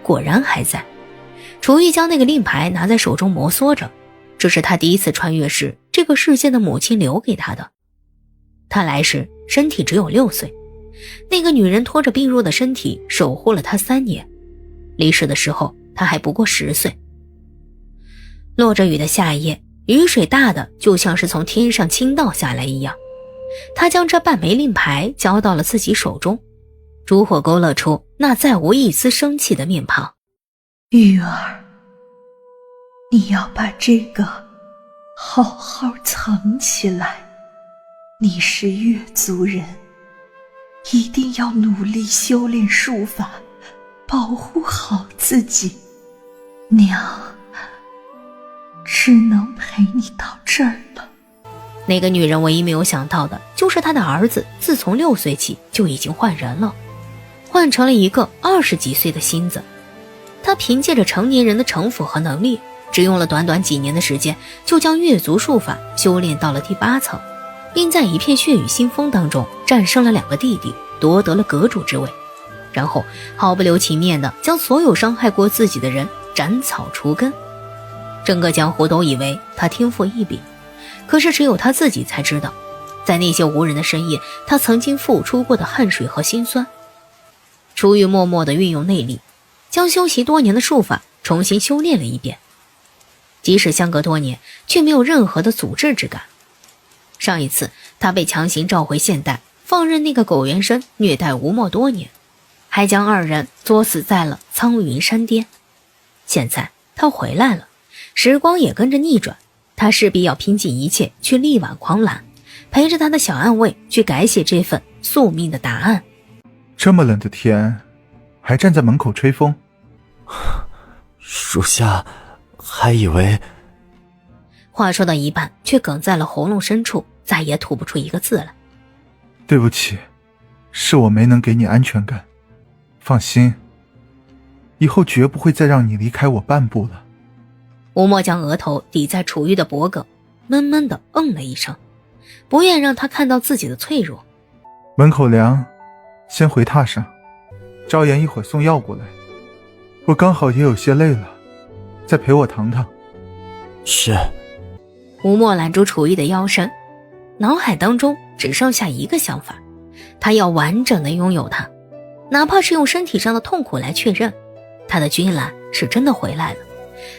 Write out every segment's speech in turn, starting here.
果然还在。楚玉将那个令牌拿在手中摩挲着，这是他第一次穿越时这个世界的母亲留给他的。他来时身体只有6岁，那个女人拖着病弱的身体守护了他3年，离世的时候他还不过10岁。落着雨的夏夜，雨水大的就像是从天上倾倒下来一样。他将这半枚令牌交到了自己手中，烛火勾勒出那再无一丝生气的面庞。玉儿，你要把这个好好藏起来。你是月族人，一定要努力修炼术法，保护好自己。娘只能陪你到这儿了。那个女人唯一没有想到的就是她的儿子自从6岁起就已经换人了，换成了一个20几岁的新子。他凭借着成年人的城府和能力，只用了短短几年的时间，就将月族术法修炼到了第8层，并在一片血雨腥风当中战胜了2个弟弟，夺得了阁主之位，然后毫不留情面地将所有伤害过自己的人斩草除根。整个江湖都以为他天赋异禀，可是只有他自己才知道，在那些无人的深夜，他曾经付出过的汗水和辛酸。楚玉默默地运用内力，将修习多年的术法重新修炼了一遍，即使相隔多年，却没有任何的阻滞之感。上一次他被强行召回现代，放任那个苟元生虐待吴墨多年，还将2人作死在了苍云山巅。现在他回来了，时光也跟着逆转，他势必要拼尽一切去力挽狂澜，陪着他的小暗卫去改写这份宿命的答案。这么冷的天，还站在门口吹风。属下还以为……话说到一半，却哽在了喉咙深处，再也吐不出一个字来。对不起，是我没能给你安全感。放心，以后绝不会再让你离开我半步了。吴墨将额头抵在楚玉的脖颈，闷闷地了一声，不愿让他看到自己的脆弱。门口凉，先回榻上，昭妍一会儿送药过来。我刚好也有些累了，再陪我躺躺。是。吴墨揽住楚玉的腰身，脑海当中只剩下一个想法，他要完整的拥有他，哪怕是用身体上的痛苦来确认，他的君兰是真的回来了，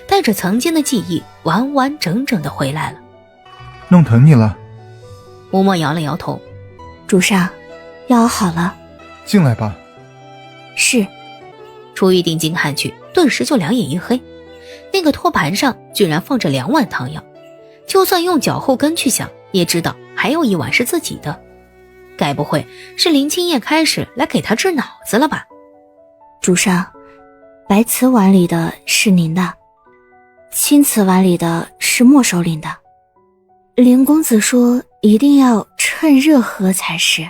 带着曾经的记忆完完整整的回来了。弄疼你了？吴墨摇了摇头。主上，药好了。进来吧。是。楚玉定睛看去，顿时就两眼一黑，那个托盘上居然放着2碗汤药，就算用脚后跟去想，也知道还有1碗是自己的。该不会是林清夜开始来给他治脑子了吧？主上，白瓷碗里的是您的，青瓷碗里的是莫首领的。林公子说一定要趁热喝才是。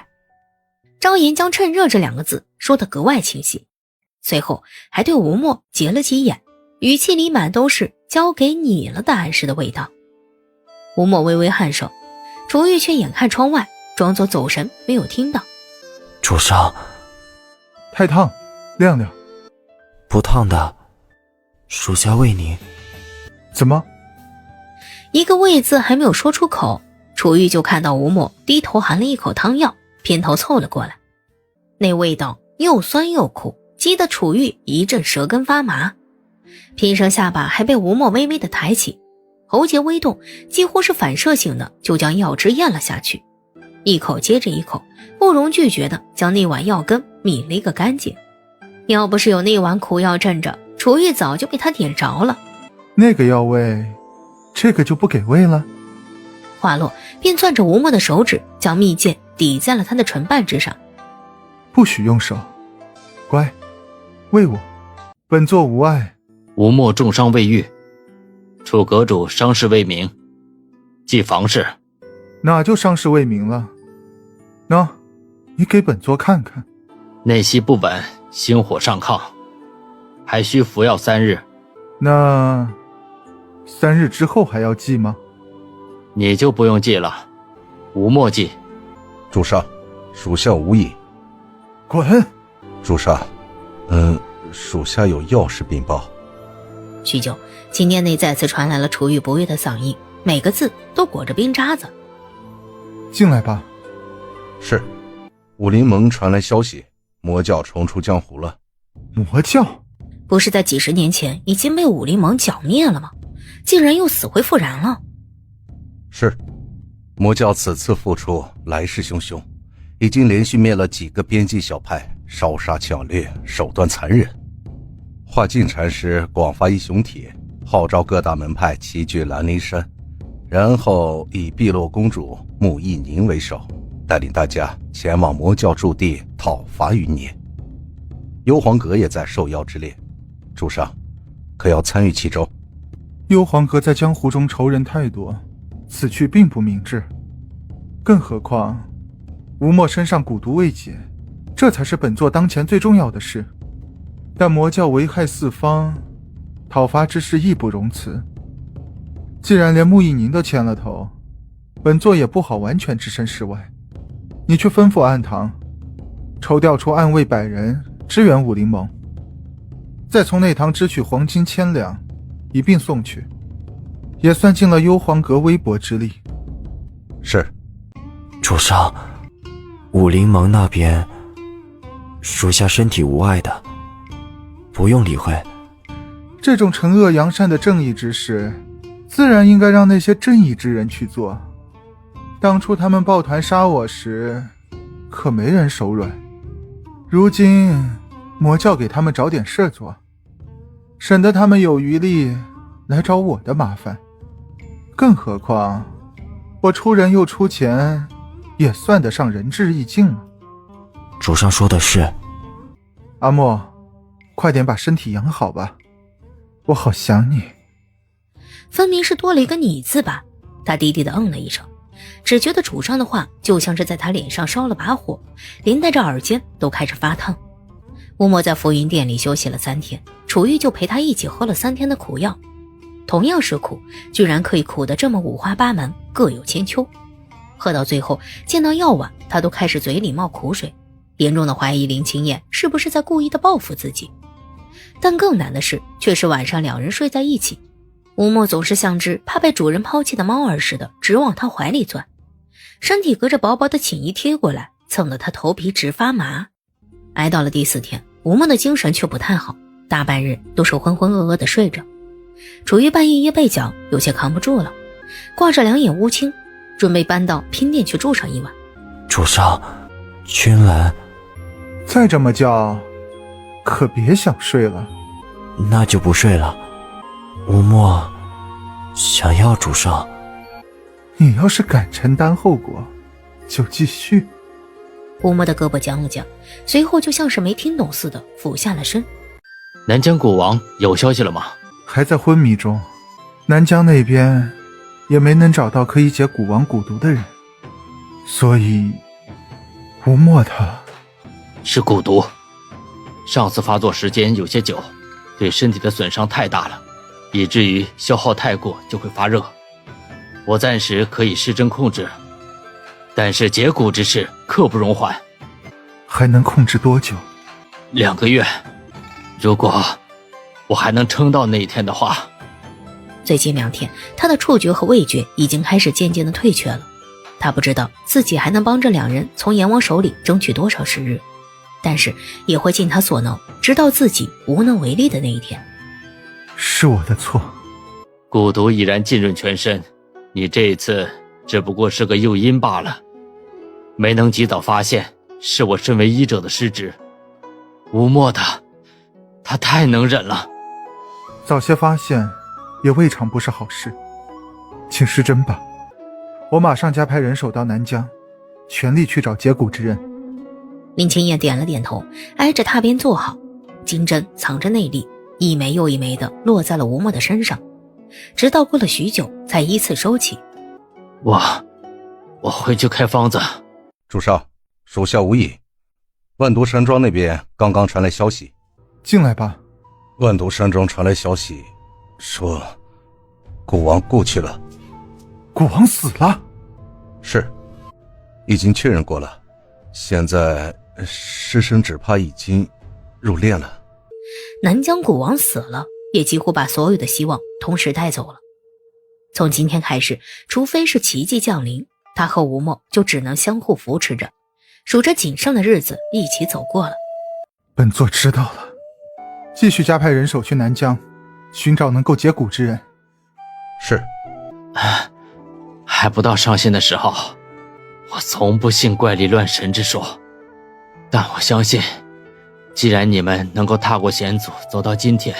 昭妍将趁热这2个字说得格外清晰，随后还对吴墨结了几眼，语气里满都是交给你了的暗示的味道。吴墨微微颔首，楚玉却眼看窗外，装作走神没有听到。主上，太烫，晾晾。不烫的，属下为您。怎么？一个畏字还没有说出口，楚玉就看到吴墨低头含了一口汤药，偏头凑了过来。那味道又酸又苦，激得楚玉一阵舌根发麻，偏生下巴还被吴墨微微的抬起，喉结微动，几乎是反射性的就将药汁咽了下去，一口接着一口，不容拒绝的将那碗药根抿了一个干净。要不是有那碗苦药镇着，楚玉早就被他点着了。那个药味，这个就不给味了？话落，便攥着吴墨的手指，将蜜饯抵在了他的唇瓣之上。不许用手，乖，喂我，本座无碍。吴墨重伤未愈，楚阁主伤势未明，系房事。哪就伤势未明了？喏，你给本座看看。内息不稳，心火上亢，还需服药3日。那3日之后还要记吗？你就不用记了，吴墨记。主上，属下无意。滚！主上，属下有要事禀报。许久，寝殿内再次传来了楚玉不悦的嗓音，每个字都裹着冰渣子。进来吧。是，武林盟传来消息，魔教重出江湖了。魔教？不是在几十年前已经被武林盟剿灭了吗？竟然又死灰复燃了。是，魔教此次复出，来势汹汹，已经连续灭了几个边际小派，烧杀抢掠，手段残忍。华尽禅师广发英雄帖，号召各大门派齐聚兰陵山，然后以碧落公主穆易宁为首，带领大家前往魔教驻地讨伐余孽。幽黄阁也在受邀之列，主上可要参与其中？幽黄阁在江湖中仇人太多，此去并不明智。更何况吴墨身上蛊毒未解，这才是本座当前最重要的事。但魔教危害四方，讨伐之事义不容辞。既然连穆易宁都牵了头，本座也不好完全置身事外。你去吩咐暗堂抽调出暗卫100人支援武林盟，再从内堂支取黄金1000两一并送去，也算尽了幽黄阁微薄之力。是。主上，武林盟那边属下身体无碍的，不用理会。这种惩恶扬善的正义之事，自然应该让那些正义之人去做。当初他们抱团杀我时，可没人手软。如今魔教给他们找点事做，省得他们有余力来找我的麻烦。更何况我出人又出钱，也算得上仁至义尽了。主上说的是。阿莫，快点把身体养好吧，我好想你。分明是多了一个你字吧。他低低地嗯了一声，只觉得主上的话就像是在他脸上烧了把火，连带着耳尖都开始发烫。吴墨在浮云殿里休息了3天，楚玉就陪他一起喝了3天的苦药。同样是苦，居然可以苦得这么五花八门，各有千秋。喝到最后，见到药碗他都开始嘴里冒苦水，严重的怀疑林清燕是不是在故意的报复自己。但更难的是，却是晚上两人睡在一起，吴墨总是像只怕被主人抛弃的猫儿似的，直往他怀里钻，身体隔着薄薄的寝衣贴过来，蹭得他头皮直发麻。挨到了第4天，吴墨的精神却不太好，大半日都是浑浑噩噩的睡着。楚玉半夜一被脚，有些扛不住了，挂着2眼乌青，准备搬到拼店去住上1晚。主上，君兰。再这么叫，可别想睡了。那就不睡了。吴墨想要主上。你要是敢承担后果，就继续。吴墨的胳膊僵了僵，随后就像是没听懂似的俯下了身。南疆蛊王有消息了吗？还在昏迷中，南疆那边也没能找到可以解蛊王蛊毒的人，所以吴墨他是蛊毒。上次发作时间有些久，对身体的损伤太大了，以至于消耗太过就会发热。我暂时可以施针控制，但是解蛊之事刻不容缓。还能控制多久？2个月。如果我还能撑到那一天的话。最近2天，他的触觉和味觉已经开始渐渐的退却了。他不知道自己还能帮这2人从阎王手里争取多少时日，但是也会尽他所能，直到自己无能为力的那一天。是我的错。蛊毒已然浸润全身，你这一次只不过是个诱因罢了，没能及早发现，是我身为医者的失职。吴墨他太能忍了。早些发现也未尝不是好事，请施针吧，我马上加派人手到南疆，全力去找解蛊之人。林清燕点了点头，挨着榻边坐好，金针藏着内力，一枚又一枚的落在了吴墨的身上，直到过了许久才依次收起。我回去开方子。主上，属下无疑。万毒山庄那边刚刚传来消息。进来吧。万毒山庄传来消息，说蛊王故去了。蛊王死了？是，已经确认过了。现在尸身只怕已经入殓了。南疆古王死了，也几乎把所有的希望同时带走了。从今天开始，除非是奇迹降临，他和吴墨就只能相互扶持着，数着仅剩的日子一起走过了。本座知道了，继续加派人手去南疆，寻找能够解蛊之人。是。还不到上线的时候，我从不信怪力乱神之说，但我相信，既然你们能够踏过险阻走到今天，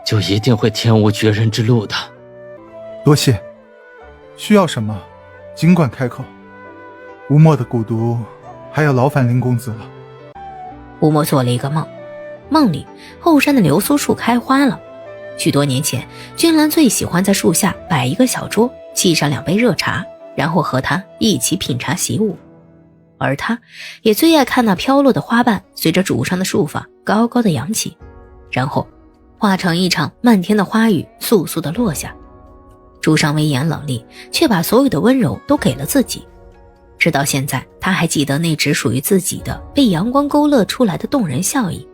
就一定会天无绝人之路的。多谢，需要什么尽管开口。吴墨的蛊毒还要劳烦林公子了。吴墨做了一个梦，梦里后山的流苏树开花了。许多年前，君兰最喜欢在树下摆一个小桌，沏上2杯热茶，然后和他一起品茶习武。而他也最爱看那飘落的花瓣随着主上的树发高高的扬起，然后化成一场漫天的花雨簌簌地落下。主上威严冷厉，却把所有的温柔都给了自己。直到现在，他还记得那只属于自己的被阳光勾勒出来的动人笑意，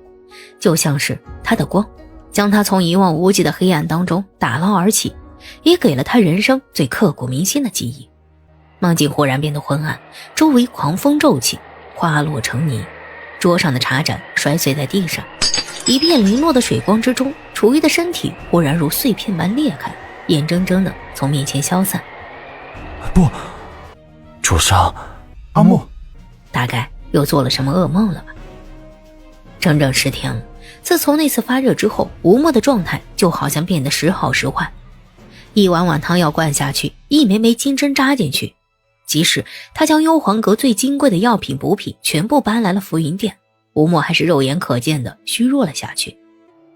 就像是他的光，将他从一望无际的黑暗当中打捞而起，也给了他人生最刻骨铭心的记忆。梦境忽然变得昏暗，周围狂风骤起，花落成泥，桌上的茶盏摔碎在地上，一片零落的水光之中，楚玉的身体忽然如碎片般裂开，眼睁睁地从面前消散。不，主上，阿莫大概又做了什么噩梦了吧。整整10天了，自从那次发热之后，吴墨的状态就好像变得时好时坏。一碗碗汤药灌下去，一枚枚金针扎进去，即使他将幽篁阁最金贵的药品补品全部搬来了浮云殿，吴墨还是肉眼可见的虚弱了下去。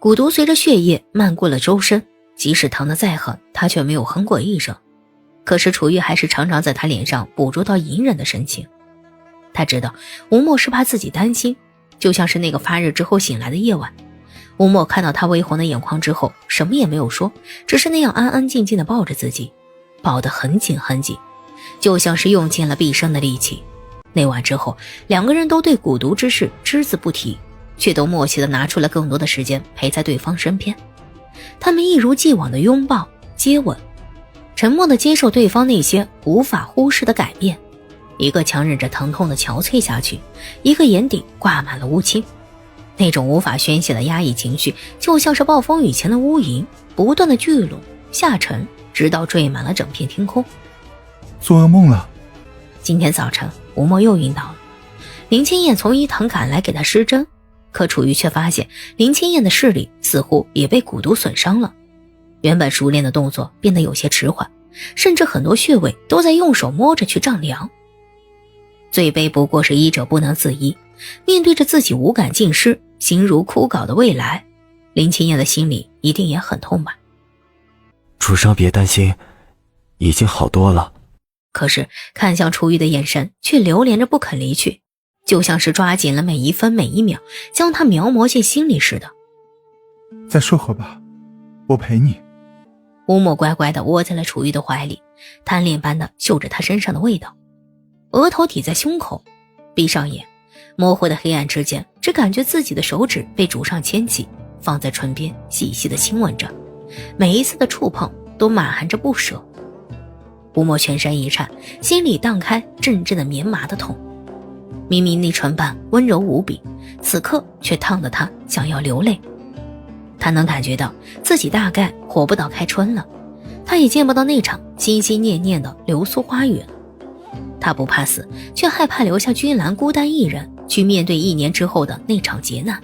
蛊毒随着血液漫过了周身，即使疼得再狠，他却没有哼过一声。可是楚玉还是常常在他脸上捕捉到隐忍的神情。他知道吴墨是怕自己担心，就像是那个发热之后醒来的夜晚，吴墨看到他微红的眼眶之后，什么也没有说，只是那样安安静静地抱着自己，抱得很紧很紧，就像是用尽了毕生的力气。那晚之后，2个人都对蛊毒之事只字不提，却都默契地拿出了更多的时间陪在对方身边。他们一如既往的拥抱接吻，沉默地接受对方那些无法忽视的改变，一个强忍着疼痛的憔悴下去，一个眼底挂满了乌青。那种无法宣泄的压抑情绪，就像是暴风雨前的乌云，不断的聚拢下沉，直到缀满了整片天空。做噩梦了。今天早晨，吴墨又晕倒了。林清燕从医堂赶来给他施针，可楚玉却发现林清燕的视力似乎也被蛊毒损伤了。原本熟练的动作变得有些迟缓，甚至很多穴位都在用手摸着去丈量。最悲不过是医者不能自医，面对着自己无感尽失、形如枯槁的未来，林清燕的心里一定也很痛吧。主上别担心，已经好多了。可是看向楚玉的眼神却流连着不肯离去，就像是抓紧了每一分每一秒，将他描摹进心里似的。再说会吧，我陪你。吴墨乖乖地窝在了楚玉的怀里，贪恋般地嗅着他身上的味道，额头抵在胸口，闭上眼，模糊的黑暗之间，只感觉自己的手指被主上牵起，放在唇边细细地亲吻着，每一次的触碰都满含着不舍。吴墨全身一颤，心里荡开阵阵的绵麻的痛。明明那唇瓣温柔无比，此刻却烫得他想要流泪。他能感觉到自己大概活不到开春了，他也见不到那场心心念念的流苏花雨了。他不怕死，却害怕留下君兰孤单一人去面对1年之后的那场劫难。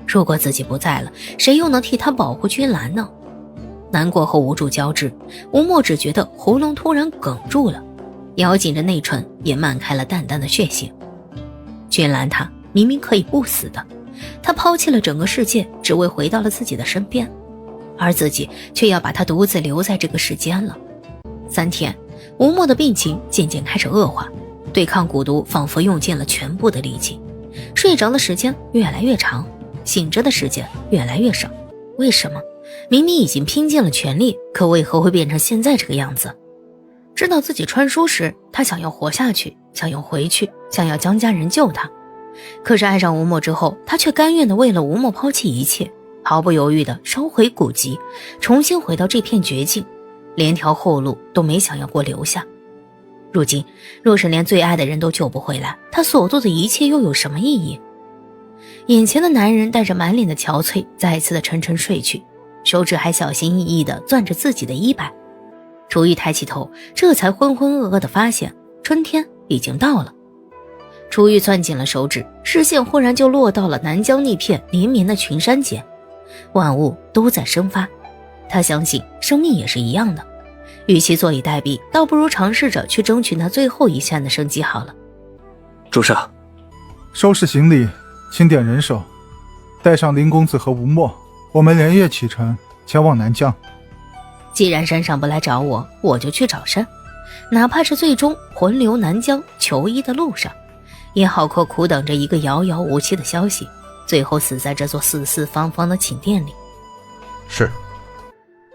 如果自己不在了，谁又能替他保护君兰呢？难过和无助交织，吴墨只觉得喉咙突然哽住了，咬紧着内唇，也漫开了淡淡的血腥。君兰她明明可以不死的，她抛弃了整个世界，只为回到了自己的身边，而自己却要把她独自留在这个世间了。3天，吴墨的病情渐渐开始恶化，对抗蛊毒仿佛用尽了全部的力气，睡着的时间越来越长，醒着的时间越来越少。为什么？明明已经拼尽了全力，可为何会变成现在这个样子？知道自己穿书时，他想要活下去，想要回去，想要将家人救他，可是爱上吴墨之后，他却甘愿地为了吴墨抛弃一切，毫不犹豫地烧毁古籍，重新回到这片绝境，连条后路都没想要过留下。如今若是连最爱的人都救不回来，他所做的一切又有什么意义？眼前的男人带着满脸的憔悴，再次的沉沉睡去，手指还小心翼翼地攥着自己的衣摆。楚玉抬起头，这才浑浑噩噩地发现春天已经到了。楚玉攥紧了手指，视线忽然就落到了南疆那片连绵的群山间，万物都在生发。他相信生命也是一样的，与其坐以待毙，倒不如尝试着去争取那最后一线的生机好了。主上，收拾行李，清点人手，带上林公子和吴墨，我们连夜启程前往南疆。既然山上不来找我，我就去找山，哪怕是最终魂流南疆求医的路上，也好过苦等着一个遥遥无期的消息，最后死在这座四四方方的寝殿里。是，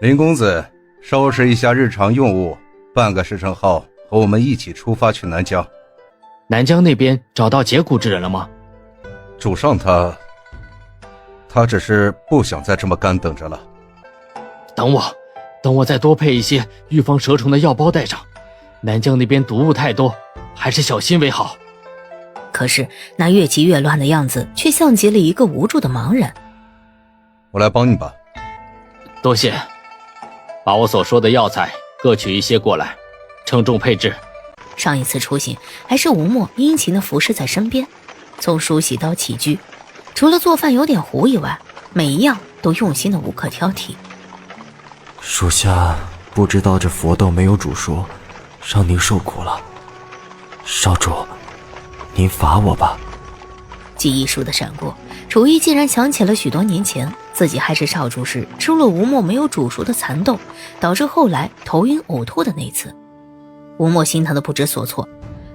林公子，收拾一下日常用物，半个时辰后和我们一起出发去南疆。南疆那边找到解蛊之人了吗？主上他只是不想再这么干等着了。等我再多配一些预防蛇虫的药包带上。南疆那边毒物太多，还是小心为好。可是那越急越乱的样子，却像极了一个无助的盲人。我来帮你吧。多谢，把我所说的药材各取一些过来，称重配置。上一次出行还是吴墨殷勤的服侍在身边，从梳洗到起居，除了做饭有点糊以外，每一样都用心的无可挑剔。属下不知道这佛豆没有煮熟，让您受苦了。少主，您罚我吧。记忆倏地闪过，楚玉竟然想起了许多年前自己还是少主时吃了吴墨没有煮熟的蚕豆，导致后来头晕呕吐的那次。吴墨心疼的不知所措，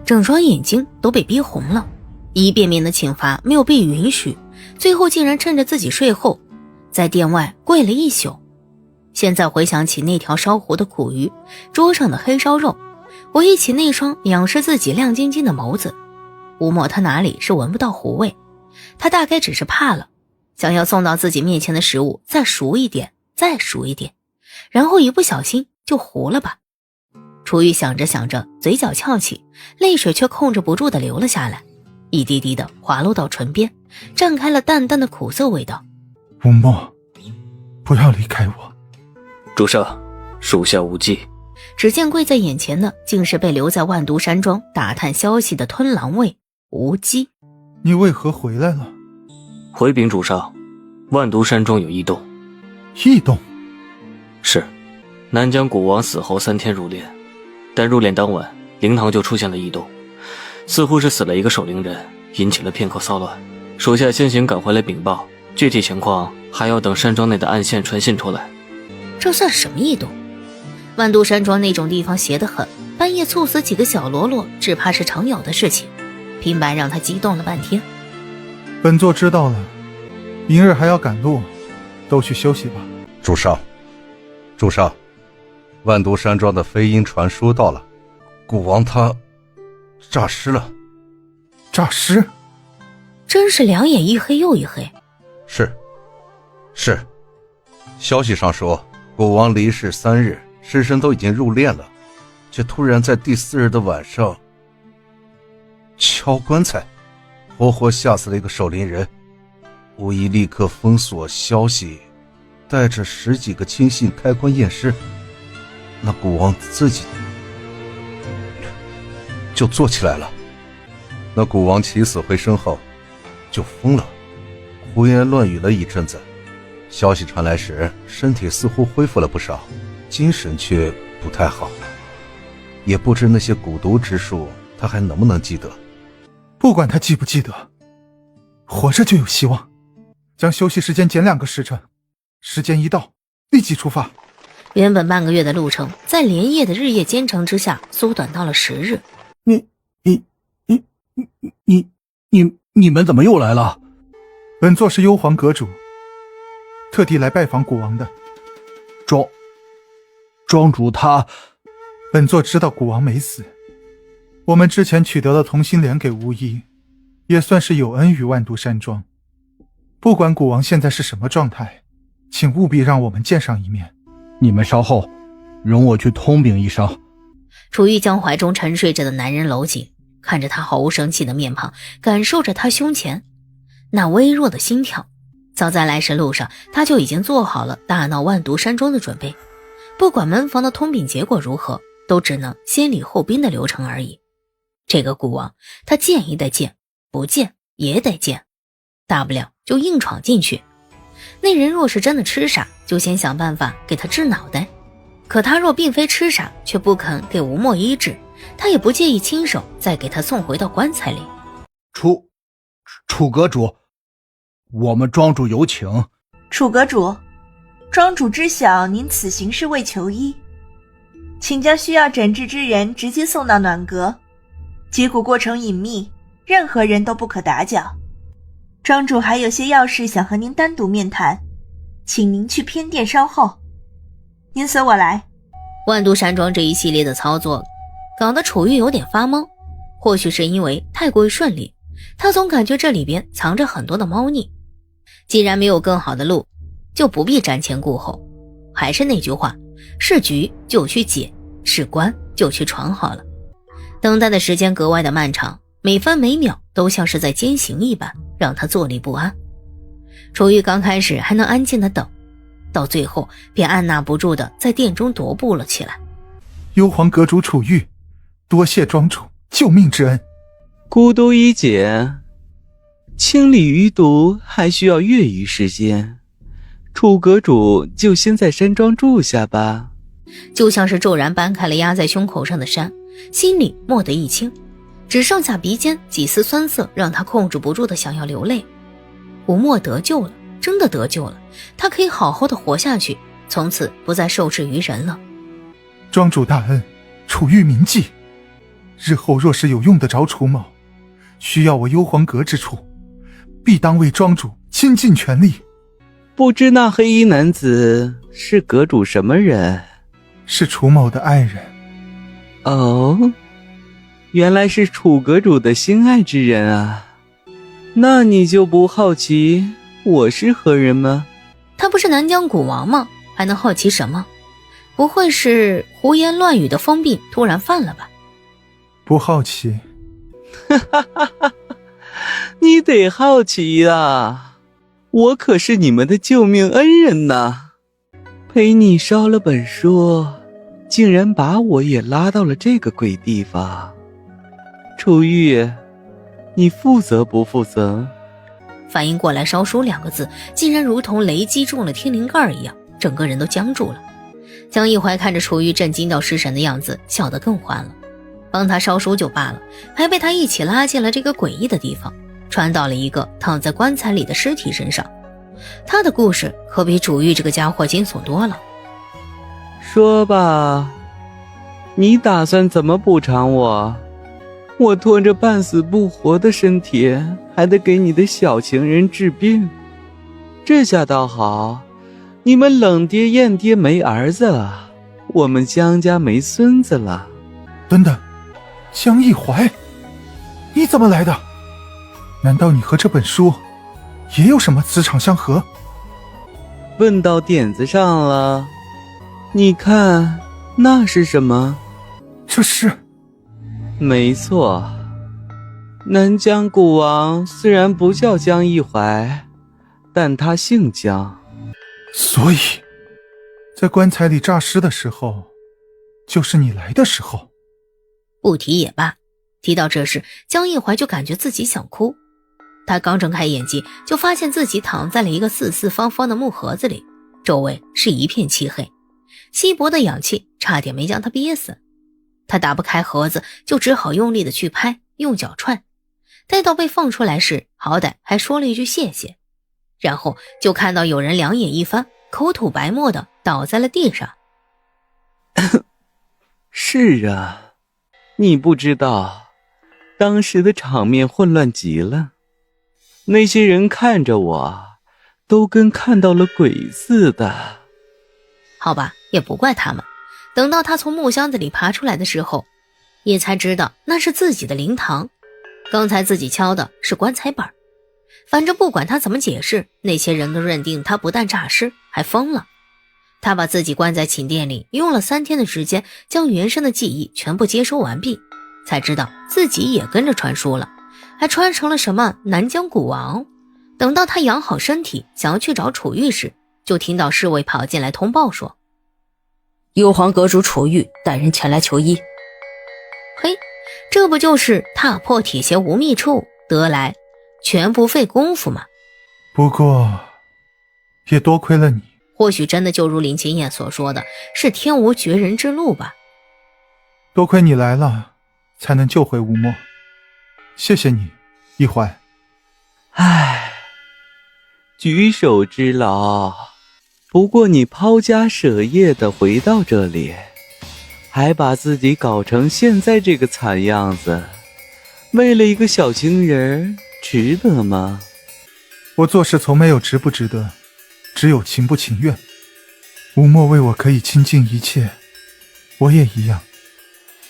整双眼睛都被逼红了，一遍遍的请罚没有被允许，最后竟然趁着自己睡后在殿外跪了一宿。现在回想起那条烧糊的苦鱼，桌上的黑烧肉，回忆起那双仰视自己亮晶晶的眸子，吴墨他哪里是闻不到糊味，他大概只是怕了，想要送到自己面前的食物再熟一点，再熟一点，然后一不小心就糊了吧。楚玉想着想着，嘴角翘起，泪水却控制不住的流了下来，一滴滴的滑落到唇边，绽开了淡淡的苦涩味道。吴墨，不要离开我。主上，属下无忌。只见跪在眼前的竟是被留在万都山庄打探消息的吞狼卫无忌。你为何回来了？回禀主上，万都山庄有异动。异动？是，南疆古王死后3天入殓，但入殓当晚灵堂就出现了异动，似乎是死了一个守灵人，引起了片刻骚乱。属下先行赶回来禀报，具体情况还要等山庄内的暗线传信出来。这算什么异动？万都山庄那种地方邪得很，半夜猝死几个小喽啰，只怕是常有的事情，平白让他激动了半天。本座知道了，明日还要赶路，都去休息吧。主上，万都山庄的飞鹰传书到了，古王他诈尸了。诈尸？真是两眼一黑又一黑。是，消息上说古王离世3日，尸身都已经入殓了，却突然在第4日的晚上敲棺材，活活吓死了一个守灵人。无疑立刻封锁消息，带着10几个亲信开棺验尸。那古王自己就坐起来了。那古王起死回生后就疯了，胡言乱语了一阵子。消息传来时，身体似乎恢复了不少，精神却不太好，也不知那些蛊毒之术他还能不能记得。不管他记不记得，活着就有希望。将休息时间减2个时辰，时间一到，立即出发。原本半个月的路程，在连夜的日夜兼程之下，缩短到了10日。你们怎么又来了？本座是幽篁阁主，特地来拜访古王的。庄主他……本座知道古王没死，我们之前取得了同心莲给巫医，也算是有恩于万都山庄。不管古王现在是什么状态，请务必让我们见上一面。你们稍后，容我去通禀一声。楚玉将怀中沉睡着的男人搂紧，看着他毫无生气的面庞，感受着他胸前那微弱的心跳。早在来时路上，他就已经做好了大闹万都山庄的准备。不管门房的通禀结果如何，都只能先礼后兵的流程而已。这个古王，他见也得见，不见也得见，大不了就硬闯进去。那人若是真的痴傻，就先想办法给他治脑袋。可他若并非痴傻，却不肯给吴墨医治，他也不介意亲手再给他送回到棺材里。楚阁主，我们庄主有请。楚阁主，庄主知晓您此行是为求医，请将需要诊治之人直接送到暖阁，结果过程隐秘，任何人都不可打搅。庄主还有些要事想和您单独面谈，请您去偏殿稍后。您随我来。万都山庄这一系列的操作搞得楚玉有点发懵，或许是因为太过于顺利，他总感觉这里边藏着很多的猫腻。既然没有更好的路，就不必瞻前顾后。还是那句话，是局就去解，是关就去闯好了。等待的时间格外的漫长，每分每秒都像是在监刑一般，让他坐立不安。楚玉刚开始还能安静的等，到最后便按捺不住的在殿中踱步了起来。幽篁阁主楚玉，多谢庄主救命之恩。孤独已解，清理余毒还需要月余时间，楚阁主就先在山庄住下吧。就像是骤然搬开了压在胸口上的山，心里蓦地一轻，只剩下鼻尖几丝酸涩，让他控制不住的想要流泪。吴墨得救了，真的得救了，他可以好好的活下去，从此不再受制于人了。庄主大恩，楚玉铭记。日后若是有用得着楚某，需要我幽篁阁之处，必当为庄主倾尽全力。不知那黑衣男子是阁主什么人？是楚某的爱人。哦，原来是楚阁主的心爱之人啊。那你就不好奇我是何人吗？他不是南疆古王吗？还能好奇什么？不会是胡言乱语的疯病突然犯了吧？不好奇。你得好奇呀，我可是你们的救命恩人呐，陪你烧了本书，竟然把我也拉到了这个鬼地方。楚玉，你负责不负责？反应过来烧书2个字竟然如同雷击中了天灵盖一样，整个人都僵住了。江一怀看着楚玉震惊到失神的样子，笑得更欢了。帮他烧书就罢了，还被他一起拉进了这个诡异的地方，传到了一个躺在棺材里的尸体身上。他的故事可比楚玉这个家伙惊悚多了。说吧，你打算怎么补偿我？我拖着半死不活的身体，还得给你的小情人治病。这下倒好，你们冷爹艳爹没儿子了，我们江家没孙子了。等等，江一怀，你怎么来的？难道你和这本书也有什么磁场相合？问到点子上了，你看那是什么？这是……没错，南疆古王虽然不叫江一怀，但他姓江。所以在棺材里诈尸的时候，就是你来的时候。不提也罢，提到这事，江一怀就感觉自己想哭。他刚睁开眼睛，就发现自己躺在了一个四四方方的木盒子里，周围是一片漆黑，稀薄的氧气差点没将他憋死。他打不开盒子，就只好用力的去拍，用脚踹。待到被放出来时，好歹还说了一句谢谢，然后就看到有人两眼一翻，口吐白沫的倒在了地上。是啊，你不知道，当时的场面混乱极了，那些人看着我，都跟看到了鬼似的。好吧，也不怪他们。等到他从木箱子里爬出来的时候，也才知道那是自己的灵堂。刚才自己敲的是棺材本，反正不管他怎么解释，那些人都认定他不但诈尸，还疯了。他把自己关在寝殿里，用了3天的时间将原生的记忆全部接收完毕，才知道自己也跟着传书了，还传成了什么南疆古王。等到他养好身体，想要去找楚玉时，就听到侍卫跑进来通报说，幽篁阁主楚玉带人前来求医。嘿，这不就是踏破铁鞋无觅处，得来全不费功夫吗？不过也多亏了你，或许真的就如林清燕所说的，是天无绝人之路吧。多亏你来了，才能救回吴墨。谢谢你，一环。唉，举手之劳。不过你抛家舍业的回到这里，还把自己搞成现在这个惨样子，为了一个小情人，值得吗？我做事从没有值不值得，只有情不情愿。吴墨为我可以倾尽一切，我也一样。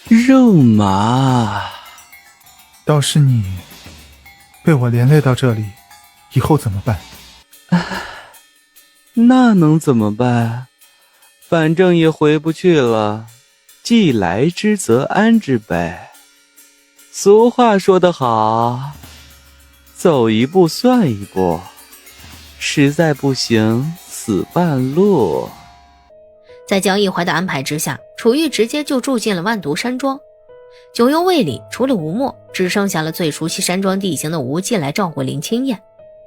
肉麻。倒是你被我连累到这里，以后怎么办？那能怎么办？反正也回不去了，既来之则安之呗。俗话说得好，走一步算一步，实在不行死半路。在江一怀的安排之下，楚玉直接就住进了万毒山庄。九幽卫里除了吴墨，只剩下了最熟悉山庄地形的吴忌来照顾林清燕，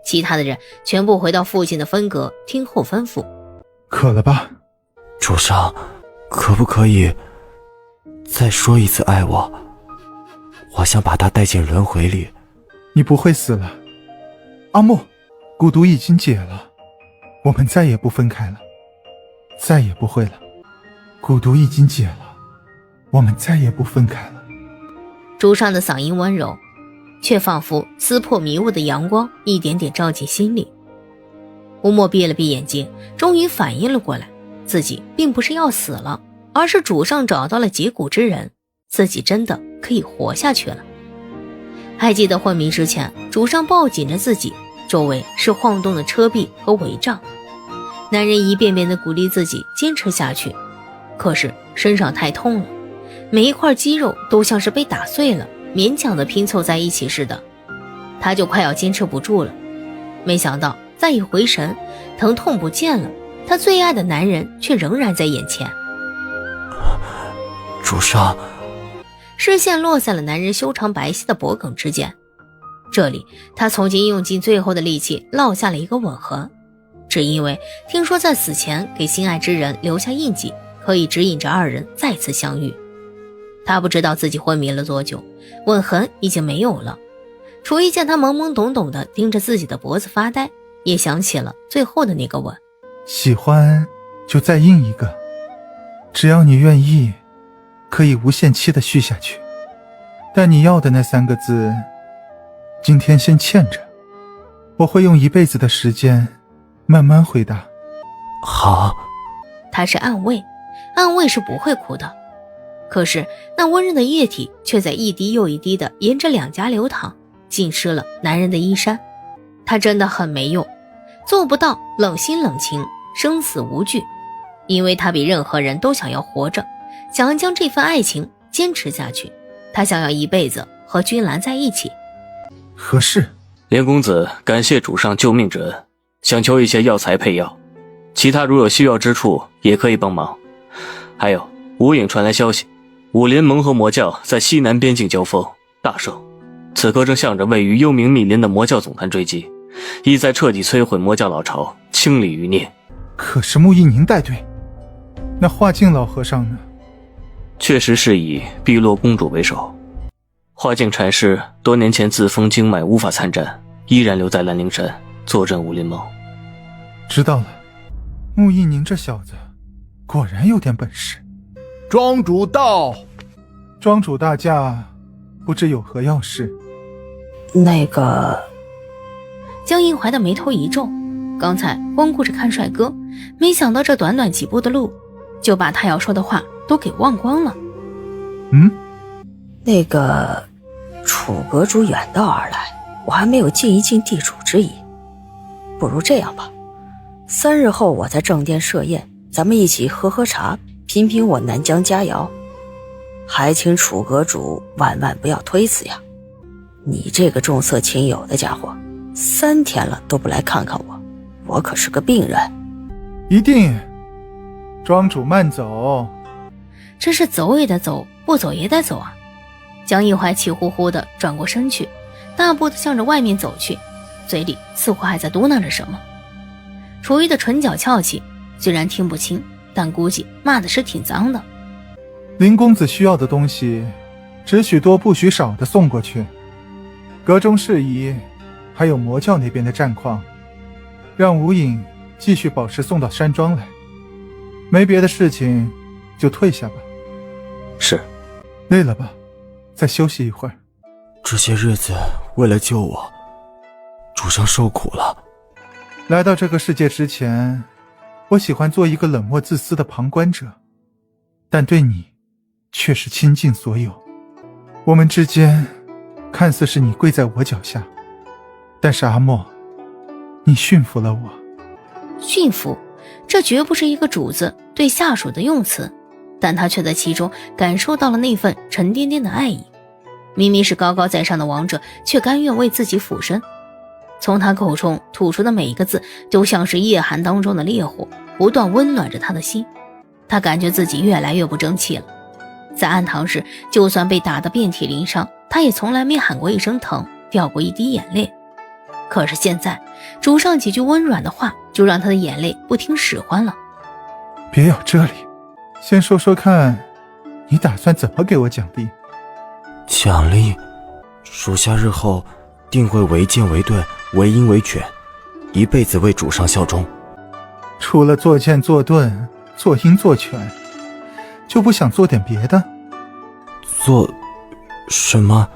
其他的人全部回到父亲的分阁听候吩咐。渴了吧？主上，可不可以再说一次爱我？我想把他带进轮回里。你不会死了，阿莫，蛊毒已经解了，我们再也不分开了，再也不会了。蛊毒已经解了，我们再也不分开了。主上的嗓音温柔，却仿佛撕破迷雾的阳光，一点点照进心里。吴墨闭了闭眼睛，终于反应了过来，自己并不是要死了，而是主上找到了解蛊之人，自己真的可以活下去了。还记得昏迷之前，主上抱紧着自己，周围是晃动的车壁和帷帐，男人一遍遍地鼓励自己坚持下去，可是身上太痛了，每一块肌肉都像是被打碎了，勉强地拼凑在一起似的，他就快要坚持不住了。没想到再一回神，疼痛不见了，他最爱的男人却仍然在眼前。主上，视线落在了男人修长白皙的脖颈之间，这里他曾经用尽最后的力气烙下了一个吻痕，只因为听说在死前给心爱之人留下印记，可以指引着二人再次相遇。他不知道自己昏迷了多久，吻痕已经没有了。楚玉见他懵懵懂懂地盯着自己的脖子发呆，也想起了最后的那个吻。喜欢就再印一个，只要你愿意，可以无限期的续下去。但你要的那3个字，今天先欠着，我会用1辈子的时间慢慢回答。好。他是暗卫，暗卫是不会哭的，可是那温热的液体却在一滴又一滴的沿着两颊流淌，浸湿了男人的衣衫。他真的很没用，做不到冷心冷情，生死无惧，因为他比任何人都想要活着，想要将这份爱情坚持下去。他想要一辈子和君兰在一起。何事？连公子感谢主上救命之恩，想求一些药材配药，其他如有需要之处也可以帮忙。还有吴影传来消息，武联盟和魔教在西南边境交锋大胜，此刻正向着位于幽冥密林的魔教总坛追击，意在彻底摧毁魔教老巢，清理余孽。可是穆一宁带队，那化境老和尚呢？确实是以碧落公主为首，化境禅师多年前自封经脉无法参战，依然留在兰陵山坐镇武林盟。知道了，穆一宁这小子果然有点本事。庄主到。庄主大驾，不知有何要事？那个……江一怀的眉头一皱，刚才光顾着看帅哥，没想到这短短几步的路，就把他要说的话都给忘光了。那个楚楚阁主远道而来，我还没有尽一尽地主之谊。不如这样吧，3日后我在正殿设宴，咱们一起喝喝茶，品品我南疆佳肴。还请楚阁主万万不要推辞呀！你这个重色轻友的家伙，3天了都不来看看我，我可是个病人。一定。庄主慢走。这是走也得走，不走也得走啊！江一怀气呼呼地转过身去，大步地向着外面走去，嘴里似乎还在嘟囔着什么。楚玉的唇角翘起，虽然听不清，但估计骂的是挺脏的。林公子需要的东西，只许多不许少的送过去。阁中事宜，还有魔教那边的战况，让无影继续保持送到山庄来。没别的事情，就退下吧。是。累了吧？再休息一会儿。这些日子为了救我，主上受苦了。来到这个世界之前，我喜欢做一个冷漠自私的旁观者，但对你却是倾尽所有。我们之间看似是你跪在我脚下，但是阿莫，你驯服了我。驯服，这绝不是一个主子对下属的用词，但他却在其中感受到了那份沉甸甸的爱意。明明是高高在上的王者，却甘愿为自己俯身。从他口中吐出的每一个字，都像是夜寒当中的烈火，不断温暖着他的心。他感觉自己越来越不争气了。在暗堂时，就算被打得遍体鳞伤，他也从来没喊过一声疼，掉过一滴眼泪。可是现在，主上几句温软的话，就让他的眼泪不听使唤了。别咬这里，先说说看，你打算怎么给我奖励？奖励，属下日后定会为剑为盾，为鹰为犬，一辈子为主上效忠。除了做剑做盾，做鹰做犬，就不想做点别的？做什么？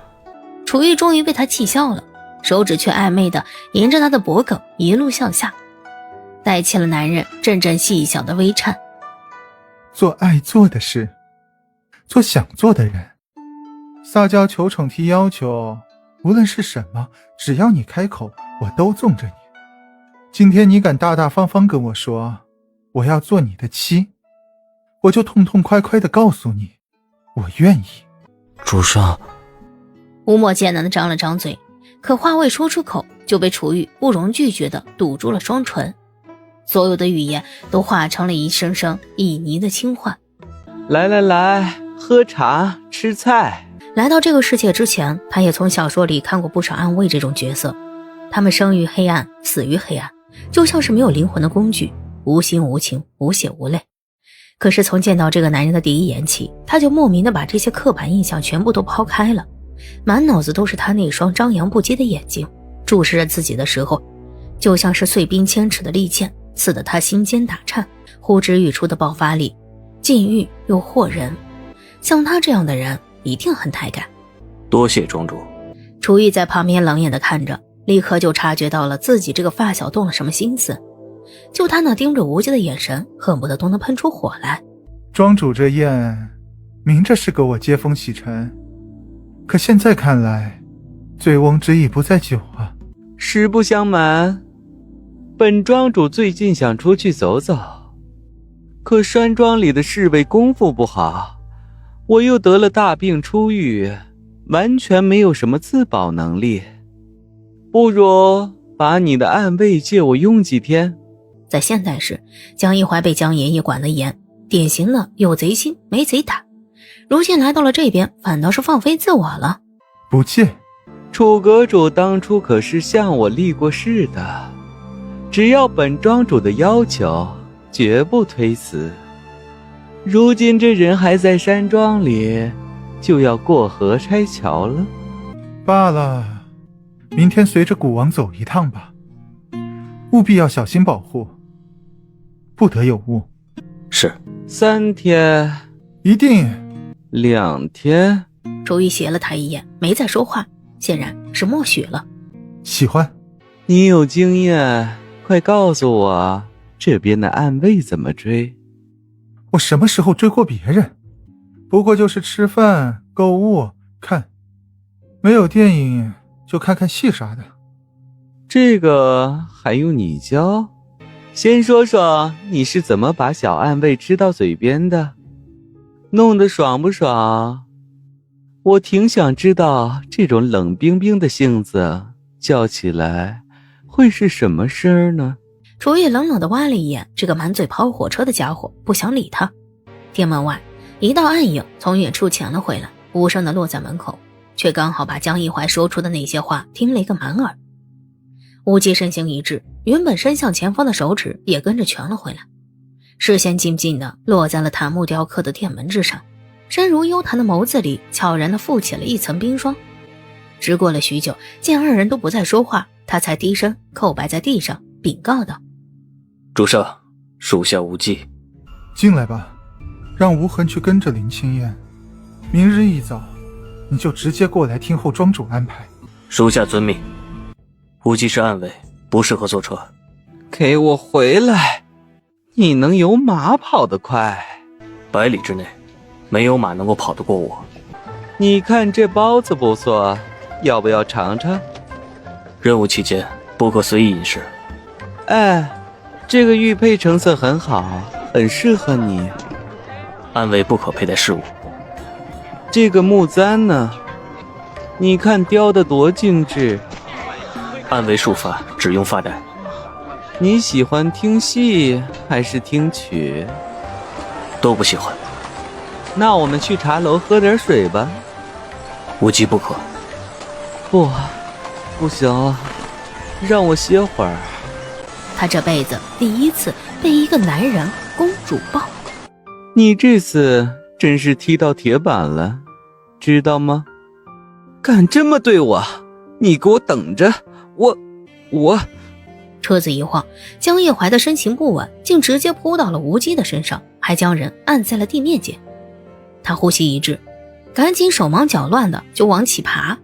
楚玉终于被他气笑了，手指却暧昧地沿着他的脖颈一路向下，带起了男人阵阵细小的微颤。做爱做的事，做想做的人，撒娇求宠提要求，无论是什么，只要你开口，我都纵着你。今天你敢大大方方跟我说我要做你的妻，我就痛痛快快地告诉你，我愿意。主上。吴墨艰难地张了张嘴，可话未说出口，就被楚玉不容拒绝地堵住了双唇，所有的语言都化成了一声声旖旎的轻唤。来来来，喝茶吃菜。来到这个世界之前，他也从小说里看过不少暗卫这种角色，他们生于黑暗，死于黑暗，就像是没有灵魂的工具，无心无情，无血无泪。可是从见到这个男人的第一眼起，他就莫名的把这些刻板印象全部都抛开了，满脑子都是他那双张扬不羁的眼睛，注视着自己的时候，就像是碎冰千尺的利剑，刺得他心间打颤，呼之欲出的爆发力，禁欲又惑人。像他这样的人一定很抬感。多谢庄主。楚玉在旁边冷眼地看着，立刻就察觉到了自己这个发小动了什么心思，就他那盯着无忌的眼神，恨不得都能喷出火来。庄主这宴明着是给我接风洗尘，可现在看来，醉翁之意不在酒啊。实不相瞒，本庄主最近想出去走走，可山庄里的侍卫功夫不好，我又得了大病初愈，完全没有什么自保能力。不如把你的暗卫借我用几天。在现代时，江一怀被江爷爷管得严，典型的有贼心没贼胆，如今来到了这边，反倒是放飞自我了。不借。楚阁主当初可是向我立过誓的，只要本庄主的要求，绝不推辞。如今这人还在山庄里，就要过河拆桥了。罢了，明天随着古王走一趟吧，务必要小心保护，不得有误。是。3天。一定。2天。周瑜斜了他一眼，没再说话，显然是默许了。喜欢。你有经验，快告诉我这边的暗卫怎么追。我什么时候追过别人？不过就是吃饭、购物、看。没有电影就看看戏啥的。这个还用你教？先说说你是怎么把小暗卫吃到嘴边的，弄得爽不爽？我挺想知道这种冷冰冰的性子叫起来会是什么声儿呢？楚玉冷冷地挖了一眼这个满嘴跑火车的家伙，不想理他。店门外一道暗影从远处潜了回来，无声地落在门口，却刚好把江一怀说出的那些话听了一个满耳。无忌身形一滞，原本伸向前方的手指也跟着蜷了回来，视线静静地落在了檀木雕刻的店门之上，深如幽潭的眸子里悄然地覆起了一层冰霜。直过了许久，见二人都不再说话，他才低声叩拜在地上，禀告道：主上，属下无忌。进来吧，让无痕去跟着林清燕，明日一早你就直接过来听候庄主安排。属下遵命。无忌是暗卫，不适合坐车。给我回来！你能有马跑得快？100里之内，没有马能够跑得过我。你看这包子不错，要不要尝尝？任务期间不可随意饮食。哎，这个玉佩成色很好，很适合你。暗卫不可佩戴饰物。这个木簪呢？你看雕得多精致。暗卫束发只用发带。你喜欢听戏还是听曲？都不喜欢。那我们去茶楼喝点水吧。无忌不可。不行，让我歇会儿。他这辈子第一次被一个男人公主抱。你这次真是踢到铁板了，知道吗？敢这么对我，你给我等着！我车子一晃，江夜怀的身形不稳，竟直接扑到了无忌的身上，还将人按在了地面间。他呼吸一滞，赶紧手忙脚乱的就往起爬，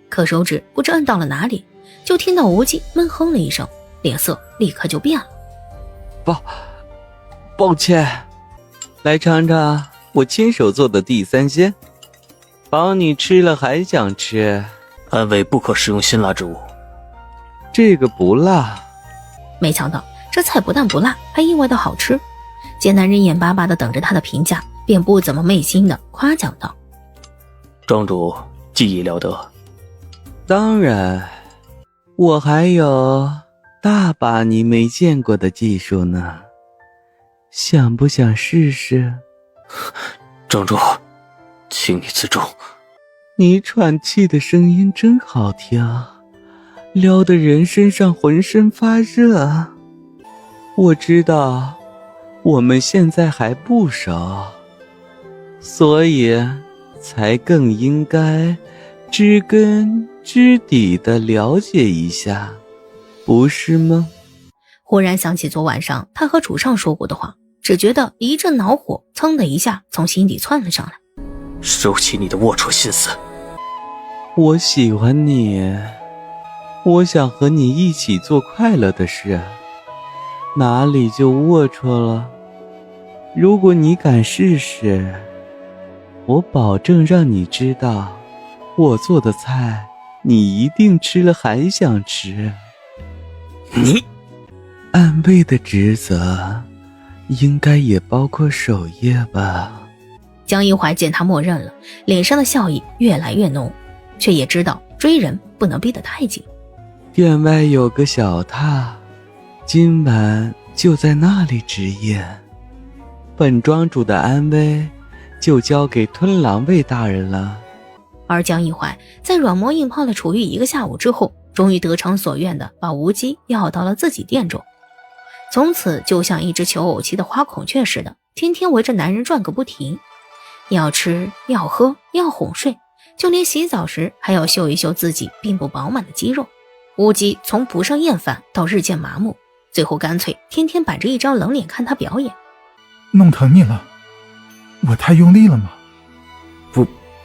可手指不知摁到了哪里，就听到无忌闷哼了一声，脸色立刻就变了。抱歉，来尝尝我亲手做的地三鲜，保你吃了还想吃。暗卫不可食用辛辣之物。这个不辣。没想到这菜不但不辣，还意外的好吃。见男人眼巴巴地等着他的评价，便不怎么昧心地夸奖道：庄主技艺了得。当然，我还有大把你没见过的技术呢，想不想试试？庄主，请你自重。你喘气的声音真好听，撩得人身上浑身发热。我知道我们现在还不熟，所以才更应该知根知底的了解一下，不是吗？忽然想起昨晚上他和主上说过的话，只觉得一阵恼火，噌的一下从心底窜了上来。收起你的龌龊心思。我喜欢你，我想和你一起做快乐的事，哪里就龌龊了？如果你敢试试，我保证让你知道，我做的菜你一定吃了还想吃。你暗卫的职责应该也包括守夜吧？江一怀见他默认了，脸上的笑意越来越浓，却也知道追人不能逼得太紧。店外有个小榻，今晚就在那里值夜。本庄主的安危就交给吞狼卫大人了。而江一怀在软磨硬泡了楚玉一个下午之后，终于得偿所愿的把无忌要到了自己店中，从此就像一只求偶期的花孔雀似的，天天围着男人转个不停，要吃要喝要哄睡，就连洗澡时还要秀一秀自己并不饱满的肌肉。无忌从不胜厌烦到日渐麻木，最后干脆天天摆着一张冷脸看他表演。弄疼你了？我太用力了吗？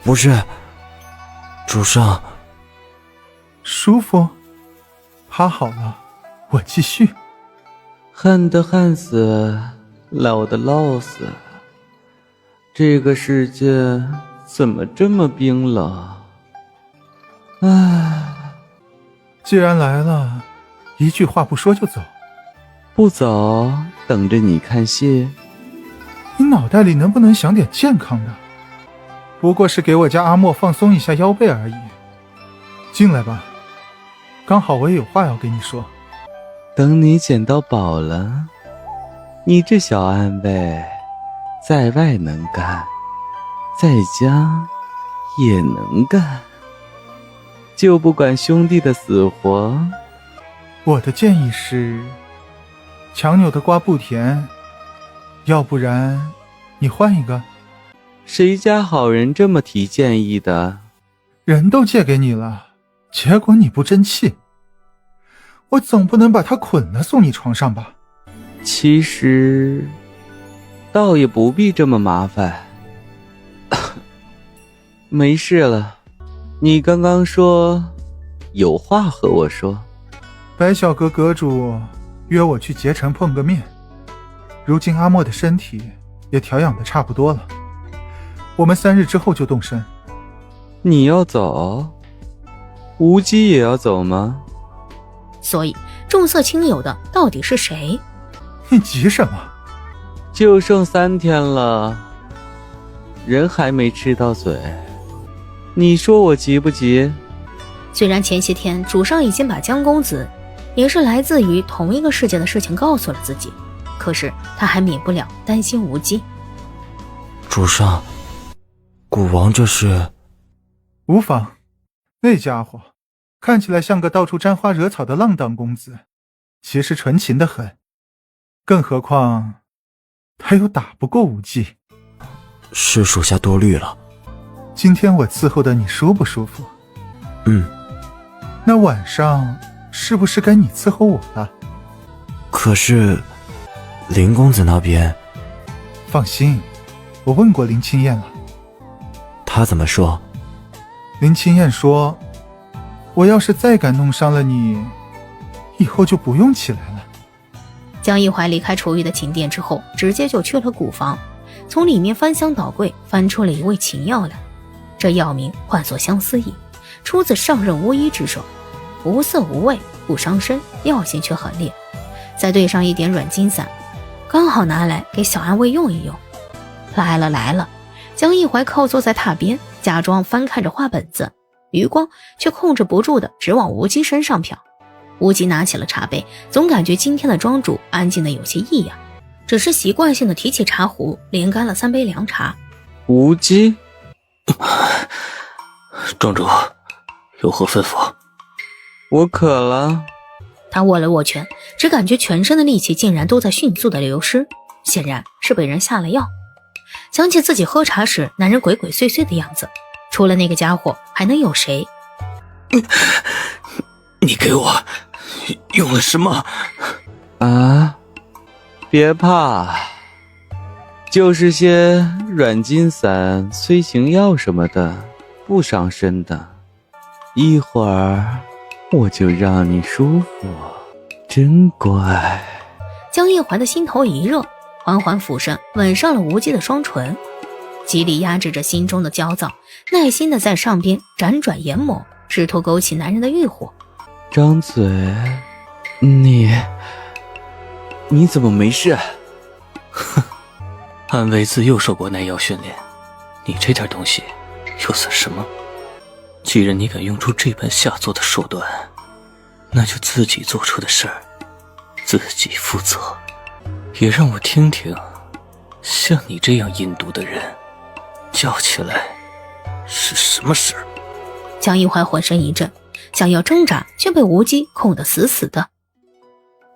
不是，主上。舒服？趴好了，我继续。旱的旱死，涝的涝死，这个世界怎么这么冰冷？唉，既然来了，一句话不说就走？不走，等着你看戏。你脑袋里能不能想点健康的？不过是给我家阿莫放松一下腰背而已。进来吧，刚好我也有话要跟你说。等你捡到宝了，你这小安慰，在外能干，在家也能干，就不管兄弟的死活。我的建议是，强扭的瓜不甜，要不然你换一个。谁家好人这么提建议的？人都借给你了，结果你不争气，我总不能把他捆了送你床上吧？其实倒也不必这么麻烦。没事了，你刚刚说有话和我说。白小阁阁主约我去结城碰个面，如今阿莫的身体也调养得差不多了，我们3日之后就动身。你要走？无忌也要走吗？所以重色轻友的到底是谁？你急什么？就剩3天了，人还没吃到嘴，你说我急不急？虽然前些天主上已经把江公子也是来自于同一个世界的事情告诉了自己，可是他还免不了担心无忌。主上，古王这是？无妨，那家伙看起来像个到处沾花惹草的浪荡公子，其实纯情得很，更何况他又打不过无忌。是属下多虑了。今天我伺候的你舒不舒服？那晚上是不是该你伺候我了？可是林公子那边……放心，我问过林清燕了。他怎么说？林清燕说，我要是再敢弄伤了你，以后就不用起来了。江一怀离开楚玉的寝殿之后，直接就去了古房，从里面翻箱倒柜翻出了一味秦药来。这药名唤作相思饮，出自上任巫医之手，无色无味，不伤身，药性却很烈。再兑上一点软筋散，刚好拿来给小安慰用一用。来了！江一怀靠坐在榻边，假装翻看着画本子，余光却控制不住的直往无忌身上瞟。无忌拿起了茶杯，总感觉今天的庄主安静的有些异样，只是习惯性的提起茶壶，连干了3杯凉茶。无忌，庄主有何吩咐？我渴了。他握了握拳，只感觉全身的力气竟然都在迅速的流失，显然是被人下了药。想起自己喝茶时男人鬼鬼祟祟的样子，除了那个家伙还能有谁？你给我用了什么？啊，别怕，就是些软筋散、催情药什么的，不伤身的。一会儿我就让你舒服，真乖。江一怀的心头一热，缓缓俯身吻上了无忌的双唇，极力压制着心中的焦躁，耐心的在上边辗转研磨，试图勾起男人的欲火。张嘴，你怎么没事？哼，安慰自幼受过耐药训练，你这点东西又算什么？既然你敢用出这般下作的手段，那就自己做出的事儿自己负责，也让我听听像你这样阴毒的人叫起来是什么事儿。江一怀浑身一震，想要挣扎，却被无忌控得死死的。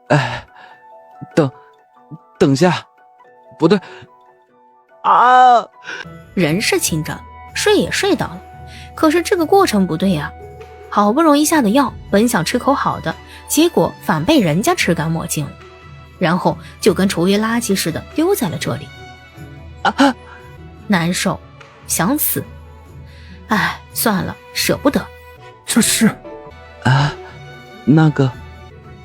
哎，等下，不对啊！人是轻着，睡也睡到了，可是这个过程不对呀。好不容易下的药，本想吃口好的，结果反被人家吃干抹净了，然后就跟厨余垃圾似的丢在了这里。啊！难受，想死。哎，算了，舍不得。这是啊，那个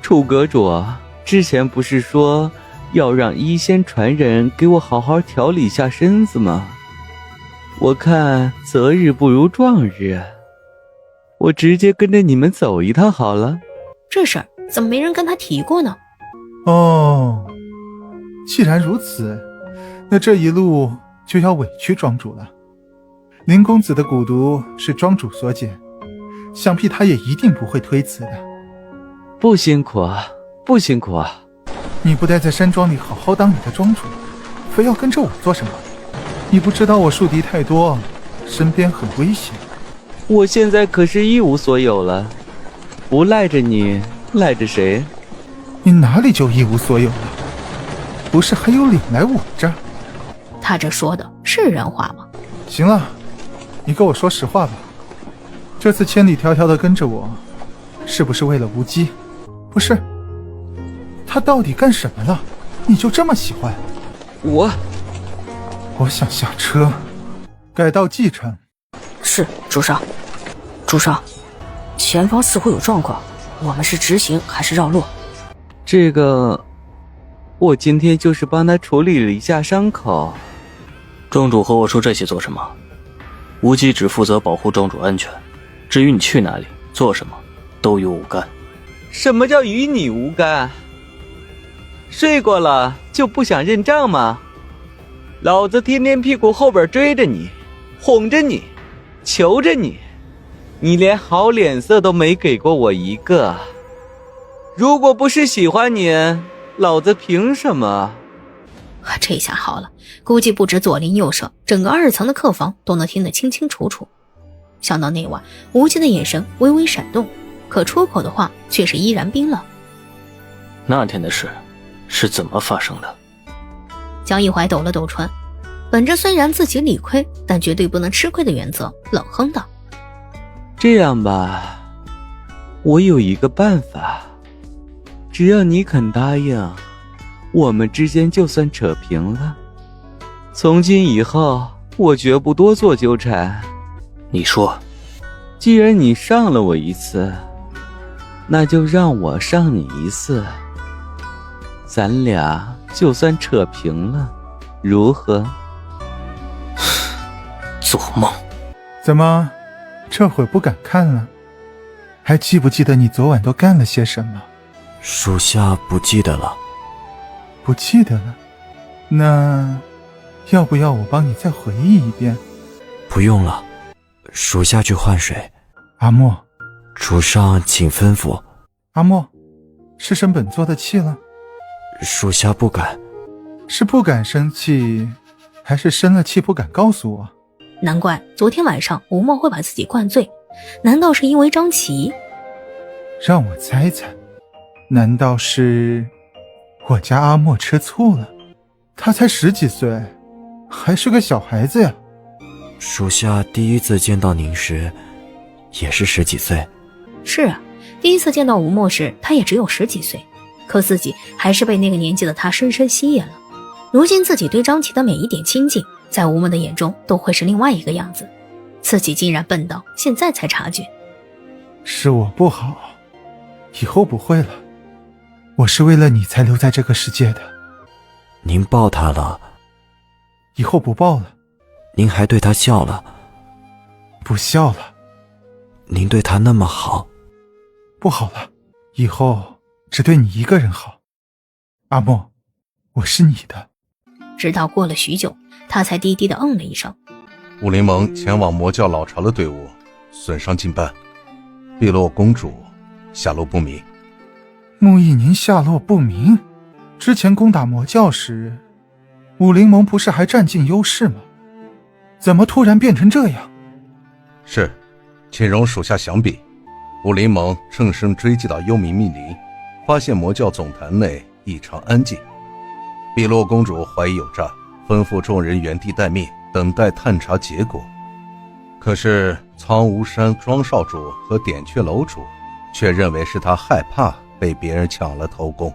楚阁主之前不是说要让医仙传人给我好好调理一下身子吗？我看择日不如撞日，我直接跟着你们走一趟好了。这事儿怎么没人跟他提过呢？哦，既然如此，那这一路就要委屈庄主了。林公子的蛊毒是庄主所解，想必他也一定不会推辞的。不辛苦啊，不辛苦啊。你不待在山庄里好好当你的庄主，非要跟着我做什么？你不知道我树敌太多，身边很危险。我现在可是一无所有了，不赖着你，赖着谁？你哪里就一无所有了？不是还有脸来我这儿？他这说的是人话吗？行了，你跟我说实话吧。这次千里迢迢的跟着我，是不是为了无忌？不是，他到底干什么了？你就这么喜欢？我想下车，改道继承。是，主上。主上，前方似乎有状况，我们是直行还是绕路？这个，我今天就是帮他处理了一下伤口。庄主和我说这些做什么？无忌只负责保护庄主安全，至于你去哪里做什么，都与我无干。什么叫与你无干？睡过了就不想认账吗？老子天天屁股后边追着你，哄着你，求着你，你连好脸色都没给过我一个。如果不是喜欢你，老子凭什么？这下好了，估计不止左邻右舍，整个2层的客房都能听得清清楚楚。想到那晚，无忌的眼神微微闪动，可出口的话却是依然冰冷。那天的事是怎么发生的？江一怀抖了抖唇，本着虽然自己理亏，但绝对不能吃亏的原则，冷哼道：这样吧，我有一个办法，只要你肯答应，我们之间就算扯平了。从今以后，我绝不多做纠缠。你说，既然你上了我一次，那就让我上你一次，咱俩就算扯平了，如何？做梦！怎么，这会不敢看了？还记不记得你昨晚都干了些什么？属下不记得了。不记得了？那要不要我帮你再回忆一遍？不用了，属下去换水。阿莫，主上请吩咐。阿莫，是生本座的气了？属下不敢。是不敢生气，还是生了气不敢告诉我？难怪昨天晚上吴梦会把自己灌醉，难道是因为张琪？让我猜猜，难道是我家阿莫吃醋了？他才10几岁，还是个小孩子呀。属下第一次见到您时也是10几岁。是啊，第一次见到吴莫时他也只有10几岁，可自己还是被那个年纪的他深深吸引了。如今自己对张琪的每一点亲近，在吴梦的眼中都会是另外一个样子，自己竟然笨到现在才察觉。是我不好，以后不会了。我是为了你才留在这个世界的。您抱他了？以后不抱了。您还对他笑了？不笑了。您对他那么好？不好了，以后只对你一个人好。阿莫，我是你的。直到过了许久，他才低低地嗯了一声。武林盟前往魔教老巢的队伍损伤近半，碧落公主下落不明。穆义您下落不明？之前攻打魔教时，武林盟不是还占尽优势吗？怎么突然变成这样？是，请容属下详禀。武林盟乘胜追击到幽冥密林，发现魔教总坛内异常安静。碧落公主怀疑有诈，吩咐众人原地待命，等待探查结果。可是苍梧山庄少主和点雀楼主却认为是他害怕被别人抢了头功，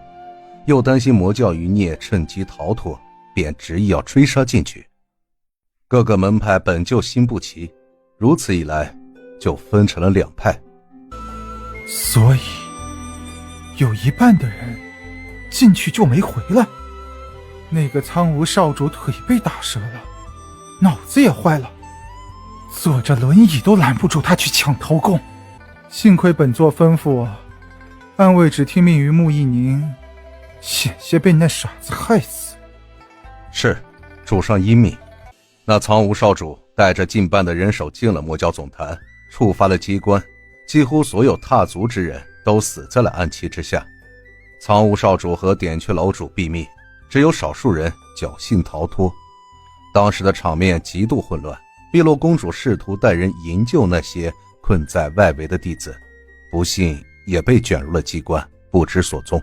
又担心魔教余孽趁机逃脱，便执意要追杀进去。各个门派本就心不齐，如此一来就分成了2派。所以有一半的人进去就没回来。那个苍梧少主腿被打折了，脑子也坏了，坐着轮椅都拦不住他去抢头功。幸亏本座吩咐，暗卫只听命于穆一宁，险些被那傻子害死。是，主上英明。那苍梧少主带着近半的人手进了魔教总坛，触发了机关，几乎所有踏足之人都死在了暗器之下。苍梧少主和点雀楼主毙命，只有少数人侥幸逃脱。当时的场面极度混乱，碧落公主试图带人营救那些困在外围的弟子，不幸也被卷入了机关，不知所踪。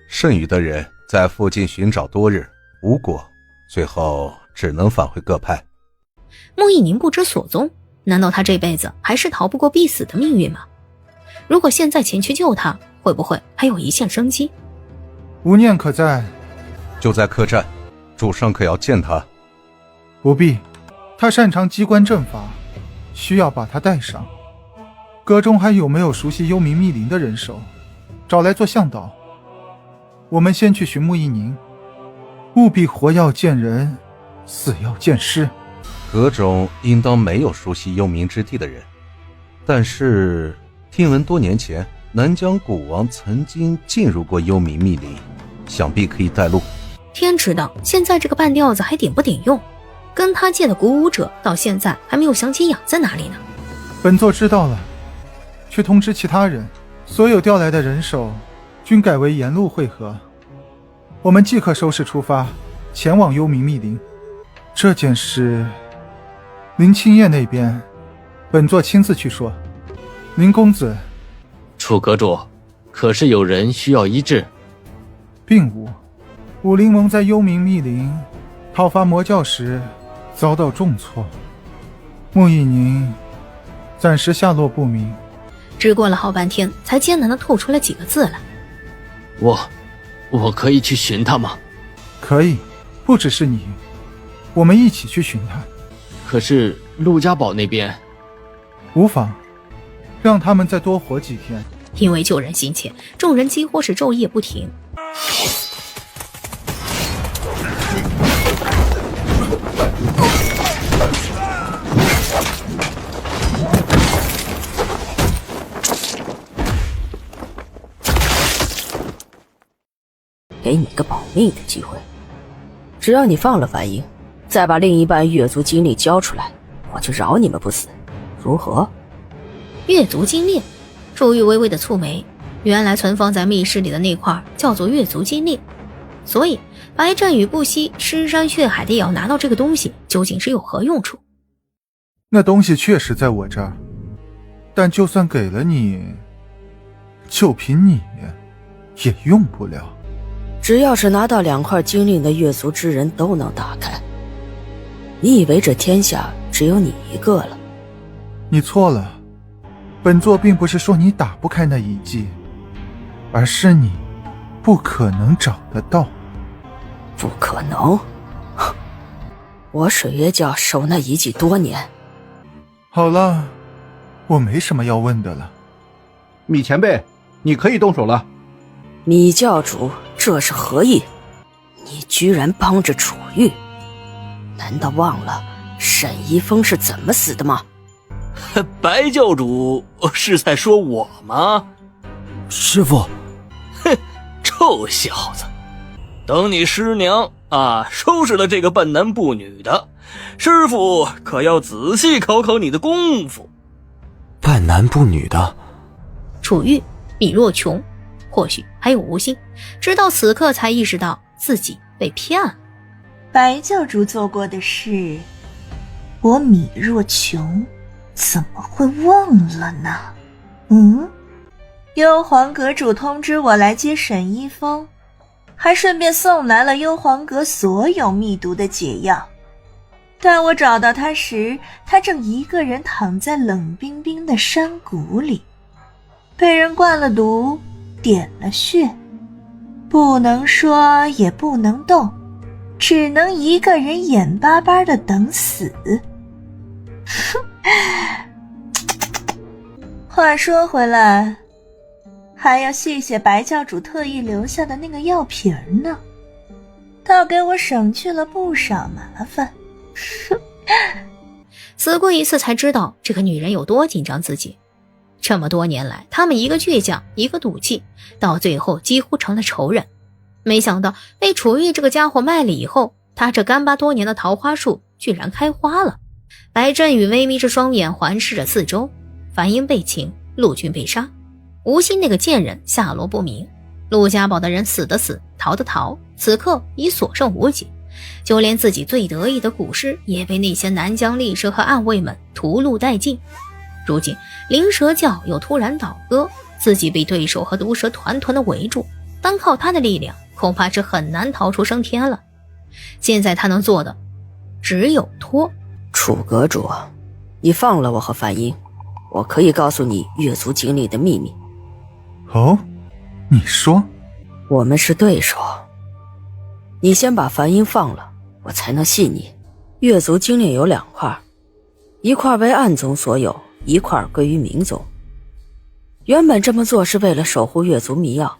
剩余的人在附近寻找多日，无果，最后只能返回各派。穆一宁不知所踪，难道他这辈子还是逃不过必死的命运吗？如果现在前去救他，会不会还有一线生机？无念可在？就在客栈，主上可要见他？不必，他擅长机关阵法，需要把他带上。阁中还有没有熟悉幽冥密林的人手？找来做向导。我们先去寻穆一宁，务必活要见人，死要见尸。阁中应当没有熟悉幽冥之地的人，但是听闻多年前南疆古王曾经进入过幽冥密林，想必可以带路。天知道现在这个半吊子还顶不顶用，跟他借的鼓舞者到现在还没有想起养在哪里呢。本座知道了，去通知其他人，所有调来的人手均改为沿路会合。我们即刻收拾出发，前往幽冥密林。这件事林清叶那边本座亲自去说。林公子。楚阁主，可是有人需要医治？并无。武灵盟在幽冥密林讨伐魔教时遭到重挫，穆一宁暂时下落不明。只过了好半天，才艰难地吐出了几个字来。我可以去寻他吗？可以，不只是你，我们一起去寻他。可是陆家堡那边……无妨，让他们再多活几天。因为救人心切，众人几乎是昼夜不停。给你个保命的机会，只要你放了樊英，再把另一半月族精力交出来，我就饶你们不死，如何？月族精力？祝玉微微的蹙眉，原来存放在密室里的那块叫做月族精力，所以白战雨不惜尸山血海的也要拿到这个东西，究竟是有何用处？那东西确实在我这儿，但就算给了你，就凭你也用不了。只要是拿到2块精灵的月族之人都能打开。你以为这天下只有你一个了？你错了，本座并不是说你打不开那一技，而是你不可能找得到。不可能？我水月教守那一技多年。好了，我没什么要问的了。米前辈，你可以动手了。米教主，这是何意？你居然帮着楚玉？难道忘了沈一峰是怎么死的吗？白教主是在说我吗？师父。哼，臭小子，等你师娘收拾了这个半男不女的，师父可要仔细考考你的功夫。半男不女的？楚玉、米若琼，或许还有吴昕，直到此刻才意识到自己被骗了。白教主做过的事，我米若琼怎么会忘了呢？幽篁阁主通知我来接沈一峰，还顺便送来了幽篁阁所有秘毒的解药。待我找到他时，他正一个人躺在冷冰冰的山谷里，被人灌了毒，点了穴，不能说也不能动，只能一个人眼巴巴地等死。话说回来，还要谢谢白教主特意留下的那个药瓶呢，倒给我省去了不少麻烦。死过一次才知道这个女人有多紧张自己。这么多年来，他们一个倔强，一个赌气，到最后几乎成了仇人。没想到被楚玉这个家伙卖了以后，他这干巴多年的桃花树居然开花了。白振宇微眯着双眼环视着四周，樊英被擒，陆军被杀，吴昕那个贱人下落不明，陆家堡的人死的死，逃的逃，此刻已所剩无几。就连自己最得意的古诗也被那些南疆力士和暗卫们屠戮殆尽。如今灵蛇教又突然倒戈，自己被对手和毒蛇团团的围住，单靠他的力量恐怕是很难逃出升天了。现在他能做的只有拖。楚阁主，你放了我和樊英，我可以告诉你越族精灵的秘密。哦，你说？我们是对手，你先把樊英放了，我才能信你。越族精灵有2块，一块为暗宗所有，一块归于明宗。原本这么做是为了守护越族秘钥，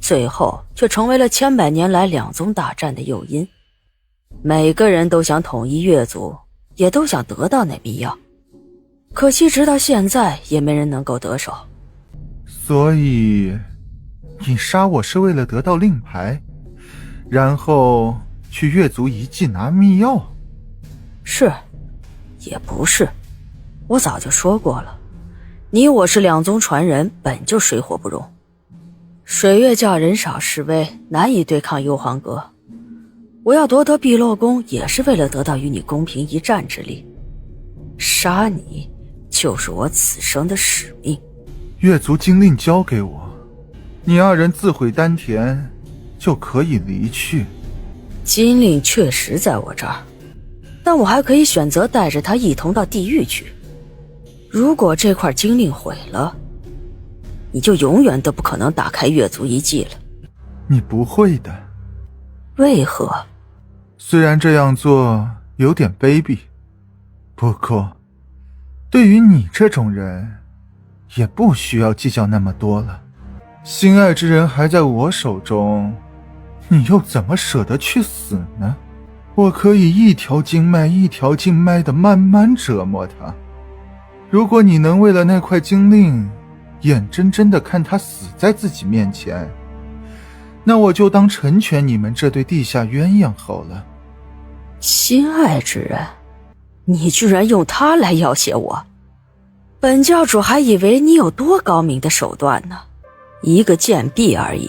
最后却成为了千百年来2宗大战的诱因。每个人都想统一越族，也都想得到那秘钥，可惜直到现在也没人能够得手。所以你杀我是为了得到令牌，然后去越族遗迹拿秘钥？是，也不是。我早就说过了，你我是2宗传人，本就水火不容。水月教人少势微，难以对抗幽篁阁。我要夺得碧落宫，也是为了得到与你公平一战之力。杀你，就是我此生的使命。越族精令交给我，你2人自毁丹田，就可以离去。金令确实在我这儿，但我还可以选择带着他一同到地狱去。如果这块金令毁了，你就永远都不可能打开越族遗迹了。你不会的。为何？虽然这样做有点卑鄙，不过对于你这种人，也不需要计较那么多了。心爱之人还在我手中，你又怎么舍得去死呢？我可以一条经脉一条经脉的慢慢折磨他。如果你能为了那块经令，眼睁睁地看他死在自己面前，那我就当成全你们这对地下鸳鸯好了。心爱之人，你居然用他来要挟我，本教主还以为你有多高明的手段呢。一个贱婢而已，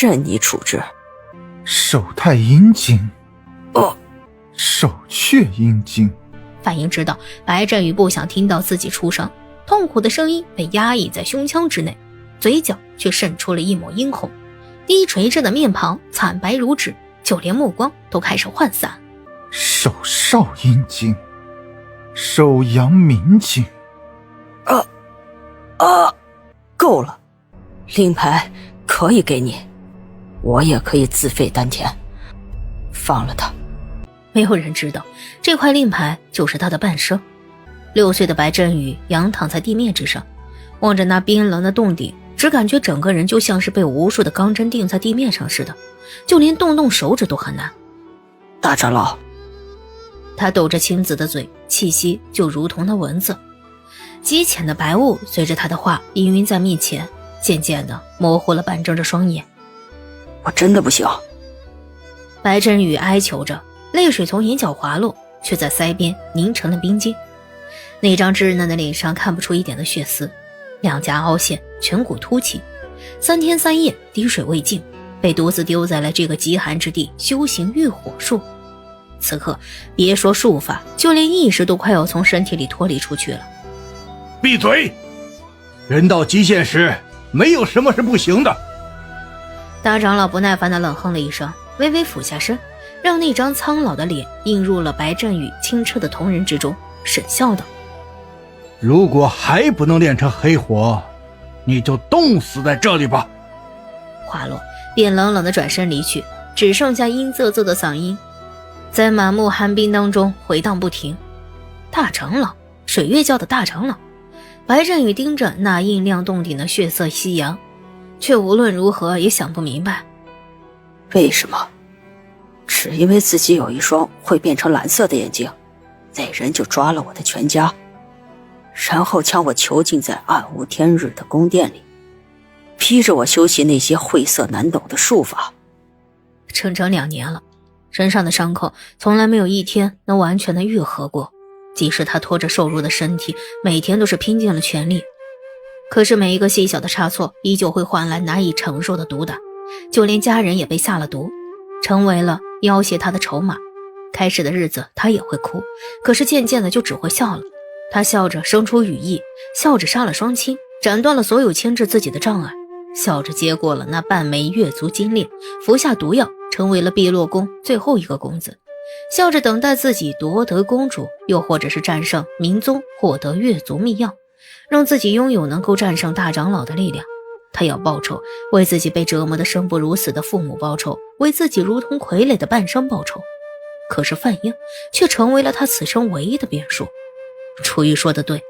任你处置。手太阴茎，手却阴茎。樊英知道白振宇不想听到自己出声，痛苦的声音被压抑在胸腔之内，嘴角却渗出了一抹殷红，低垂着的面庞惨白如纸，就连目光都开始涣散。手少阴茎，手阳明经。够了，令牌可以给你，我也可以自废丹田。放了他。没有人知道这块令牌就是他的半生。6岁的白振宇仰躺在地面之上，望着那冰冷的洞顶，只感觉整个人就像是被无数的钢针钉在地面上似的，就连动手指都很难。大长老，他抖着青紫的嘴，气息就如同那蚊子。极浅的白雾随着他的话氤氲在面前，渐渐的模糊了半睁着双眼。我真的不行。白振宇哀求着，泪水从眼角滑落，却在腮边凝成了冰晶。那张稚嫩的脸上看不出一点的血丝，2颊凹陷，颧骨凸起，3天3夜滴水未进，被独自丢在了这个极寒之地修行浴火术。此刻别说术法，就连意识都快要从身体里脱离出去了。闭嘴！人到极限时，没有什么是不行的。大长老不耐烦地冷哼了一声，微微俯下身，让那张苍老的脸映入了白振宇清澈的瞳仁之中，沈笑道：如果还不能练成黑火，你就冻死在这里吧。话落，便冷冷地转身离去，只剩下阴恻恻的嗓音在满目寒冰当中回荡不停。大长老，水月教的大长老。白振宇盯着那映亮洞顶的血色夕阳，却无论如何也想不明白，为什么？只因为自己有一双会变成蓝色的眼睛，那人就抓了我的全家。然后将我囚禁在暗无天日的宫殿里，逼着我修习那些晦涩难懂的术法。整整2年了，身上的伤口从来没有一天能完全的愈合过，即使他拖着瘦弱的身体，每天都是拼尽了全力，可是每一个细小的差错依旧会换来难以承受的毒打，就连家人也被下了毒，成为了要挟他的筹码。开始的日子他也会哭，可是渐渐的就只会笑了。他笑着生出羽翼，笑着杀了双亲，斩断了所有牵制自己的障碍，笑着接过了那半枚月族金链，服下毒药，成为了碧落宫最后一个公子，笑着等待自己夺得公主，又或者是战胜明宗，获得月族秘药，让自己拥有能够战胜大长老的力量。他要报仇，为自己被折磨得生不如死的父母报仇，为自己如同傀儡的半生报仇。可是范英却成为了他此生唯一的变数。楚玉说的对，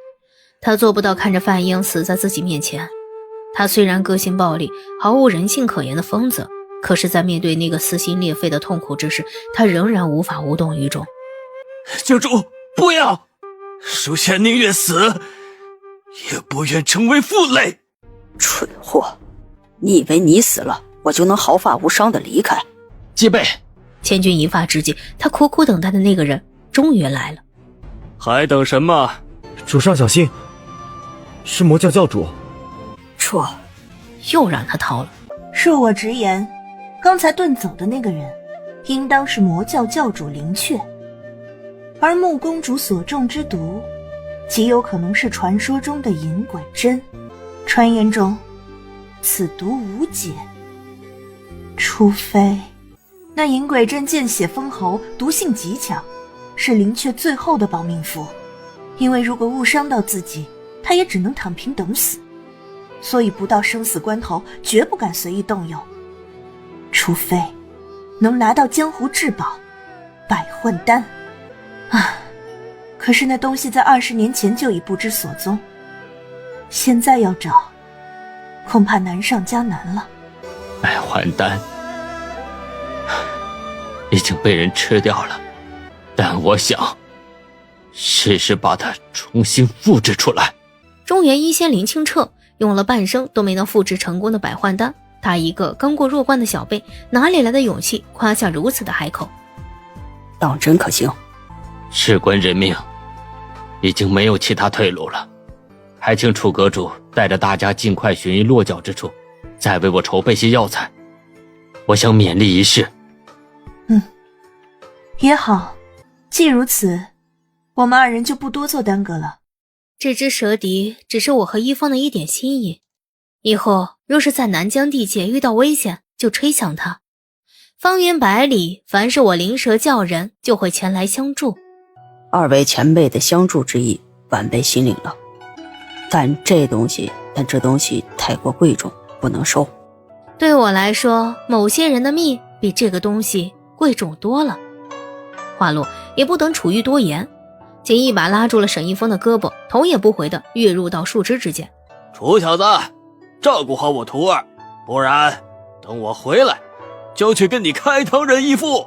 他做不到看着范英死在自己面前。他虽然个性暴戾，毫无人性可言的疯子，可是在面对那个撕心裂肺的痛苦之时，他仍然无法无动于衷。教主，不要！属下宁愿死，也不愿成为负累。蠢货，你以为你死了，我就能毫发无伤的离开？戒备！千钧一发之际，他苦苦等待的那个人终于来了。还等什么？主上小心，是魔教教主。这又让他逃了。恕我直言，刚才遁走的那个人应当是魔教教主灵雀，而穆公主所中之毒极有可能是传说中的银鬼针。传言中此毒无解，除非那银鬼针见血封喉，毒性极强，是灵雀最后的保命符。因为如果误伤到自己，他也只能躺平等死，所以不到生死关头绝不敢随意动用，除非能拿到江湖至宝百幻丹啊！可是那东西在20年前就已不知所踪，现在要找恐怕难上加难了。百幻丹已经被人吃掉了，但我想试试把它重新复制出来。中原一仙林清澈用了半生都没能复制成功的百幻丹，他一个刚过弱冠的小辈，哪里来的勇气夸下如此的海口？当真可行？事关人命，已经没有其他退路了。还请楚阁主带着大家尽快寻一落脚之处，再为我筹备些药材。我想勉力一试。也好，既如此，我们2人就不多做耽搁了。这只蛇笛只是我和一方的一点心意，以后若是在南疆地界遇到危险，就吹响它。方圆百里，凡是我灵蛇教人，就会前来相助。2位前辈的相助之意，晚辈心领了。但这东西太过贵重，不能收。对我来说，某些人的命比这个东西贵重多了。话落，也不等楚玉多言，仅一把拉住了沈一峰的胳膊，头也不回地跃入到树枝之间。楚小子，照顾好我徒儿，不然等我回来，就去跟你开膛人义父。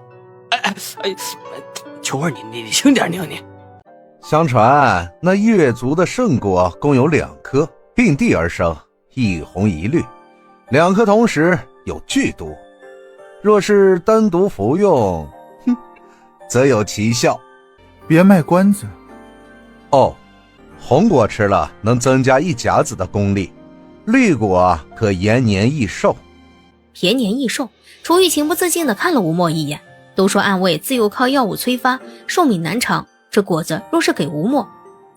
秋儿，你轻点宁宁。相传那月族的圣果共有2颗，并蒂而生，一红一绿，2颗同时有剧毒，若是单独服用，则有奇效。别卖关子。哦，红果吃了能增加1甲子的功力，绿果可延年益寿。延年益寿，楚玉情不自禁地看了吴墨一眼。都说暗卫自有靠药物催发，寿命难长，这果子若是给吴墨，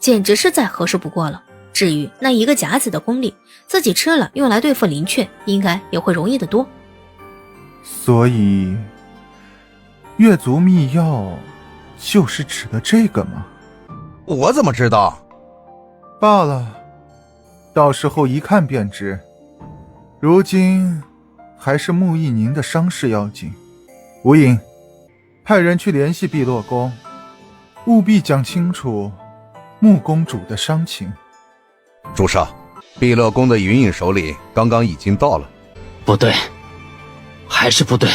简直是再合适不过了。至于那1个甲子的功力，自己吃了用来对付林雀，应该也会容易得多。所以月族秘药就是指的这个吗？我怎么知道？罢了，到时候一看便知。如今还是穆义宁的伤势要紧。吴影，派人去联系碧落宫，务必讲清楚穆公主的伤情。主上，碧落宫的云影首领刚刚已经到了。不对，还是不对。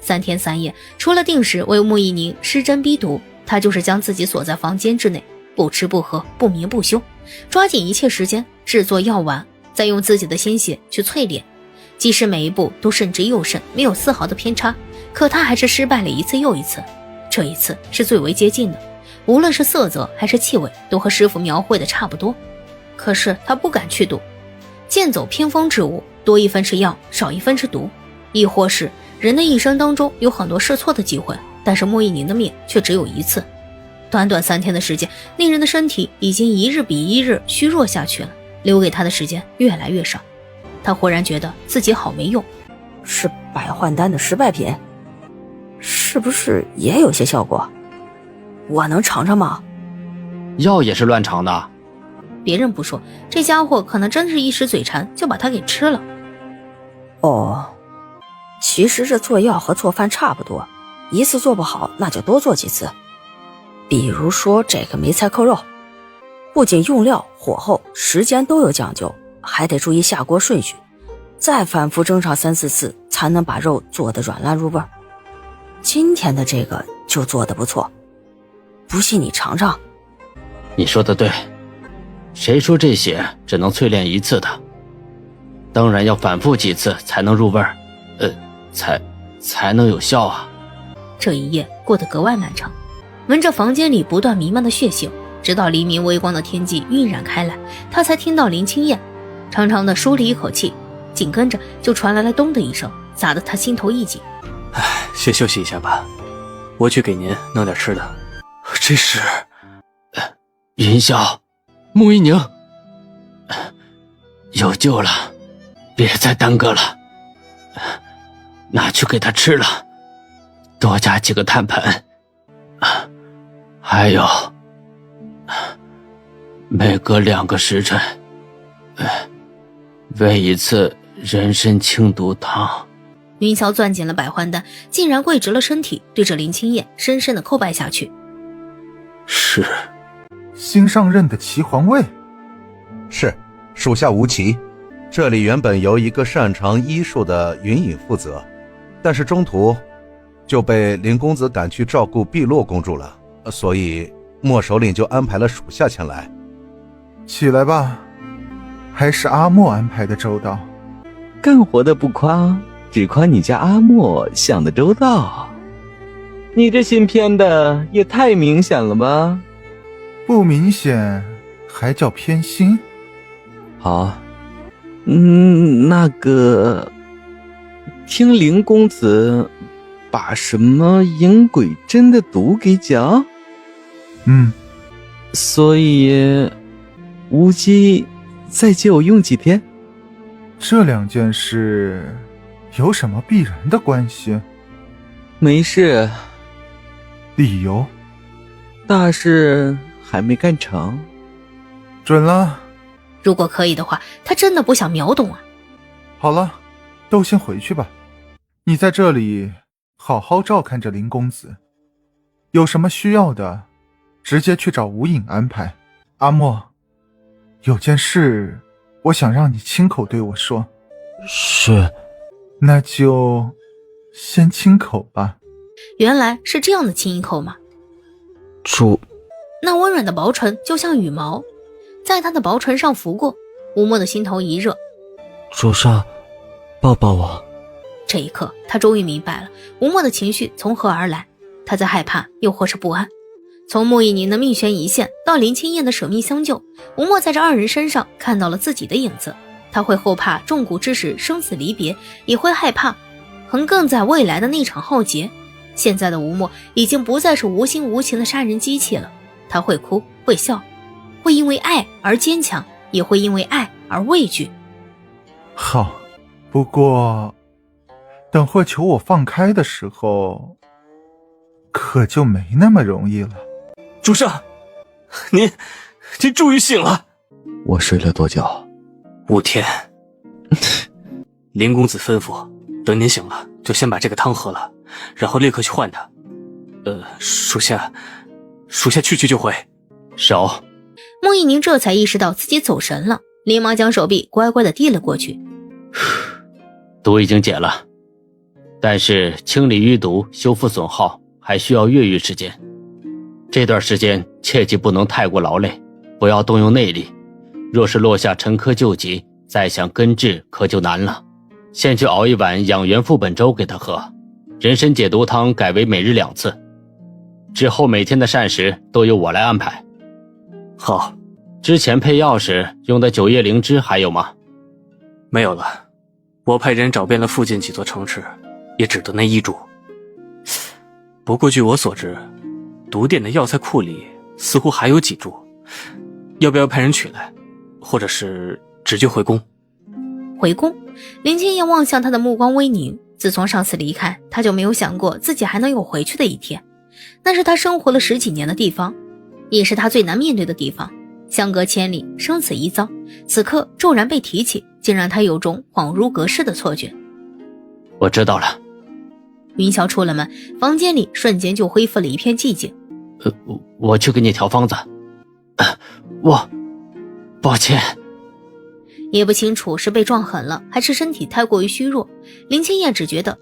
3天3夜，除了定时为穆义宁施针逼毒，他就是将自己锁在房间之内，不吃不喝，不眠不休，抓紧一切时间制作药丸，再用自己的鲜血去淬炼。即使每一步都慎之又慎，没有丝毫的偏差，可他还是失败了一次又一次。这一次是最为接近的，无论是色泽还是气味，都和师傅描绘的差不多。可是他不敢去赌，剑走偏锋之物，多一分是药，少一分是毒，亦或是人的一生当中有很多试错的机会，但是莫一宁的命却只有一次。短短3天的时间，那人的身体已经一日比一日虚弱下去了，留给他的时间越来越少。他忽然觉得自己好没用。是百幻丹的失败品，是不是也有些效果？我能尝尝吗？药也是乱尝的。别人不说，这家伙可能真是一时嘴馋就把它给吃了。哦，其实这做药和做饭差不多，一次做不好那就多做几次。比如说这个梅菜扣肉，不仅用料、火候、时间都有讲究，还得注意下锅顺序，再反复蒸炒3-4次，才能把肉做得软烂入味。今天的这个就做得不错，不信你尝尝。你说的对，谁说这血只能淬炼一次的？当然要反复几次才能入味儿，才能有效啊。这一夜过得格外漫长，闻着房间里不断弥漫的血腥，直到黎明微光的天际晕染开来，他才听到林清燕长长的舒了一口气，紧跟着就传来了咚的一声，砸得他心头一紧。先休息一下吧，我去给您弄点吃的。这是云霄，穆一宁，有救了，别再耽搁了，拿去给他吃了，多加几个炭盆，还有每隔2个时辰喂一次人参清毒汤。云霄攥紧了百幻丹，竟然跪直了身体，对着林清燕深深的叩拜下去。是新上任的齐皇尉？是，属下吴奇。这里原本由一个擅长医术的云隐负责，但是中途就被林公子赶去照顾碧落公主了，所以莫首领就安排了属下前来。起来吧，还是阿莫安排的周到。干活的不夸，只夸你家阿莫想的周到。你这新编的也太明显了吧？不明显还叫偏心？好，那个听林公子把什么引鬼针的毒给讲？所以无忌再借我用几天？这2件事有什么必然的关系？没事。理由？大事还没干成。准了。如果可以的话，他真的不想秒懂啊。好了，都先回去吧。你在这里好好照看着林公子，有什么需要的直接去找吴影安排。阿莫，有件事我想让你亲口对我说。是。那就先亲口吧。原来是这样的亲一口吗？主，那温软的薄唇就像羽毛，在他的薄唇上拂过，吴莫的心头一热。主上，抱抱我。这一刻他终于明白了吴莫的情绪从何而来，他在害怕又或是不安。从穆一宁的命悬一线到林清燕的舍命相救，吴莫在这2人身上看到了自己的影子。他会后怕重谷之时生死离别，也会害怕横亘在未来的那场浩劫。现在的吴莫已经不再是无心无情的杀人机器了，他会哭会笑，会因为爱而坚强，也会因为爱而畏惧。好，不过等会求我放开的时候可就没那么容易了。主上，您终于醒了。我睡了多久？5天。林公子吩咐，等您醒了就先把这个汤喝了，然后立刻去换它。属下去就回。手。穆一宁这才意识到自己走神了，连忙将手臂乖乖地递了过去。毒已经解了，但是清理淤毒、修复损耗还需要越狱时间。这段时间切记不能太过劳累，不要动用内力。若是落下沉疴旧疾，再想根治可就难了。先去熬一碗养元副本粥给他喝，人参解毒汤改为每日2次。之后每天的膳食都由我来安排。好。之前配药时用的9叶灵芝还有吗？没有了，我派人找遍了附近几座城池，也只得那1株。不过据我所知，毒殿的药材库里似乎还有几株，要不要派人取来，或者是直接回宫？回宫？林清夜望向他的目光微凝。自从上次离开，他就没有想过自己还能有回去的一天。那是他生活了10几年的地方，也是他最难面对的地方。相隔千里，生死一遭，此刻骤然被提起，竟让他有种恍如隔世的错觉。我知道了。云霄出了门，房间里瞬间就恢复了一片寂静。我去给你调方子。抱歉。也不清楚是被撞狠了，还是身体太过于虚弱。林清夜只觉得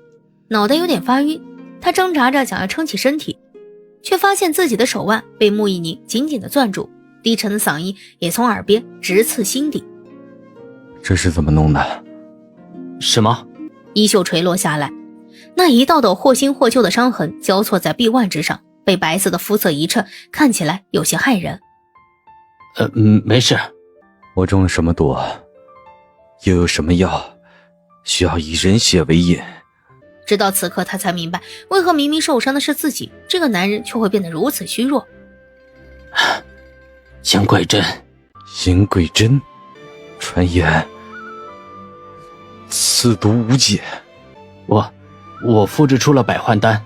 脑袋有点发晕，他挣扎着想要撑起身体，却发现自己的手腕被穆一宁紧紧地攥住，低沉的嗓音也从耳边直刺心底。这是怎么弄的？什么？衣袖垂落下来，那一道道或新或旧的伤痕交错在臂腕之上，被白色的肤色一衬，看起来有些骇人。没事。我中了什么毒？又有什么药需要以人血为引？直到此刻他才明白，为何明明受伤的是自己，这个男人却会变得如此虚弱。行鬼针。行鬼针，传言此毒无解。我复制出了百幻丹。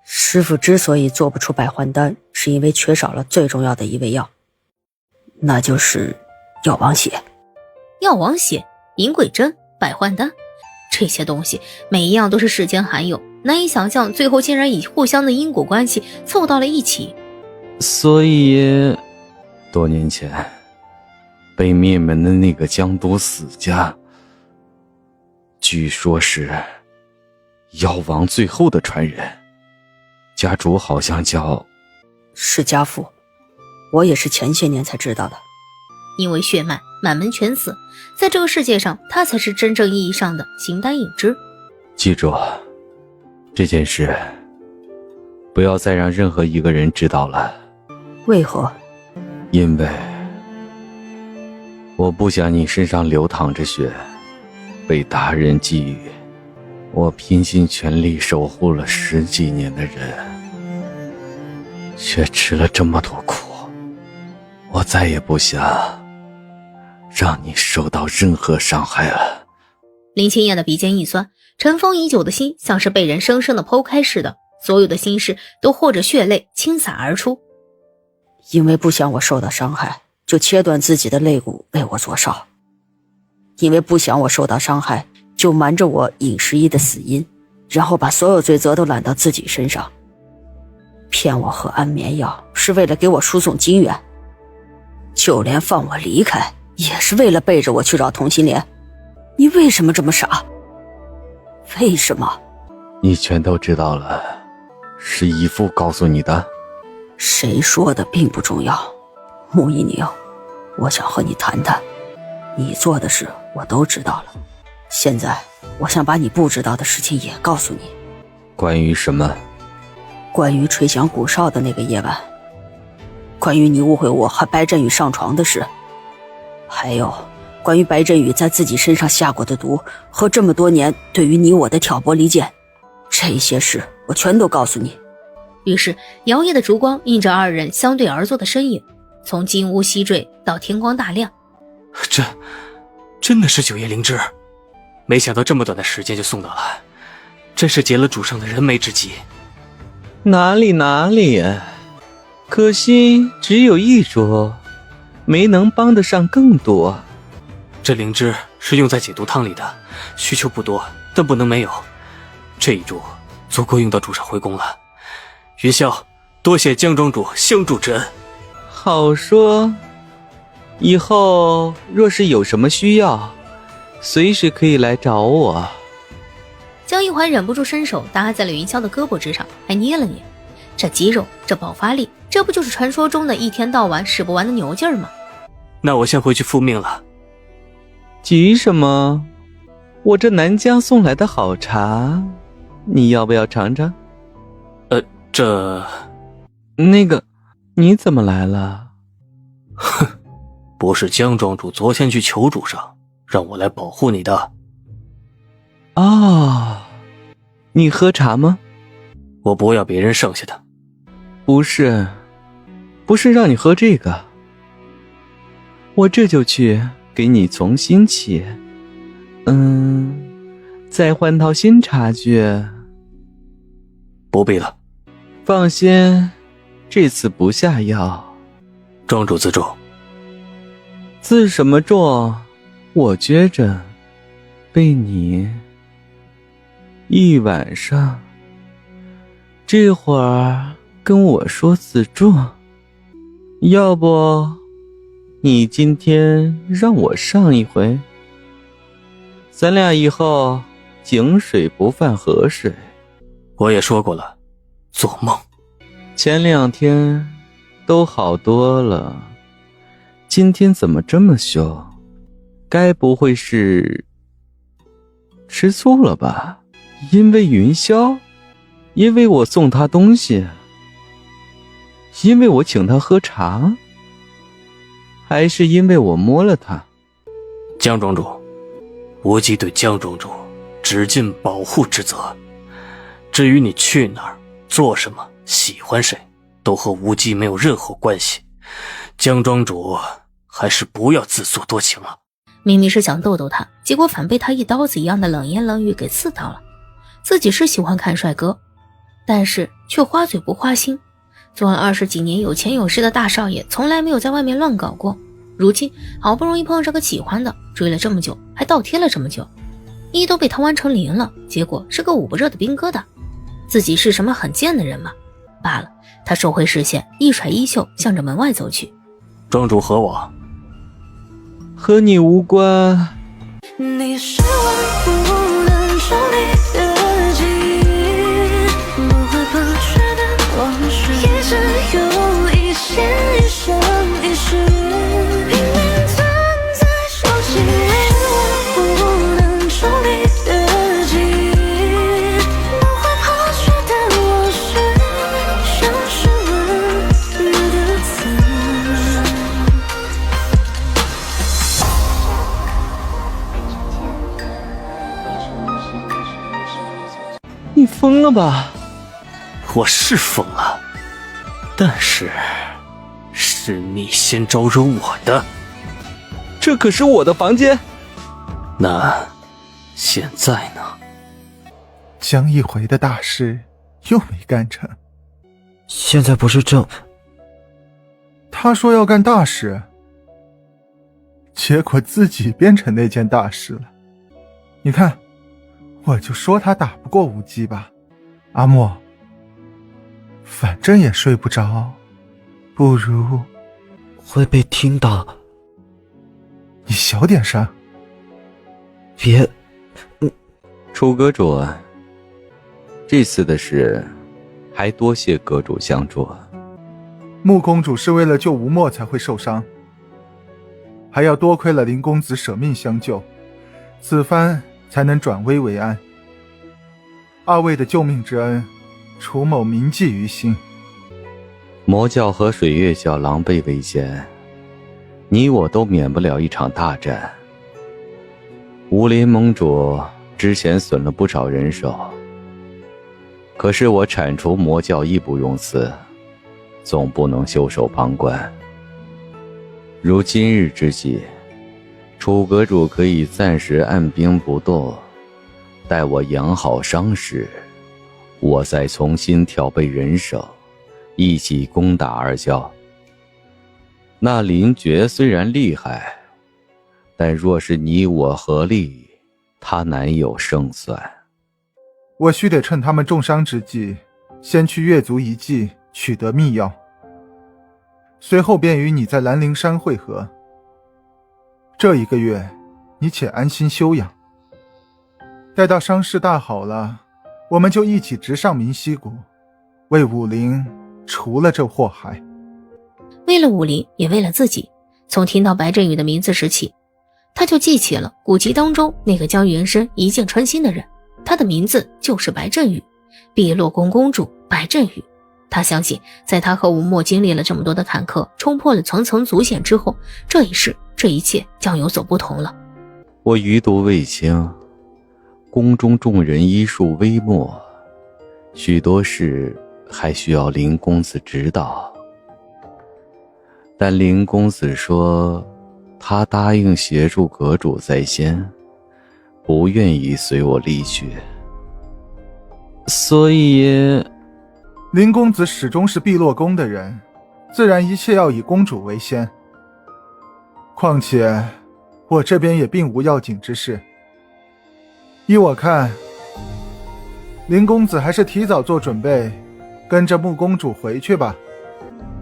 师父之所以做不出百幻丹，是因为缺少了最重要的一味药，那就是药王血。药王血、银鬼针、百幻丹，这些东西每一样都是世间罕有，难以想象最后竟然以互相的因果关系凑到了一起。所以多年前被灭门的那个江都死家，据说是妖王最后的传人，家主好像叫是家父，我也是前些年才知道的。因为血脉满门全死，在这个世界上他才是真正意义上的形单影只。记住这件事，不要再让任何一个人知道了。为何？因为我不想你身上流淌着血，被他人觊觎。我拼尽全力守护了10几年的人，却吃了这么多苦。我再也不想让你受到任何伤害了。林清夜的鼻尖一酸，尘封已久的心像是被人生生的剖开似的，所有的心事都和着血泪倾洒而出。因为不想我受到伤害，就切断自己的肋骨为我做烧；因为不想我受到伤害，就瞒着我尹十一的死因，然后把所有罪责都揽到自己身上。骗我喝安眠药是为了给我输送金元，就连放我离开也是为了背着我去找同心莲。你为什么这么傻？为什么？你全都知道了，是姨父告诉你的。谁说的并不重要。穆一宁，我想和你谈谈，你做的事我都知道了，现在我想把你不知道的事情也告诉你。关于什么？关于吹响鼓哨的那个夜晚，关于你误会我和白振宇上床的事，还有关于白振宇在自己身上下过的毒和这么多年对于你我的挑拨离间，这些事我全都告诉你。于是摇曳的烛光映着二人相对而坐的身影，从金乌西坠到天光大亮。这真的是9叶灵芝，没想到这么短的时间就送到了，真是结了主上的人眉之急。哪里，可惜只有1株，没能帮得上更多。这灵芝是用在解毒汤里的，需求不多，但不能没有。这1株足够用到主上回宫了。云霄，多谢江庄主相助之恩。好说，以后若是有什么需要，随时可以来找我。江一怀忍不住伸手搭在了云霄的胳膊之上，还捏了捏。这肌肉，这爆发力，这不就是传说中的一天到晚使不完的牛劲儿吗？那我先回去复命了。急什么？我这南疆送来的好茶，你要不要尝尝？那个，你怎么来了？哼，不是江庄主昨天去求主上，让我来保护你的。哦，你喝茶吗？我不要别人剩下的。不是让你喝这个，我这就去给你重新沏。再换套新茶具。不必了。放心，这次不下药。庄主自重。自什么重？我觉着被你一晚上，这会儿跟我说自重，要不你今天让我上一回，咱俩以后井水不犯河水。我也说过了，做梦。前2天都好多了，今天怎么这么凶？该不会是吃醋了吧？因为云霄，因为我送他东西，因为我请他喝茶，还是因为我摸了他？江庄主，无忌对江庄主只尽保护之责。至于你去哪儿、做什么、喜欢谁，都和无忌没有任何关系。江庄主还是不要自作多情了。明明是想逗逗他，结果反被他一刀子一样的冷言冷语给刺到了。自己是喜欢看帅哥，但是却花嘴不花心。做了20几年有钱有势的大少爷，从来没有在外面乱搞过。如今好不容易碰上个喜欢的，追了这么久，还倒贴了这么久，1都被掏完成0了，结果是个捂不热的冰疙瘩。自己是什么很贱的人吗？罢了，他收回视线，一甩衣袖，向着门外走去。庄主和我，和你无关。你是我不能抽离的记忆，不会抛却的往事，一直有一线一生一世，平面存在熟悉。你是我不能抽离的记忆，不会抛却的往事，像是温热的刺。你疯了吧？我是疯了，但是你先招惹我的。这可是我的房间。那现在呢？江一回的大事又没干成。现在不是正……他说要干大事，结果自己变成那件大事了。你看，我就说他打不过无忌吧。阿莫，反正也睡不着，不如会被听到。你小点声。别，楚阁主，这次的事还多谢阁主相助。穆公主是为了救吴莫才会受伤，还要多亏了林公子舍命相救，此番才能转危为安。2位的救命之恩，楚某铭记于心。魔教和水月教狼狈为奸，你我都免不了一场大战。武林盟主之前损了不少人手，可是我铲除魔教义不容辞，总不能袖手旁观。如今日之计，楚阁主可以暂时按兵不动，待我养好伤势，我再重新调配人手，一起攻打二教。那林觉虽然厉害，但若是你我合力，他难有胜算。我须得趁他们重伤之际，先去越族遗迹取得秘药，随后便与你在兰陵山会合。这1个月，你且安心休养。待到伤势大好了，我们就一起直上明溪谷，为武林除了这祸害。为了武林，也为了自己，从听到白振宇的名字时起，他就记起了古籍当中那个将原身一箭穿心的人，他的名字就是白振宇，碧落宫公主白振宇。他相信，在他和吴墨经历了这么多的坎坷，冲破了层层阻险之后，这一世这一切将有所不同了。我余毒未清，宫中众人医术微末，许多事还需要林公子指导。但林公子说，他答应协助阁主在先，不愿意随我离去。所以林公子始终是碧落宫的人，自然一切要以公主为先。况且我这边也并无要紧之事。依我看，林公子还是提早做准备，跟着穆公主回去吧。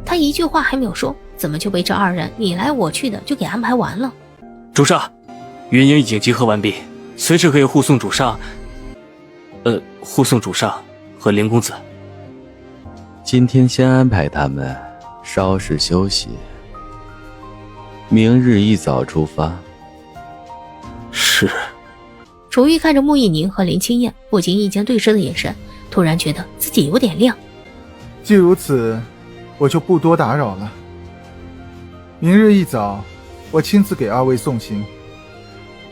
他一句话还没有说，怎么就被这二人你来我去的就给安排完了？主上，元营已经集合完毕，随时可以护送主上和林公子。今天先安排他们稍事休息，明日一早出发。是。楚玉看着穆易宁和林清燕不经意间对视的眼神，突然觉得自己有点亮。既如此，我就不多打扰了。明日一早，我亲自给二位送行。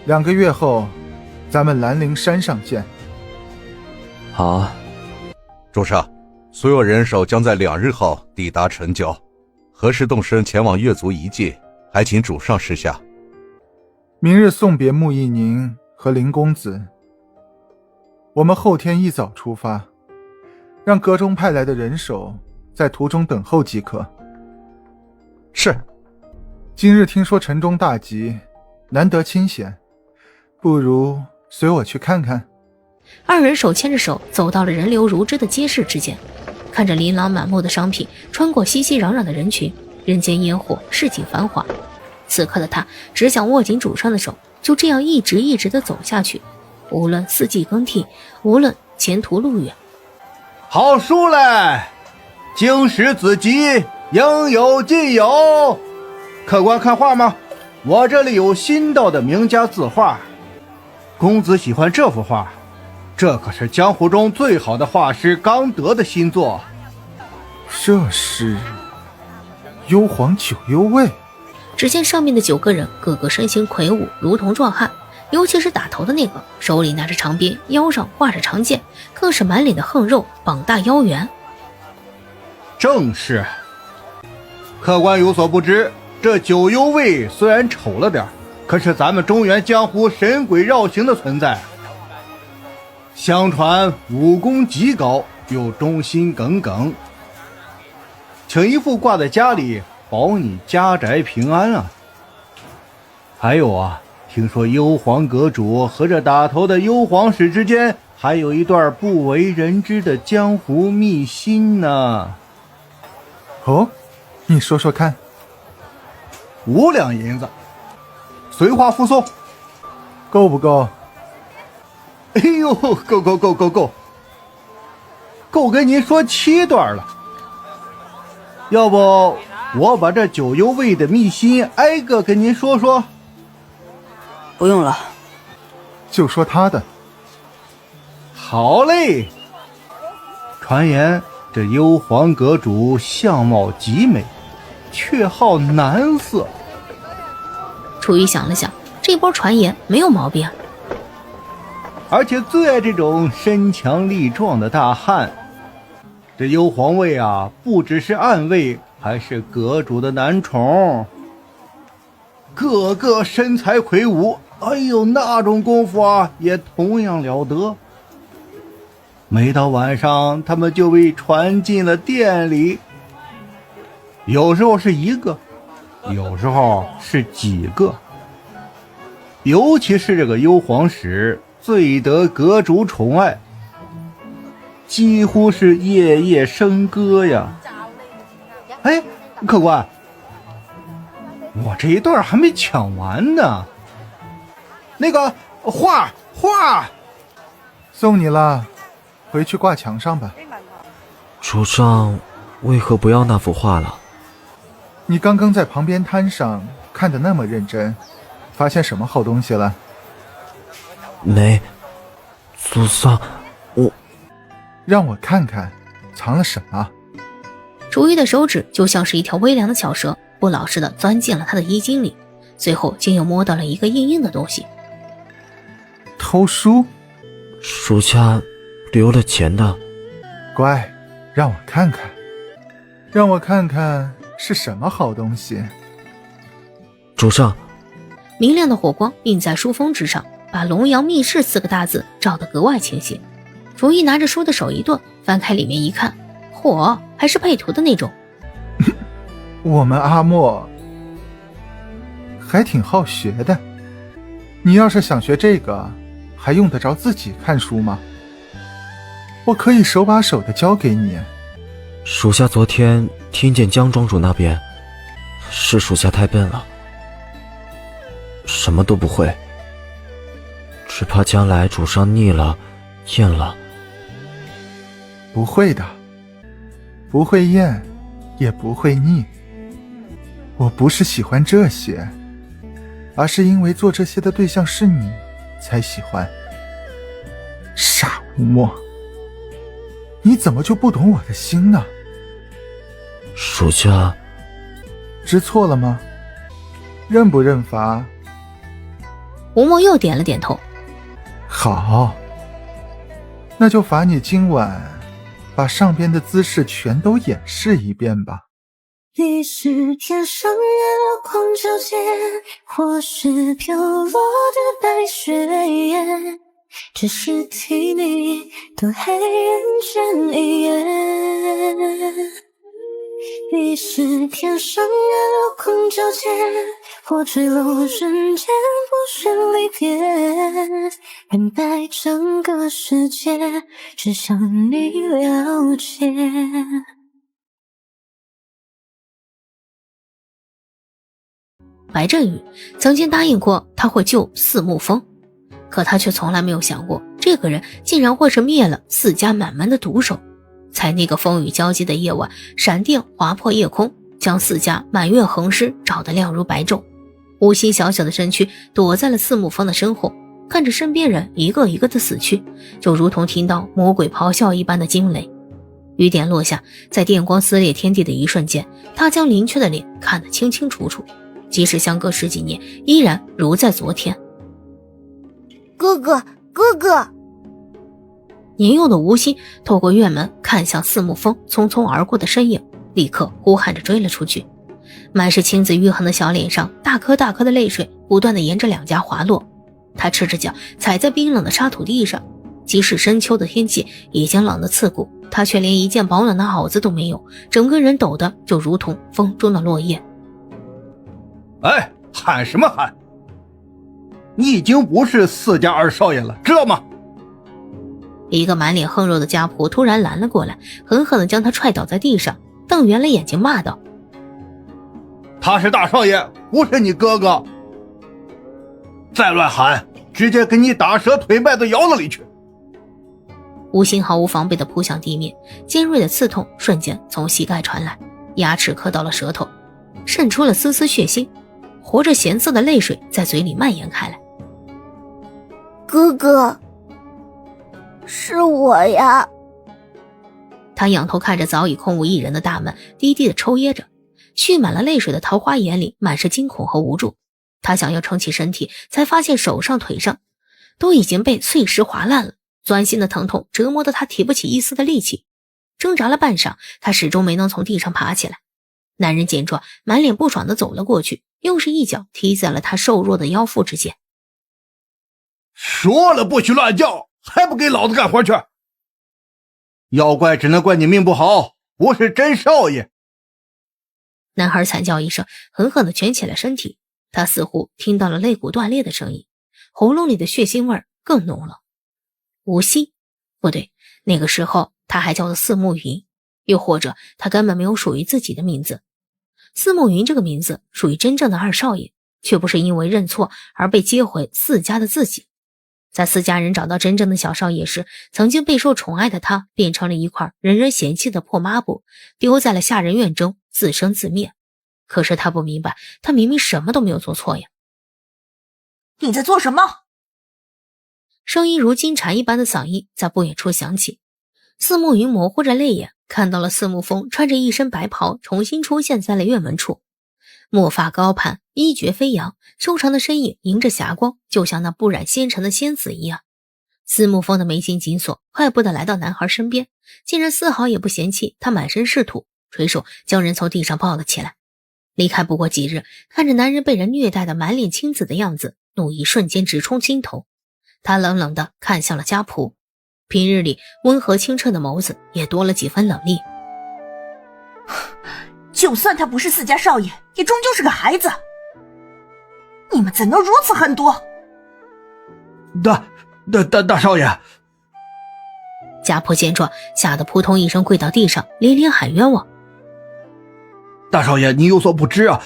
2个月后，咱们兰陵山上见。好。主上，所有人手将在2日后抵达陈郊，何时动身前往越族一祭，还请主上示下。明日送别穆易宁和林公子，我们后天一早出发，让阁中派来的人手在途中等候即可。是。今日听说城中大吉，难得清闲，不如随我去看看。二人手牵着手走到了人流如织的街市之间，看着琳琅满目的商品穿过熙熙攘攘的人群，人间烟火，市井繁华。此刻的他只想握紧主上的手，就这样一直地走下去，无论四季更替，无论前途路远。好书嘞，经史子集，应有尽有。客官看画吗？我这里有新到的名家字画，公子喜欢这幅画，这可是江湖中最好的画师刚德的新作。这是幽篁九幽卫。只见上面的9个人个个身形魁梧，如同壮汉，尤其是打头的那个，手里拿着长鞭，腰上挂着长剑，更是满脸的横肉，膀大腰圆。正是。客官有所不知，这九幽卫虽然丑了点，可是咱们中原江湖神鬼绕行的存在。相传武功极高，又忠心耿耿，请一副挂在家里，保你家宅平安啊。还有啊，听说幽篁阁主和这打头的幽篁使之间还有一段不为人知的江湖秘辛呢。哦，你说说看。5两银子，随话附送。够不够？哎呦，够跟您说7段了。要不我把这九幽卫的秘辛挨个跟您说说。不用了，就说他的。好嘞。传言这幽篁阁主相貌极美，却好男色。楚玉想了想，这波传言没有毛病，而且最爱这种身强力壮的大汉。这幽篁卫啊，不只是暗卫，还是阁主的男宠，个个身材魁梧，哎呦，那种功夫啊，也同样了得。每到晚上，他们就被传进了店里，有时候是1个，有时候是几个。尤其是这个幽篁使最得阁主宠爱，几乎是夜夜笙歌呀。哎，客官，我这一段还没抢完呢。那个画送你了，回去挂墙上吧。主上为何不要那幅画了？你刚刚在旁边摊上看得那么认真，发现什么好东西了？没，祖上，让我看看藏了什么。楚玉的手指就像是一条微凉的巧蛇，不老实地钻进了他的衣襟里，随后竟又摸到了一个硬硬的东西。偷书？属下留了钱的。乖，让我看看，让我看看是什么好东西。主上，明亮的火光映在书封之上，把龙阳密室4个大字照得格外清晰。楚玉拿着书的手一顿，翻开里面一看，嚯，还是配图的那种。我们阿莫还挺好学的，你要是想学这个，还用得着自己看书吗？我可以手把手的教给你。属下昨天听见江庄主那边，是属下太笨了，什么都不会，只怕将来主上腻了厌了。不会的，不会厌，也不会腻。我不是喜欢这些，而是因为做这些的对象是你，才喜欢。傻吴莫，你怎么就不懂我的心呢？属下知错了吗？认不认罚？吴莫又点了点头。好，那就罚你今晚把上边的姿势全都演示一遍吧。你是天上月光皎洁，或是飘落的白雪燕，只是替你多黑人间一夜。你是天上月光皎洁，或坠落人间不是离别，明白整个世界只想你了解。白振宇曾经答应过他会救四木峰，可他却从来没有想过，这个人竟然会是灭了4家满门的毒手。在那个风雨交接的夜晚，闪电划破夜空，将4家满月横尸照得亮如白昼。吴昕小小的身躯躲在了四木峰的身后，看着身边人一个一个的死去，就如同听到魔鬼咆哮一般的惊雷。雨点落下，在电光撕裂天地的一瞬间，他将林雀的脸看得清清楚楚，即使相隔10几年，依然如在昨天。哥哥，哥哥！年幼的吴昕透过院门看向四木峰匆匆而过的身影，立刻呼喊着追了出去。满是青紫欲痕的小脸上，大颗大颗的泪水不断地沿着两颊滑落。他赤着脚踩在冰冷的沙土地上，即使深秋的天气已经冷得刺骨，他却连一件保暖的袄子都没有，整个人抖得就如同风中的落叶。哎，喊什么喊？你已经不是4家二少爷了，知道吗？一个满脸横肉的家仆突然拦了过来，狠狠地将他踹倒在地上，瞪圆了眼睛骂道：他是大少爷，不是你哥哥，再乱喊直接给你打折腿迈到窑子里去。吴昕毫无防备地扑向地面，尖锐的刺痛瞬间从膝盖传来，牙齿磕到了舌头，渗出了丝丝血腥，活着咸涩的泪水在嘴里蔓延开来。哥哥，是我呀。他仰头看着早已空无一人的大门，低低地抽噎着，蓄满了泪水的桃花眼里满是惊恐和无助。他想要撑起身体，才发现手上腿上都已经被碎石划烂了，钻心的疼痛折磨得他提不起一丝的力气。挣扎了半晌，他始终没能从地上爬起来。男人见状，满脸不爽地走了过去，又是一脚踢在了他瘦弱的腰腹之间。说了不许乱叫，还不给老子干活去！要怪只能怪你命不好，不是真少爷。男孩惨叫一声，狠狠地蜷起了身体。他似乎听到了肋骨断裂的声音，喉咙里的血腥味更浓了。吴昕，不对，那个时候他还叫做四木云，又或者他根本没有属于自己的名字。四木云这个名字属于真正的二少爷，却不是因为认错而被接回4家的自己。在四家人找到真正的小少爷时，曾经备受宠爱的他变成了一块人人嫌弃的破抹布，丢在了下人院中，自生自灭。可是他不明白，他明明什么都没有做错呀。你在做什么？声音如金蝉一般的嗓音在不远处响起。四慕云模糊着泪眼，看到了四慕风穿着一身白袍重新出现在了院门处，墨发高盘，衣绝飞扬，修长的身影迎着霞光，就像那不染纤尘的仙子一样。四慕风的眉心紧锁，快步地来到男孩身边，竟然丝毫也不嫌弃他满身是土，垂手将人从地上抱了起来。离开不过几日，看着男人被人虐待的满脸青紫的样子，怒意瞬间直冲心头。他冷冷地看向了家仆，平日里温和清澈的眸子也多了几分冷厉。就算他不是四家少爷，也终究是个孩子，你们怎能如此狠毒？大少爷！家仆见状，吓得扑通一声跪到地上，连连喊冤枉。大少爷，你有所不知啊，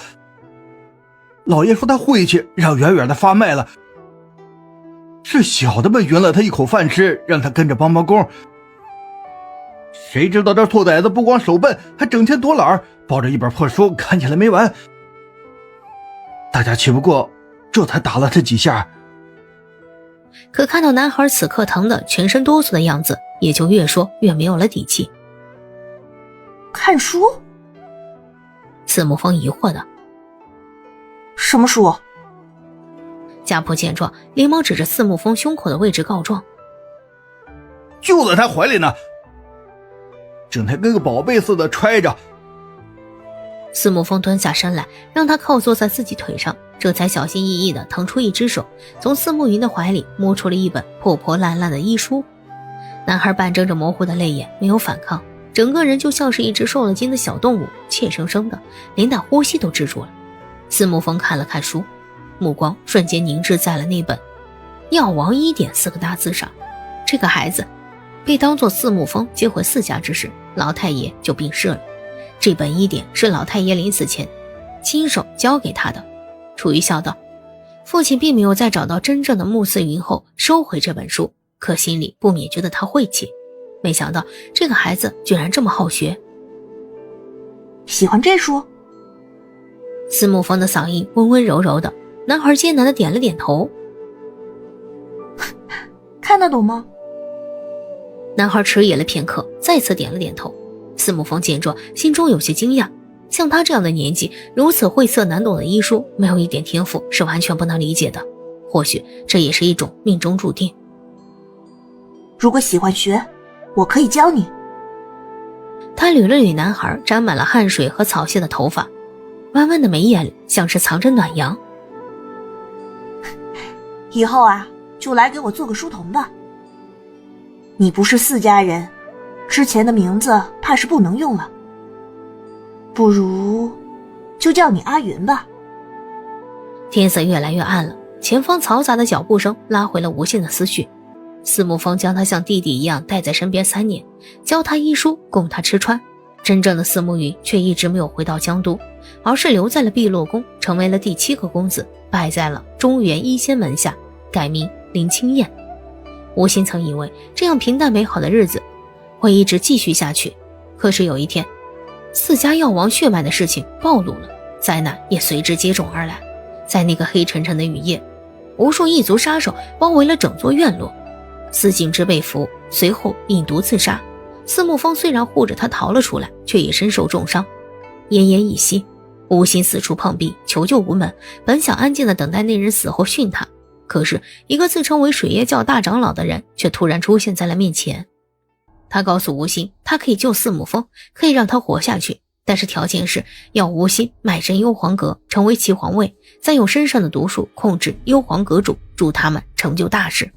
老爷说他晦气，让远远的发卖了，是小的们匀了他一口饭吃，让他跟着帮帮工。谁知道这兔崽子不光手笨，还整天躲懒，抱着一本破书看起来没完。大家气不过，这才打了他几下。可看到男孩此刻疼得全身哆嗦的样子，也就越说越没有了底气。看书？四慕风疑惑的。什么书？家仆见状，连忙指着四慕风胸口的位置告状。就在他怀里呢，整天跟个宝贝似的揣着。四慕风蹲下身来，让他靠坐在自己腿上，这才小心翼翼地腾出一只手，从四慕云的怀里摸出了一本破破烂烂的医书。男孩半睁着模糊的泪眼，没有反抗，整个人就像是一只受了惊的小动物，怯生生的，连带呼吸都止住了。四慕风看了看书，目光瞬间凝滞在了那本“药王医典”4个大字上。这个孩子被当作四慕风接回四家之时，老太爷就病逝了。这本医典是老太爷临死前亲手交给他的。楚瑜笑道，父亲并没有在找到真正的穆四云后收回这本书，可心里不免觉得他晦气。没想到这个孩子居然这么好学。喜欢这书？四慕风的嗓音温温柔柔的，男孩艰难地点了点头。看得懂吗？男孩迟疑了片刻，再次点了点头。四慕风见状，心中有些惊讶，像他这样的年纪，如此晦涩难懂的医书，没有一点天赋是完全不能理解的。或许这也是一种命中注定。如果喜欢学，我可以教你。他捋了捋男孩沾满了汗水和草屑的头发，弯弯的眉眼里像是藏着暖阳。以后啊，就来给我做个书童吧。你不是四家人，之前的名字怕是不能用了，不如就叫你阿云吧。天色越来越暗了，前方嘈杂的脚步声拉回了无限的思绪。四慕风将他像弟弟一样带在身边3年，教他医书，供他吃穿。真正的四慕云却一直没有回到江都，而是留在了碧落宫，成为了第7个公子，拜在了中原医仙门下，改名林清燕。吴昕曾以为这样平淡美好的日子会一直继续下去，可是有一天，四家药王血脉的事情暴露了，灾难也随之接踵而来。在那个黑沉沉的雨夜，无数异族杀手包围了整座院落，司景之被俘，随后饮毒自杀。四慕风虽然护着他逃了出来，却也身受重伤。奄奄一息，吴昕四处碰壁，求救无门，本想安静地等待那人死后训他，可是一个自称为水月教大长老的人却突然出现在了面前。他告诉吴昕，他可以救四慕风，可以让他活下去，但是条件是要吴昕卖身幽黄阁，成为齐皇位，再用身上的毒术控制幽黄阁主，助他们成就大事。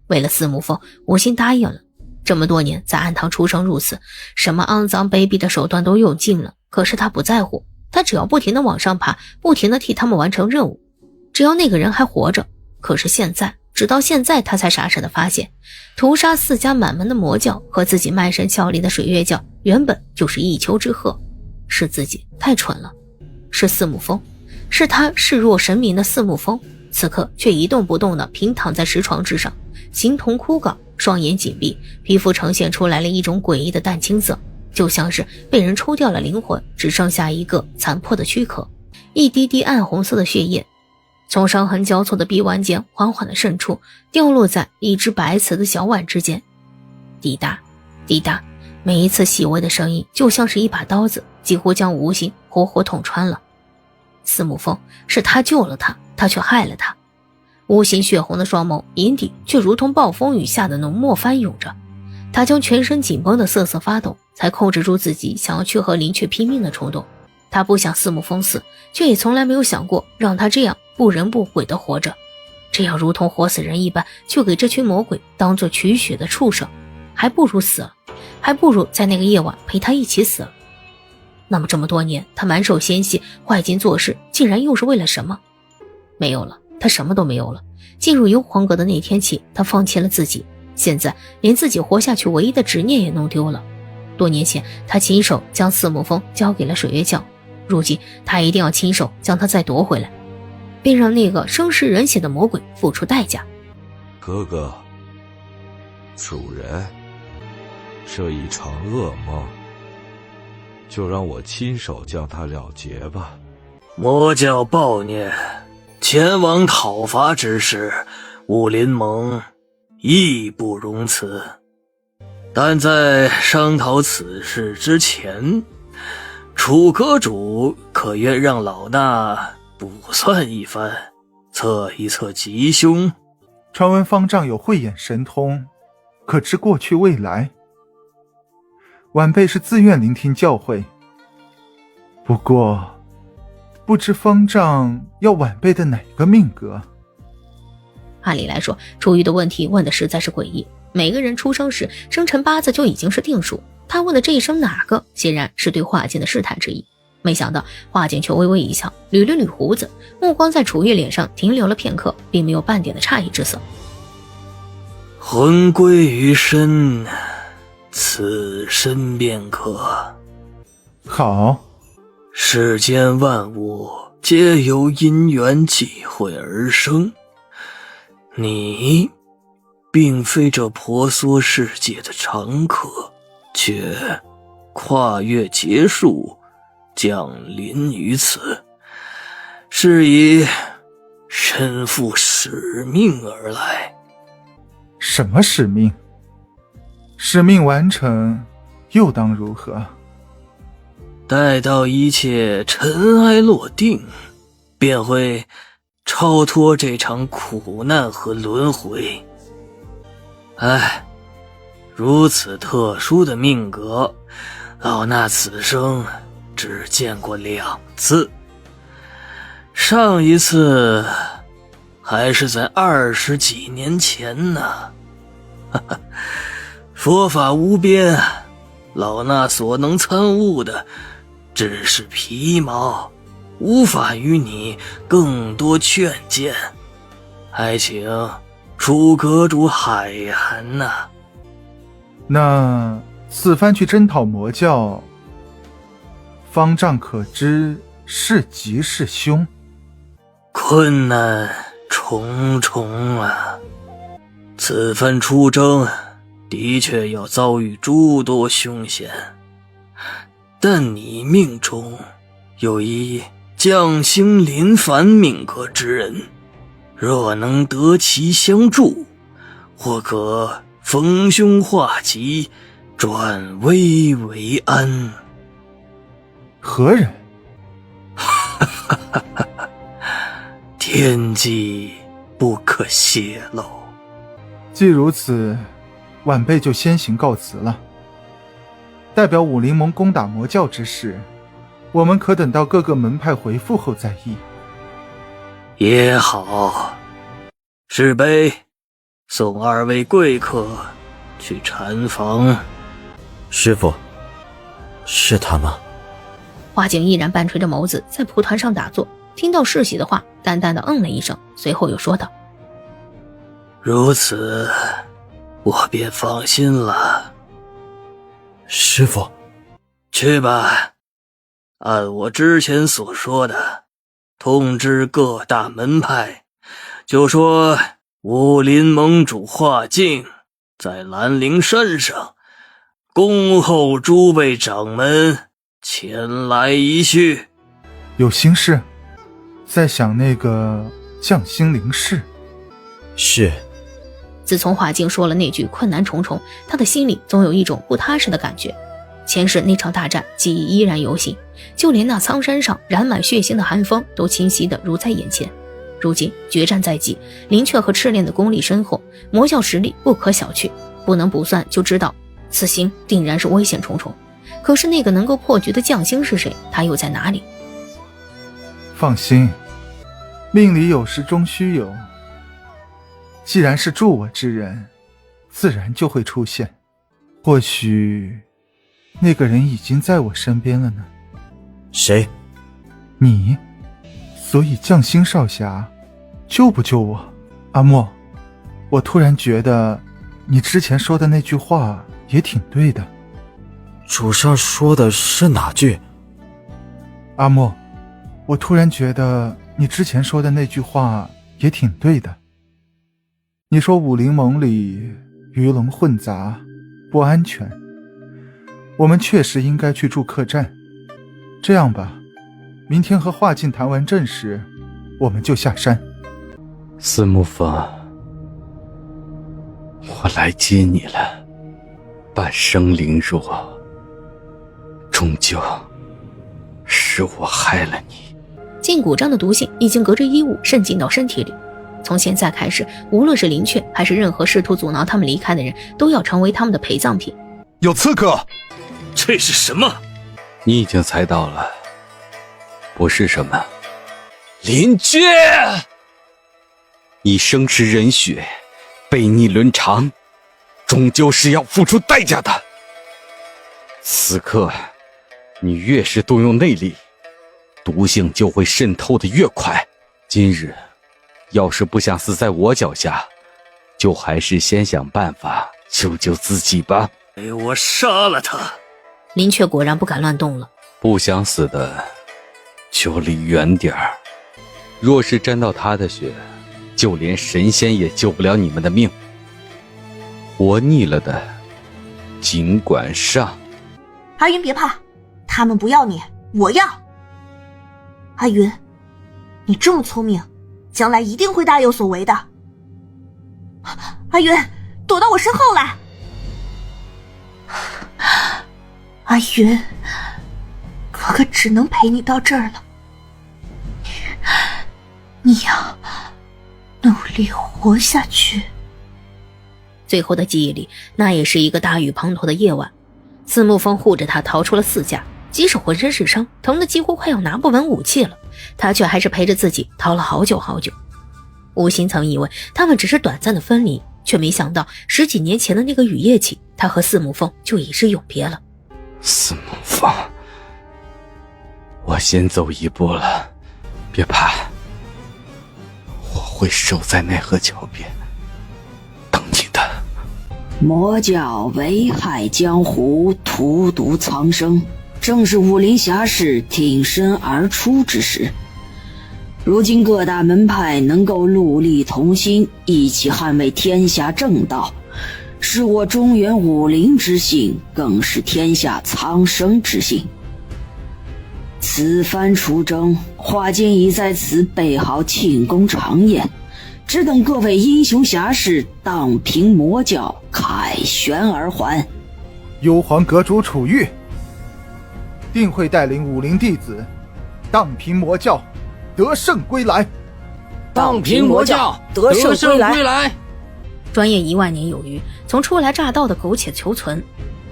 为了四慕风，吴昕答应了。这么多年在暗堂出生入死，什么肮脏卑鄙的手段都用尽了，可是他不在乎，他只要不停地往上爬，不停地替他们完成任务，只要那个人还活着。可是现在，直到现在他才傻傻地发现，屠杀四家满门的魔教和自己卖身效力的水月教原本就是一丘之貉，是自己太蠢了。是四慕风，是他视若神明的四慕风，此刻却一动不动地平躺在石床之上，形同枯槁，双眼紧闭，皮肤呈现出来了一种诡异的淡青色，就像是被人抽掉了灵魂，只剩下一个残破的躯壳。一滴滴暗红色的血液从伤痕交错的臂弯间缓缓地渗出，掉落在一只白瓷的小碗之间。滴答滴答，每一次细微的声音就像是一把刀子，几乎将吴昕活活捅穿了。司母峰，是他救了他，他却害了他。吴昕血红的双眸，眼底却如同暴风雨下的浓墨翻涌着。他将全身紧绷的瑟瑟发抖，才控制住自己想要去和林雀拼命的冲动。他不想司母峰死，却也从来没有想过让他这样不人不鬼的活着，这样如同活死人一般，就给这群魔鬼当作取血的畜生，还不如死了，还不如在那个夜晚陪他一起死了。那么这么多年，他满手鲜血，坏尽做事，竟然又是为了什么？没有了，他什么都没有了。进入幽篁阁的那天起，他放弃了自己，现在连自己活下去唯一的执念也弄丢了。多年前，他亲手将司母峰交给了水月教，如今他一定要亲手将他再夺回来，并让那个生食人血的魔鬼付出代价。哥哥，主人，这一场噩梦，就让我亲手将它了结吧。魔教暴虐，前往讨伐之时，武林盟义不容辞。但在商讨此事之前，楚阁主可愿让老衲卜算一番，测一测吉凶？传闻方丈有慧眼神通，可知过去未来。晚辈是自愿聆听教诲，不过不知方丈要晚辈的哪个命格？按理来说，楚玉的问题问的实在是诡异。每个人出生时生辰八字就已经是定数，他问的这一声哪个，显然是对华健的试探之意。没想到华健却微微一笑，捋了捋胡子，目光在楚玉脸上停留了片刻，并没有半点的诧异之色。魂归于身，此身便可。好。世间万物皆由因缘际会而生，你并非这婆娑世界的常客，却跨越劫数降临于此，是以身负使命而来。什么使命？使命完成又当如何？待到一切尘埃落定，便会超脱这场苦难和轮回。唉，如此特殊的命格，老衲此生只见过2次。上一次还是在20几年前呢。佛法无边，老衲所能参悟的只是皮毛，无法与你更多劝谏，还请楚阁主海涵呐。那此番去征讨魔教，方丈可知是吉是凶？困难重重啊！此番出征，的确要遭遇诸多凶险，但你命中有一将星临凡命格之人，若能得其相助，或可逢凶化吉，转危为安。何人？天机不可泄露。既如此，晚辈就先行告辞了。代表武林盟攻打魔教之事，我们可等到各个门派回复后再议。也好，世卑，送2位贵客去禅房。师父，是他吗？华景依然半垂着眸子在蒲团上打坐，听到世袭的话，淡淡的嗯了一声，随后又说道：如此，我便放心了。师父，去吧，按我之前所说的，通知各大门派，就说武林盟主华静在兰陵山上恭候诸位掌门前来一叙。有心事？在想那个将星灵士。是。自从华静说了那句困难重重，他的心里总有一种不踏实的感觉。前世那场大战记忆依然犹新，就连那苍山上染满血腥的寒风都清晰地如在眼前。如今决战在即，林雀和赤练的功力深厚，魔教实力不可小觑，不能不算就知道此行定然是危险重重。可是那个能够破局的将星是谁？他又在哪里？放心，命里有时终须有，既然是助我之人，自然就会出现。或许那个人已经在我身边了呢。谁？你。所以将星少侠，救不救我？阿莫，我突然觉得你之前说的那句话也挺对的。主上说的是哪句？阿莫，我突然觉得你之前说的那句话也挺对的。你说武林盟里鱼龙混杂，不安全，我们确实应该去驻客栈。这样吧，明天和华静谈完阵时，我们就下山。司木峰，我来接你了。半生灵弱，终究是我害了你。禁蛊章的毒性已经隔着衣物渗进到身体里，从现在开始，无论是林雀还是任何试图阻挠他们离开的人，都要成为他们的陪葬品。有刺客！这是什么？你已经猜到了，不是什么林雀，你生吃人血，背逆伦常，终究是要付出代价的。此刻你越是动用内力，毒性就会渗透的越快。今日要是不想死在我脚下，就还是先想办法救救自己吧。给我杀了他！林雀果然不敢乱动了。不想死的就离远点儿，若是沾到他的血，就连神仙也救不了你们的命。活腻了的尽管上。阿云别怕，他们不要你，我要。阿云，你这么聪明，将来一定会大有所为的。阿云，躲到我身后来。阿云，哥哥只能陪你到这儿了。你要努力活下去。最后的记忆里，那也是一个大雨滂沱的夜晚。司木风护着他逃出了4家，即使浑身是伤，疼得几乎快要拿不稳武器了，他却还是陪着自己逃了好久好久。吴昕曾以为他们只是短暂的分离，却没想到10几年前的那个雨夜起，他和司木风就已是永别了。司木风，我先走一步了，别怕，我会守在奈何桥边等你的。魔教危害江湖，荼毒苍生，正是武林侠士挺身而出之时。如今各大门派能够戮力同心，一起捍卫天下正道，是我中原武林之幸，更是天下苍生之幸。此番出征，华溅已在此备好庆功长宴，只等各位英雄侠士荡平魔教，凯旋而还。幽篁阁主楚玉定会带领武林弟子荡平魔教，得胜归来。荡平魔教，得胜归来。转眼1万年有余，从初来乍到的苟且求存，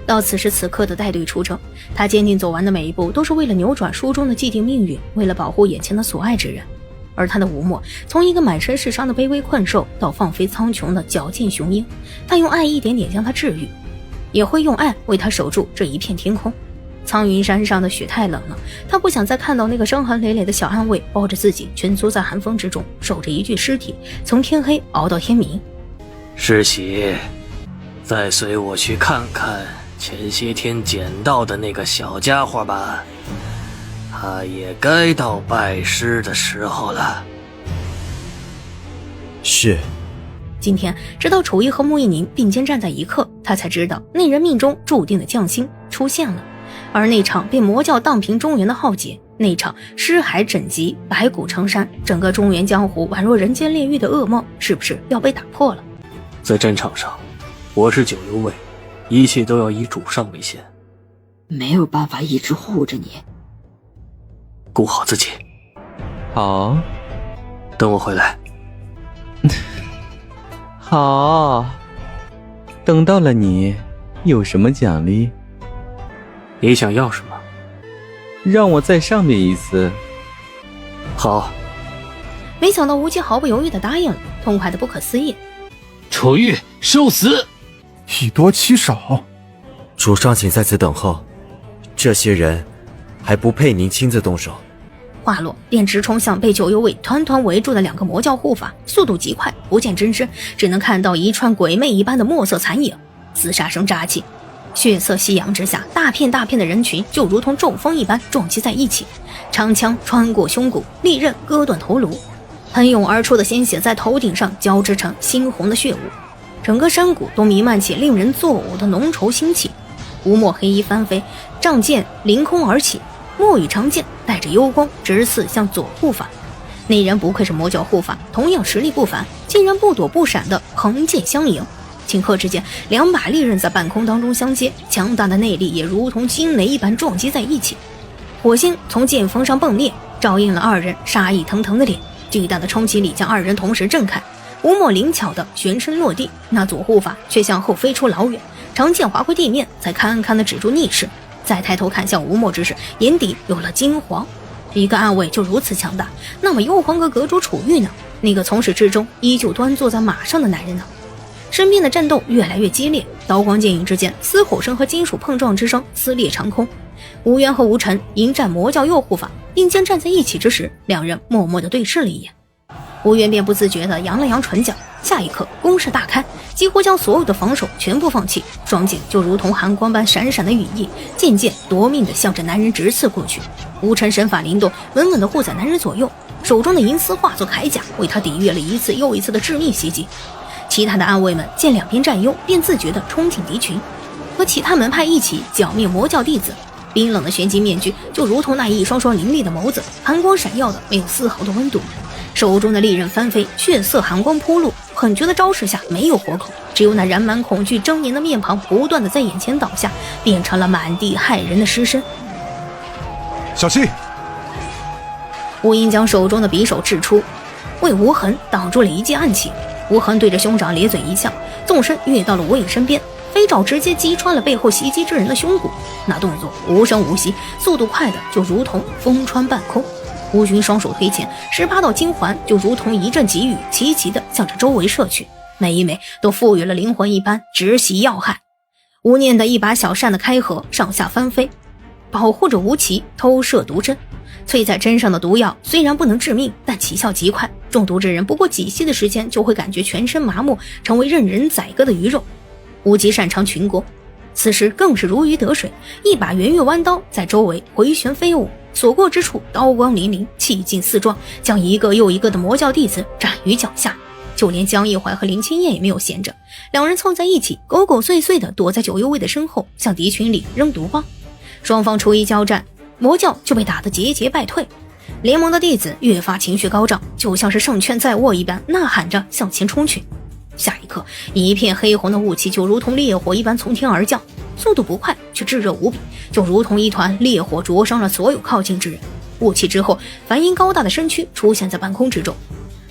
到此时此刻的带队出征，他坚定走完的每一步都是为了扭转书中的既定命运，为了保护眼前的所爱之人。而他的吴莫，从一个满身是伤的卑微困兽，到放飞苍穹的矫健雄鹰，他用爱一点点将他治愈，也会用爱为他守住这一片天空。苍云山上的雪太冷了，他不想再看到那个伤痕累累的小暗卫抱着自己蜷缩在寒风之中，守着一具尸体，从天黑熬到天明。世袭，再随我去看看前些天捡到的那个小家伙吧，他也该到拜师的时候了。是。今天直到楚玉和穆一宁并肩站在一刻，他才知道那人命中注定的将星出现了。而那场被魔教荡平中原的浩劫，那场尸骸枕藉、白骨成山，整个中原江湖宛若人间炼狱的噩梦，是不是要被打破了？在战场上，我是九幽卫，一切都要以主上为先。没有办法一直护着你，顾好自己。好，等我回来。好，等到了你，有什么奖励？你想要什么？让我在上面一次。好。没想到吴奇毫不犹豫地答应了，痛快的不可思议。楚玉受死！以多欺少。主上请在此等候，这些人还不配您亲自动手。话落，便直冲向被九幽卫团团围住的2个魔教护法，速度极快，不见真身，只能看到一串鬼魅一般的墨色残影。厮杀声乍起，血色夕阳之下，大片大片的人群就如同骤风一般撞击在一起，长枪穿过胸骨，利刃割断头颅，喷涌而出的鲜血在头顶上交织成猩红的血雾，整个山谷都弥漫起令人作呕的浓稠腥气。吴墨黑衣翻飞，仗剑凌空而起，墨羽长剑带着幽光直刺向左护法。那人不愧是魔教护法，同样实力不凡，竟然不躲不闪的横剑相迎。顷刻之间，2把利刃在半空当中相接，强大的内力也如同惊雷一般撞击在一起。火星从剑锋上迸裂，照映了2人杀意腾腾的脸，巨大的冲击力将2人同时震开。吴墨灵巧的旋身落地，那左护法却向后飞出老远，长剑划回地面，才堪堪地止住逆势。再抬头看向吴墨之时，眼底有了惊惶。一个暗卫就如此强大，那么幽皇阁阁主楚玉呢？那个从始至终依旧端坐在马上的男人呢？身边的战斗越来越激烈，刀光剑影之间，嘶吼声和金属碰撞之声撕裂长空。吴渊和吴尘迎战魔教右护法，并肩站在一起之时，2人默默地对视了一眼。吴渊便不自觉地扬了扬唇角，下一刻攻势大开，几乎将所有的防守全部放弃，双剑就如同寒光般闪闪的羽翼，渐渐夺命地向着男人直刺过去。吴尘身法灵动，稳稳地护在男人左右，手中的银丝化作铠甲，为他抵御了一次又一次的致命袭击。其他的暗卫们见两边占优，便自觉地冲进敌群，和其他门派一起剿灭魔教弟子。冰冷的玄机面具就如同那一双双凌厉的眸子，寒光闪耀的没有丝毫的温度。手中的利刃翻飞，血色寒光铺路，狠绝的招式下没有活口，只有那染满恐惧狰狞的面庞不断的在眼前倒下，变成了满地骇人的尸身。小心！吴英将手中的匕首掷出，为吴痕挡住了一记暗器。吴痕对着兄长咧嘴一笑，纵身跃到了吴影身边，飞爪直接击穿了背后袭击之人的胸骨。那动作无声无息，速度快的就如同风穿半空。吴军双手推前，18道金环就如同一阵急雨，齐齐的向着周围射去，每一枚都赋予了灵魂一般，直袭要害。吴念的一把小扇的开合，上下翻飞，保护着吴奇偷射毒针。淬在针上的毒药虽然不能致命，但奇效极快，中毒之人不过几息的时间就会感觉全身麻木，成为任人宰割的鱼肉。吴奇擅长群攻，此时更是如鱼得水，一把圆月弯刀在周围回旋飞舞，所过之处刀光粼粼，气劲四撞，将一个又一个的魔教弟子斩于脚下。就连江一怀和林清燕也没有闲着，两人凑在一起，狗狗祟祟地躲在九幽卫的身后，向敌群里扔毒棒。双方初一交战，魔教就被打得节节败退，联盟的弟子越发情绪高涨，就像是胜券在握一般，呐喊着向前冲去。下一刻，一片黑红的雾气就如同烈火一般从天而降，速度不快，却炙热无比，就如同一团烈火灼伤了所有靠近之人。雾气之后，梵音高大的身躯出现在半空之中，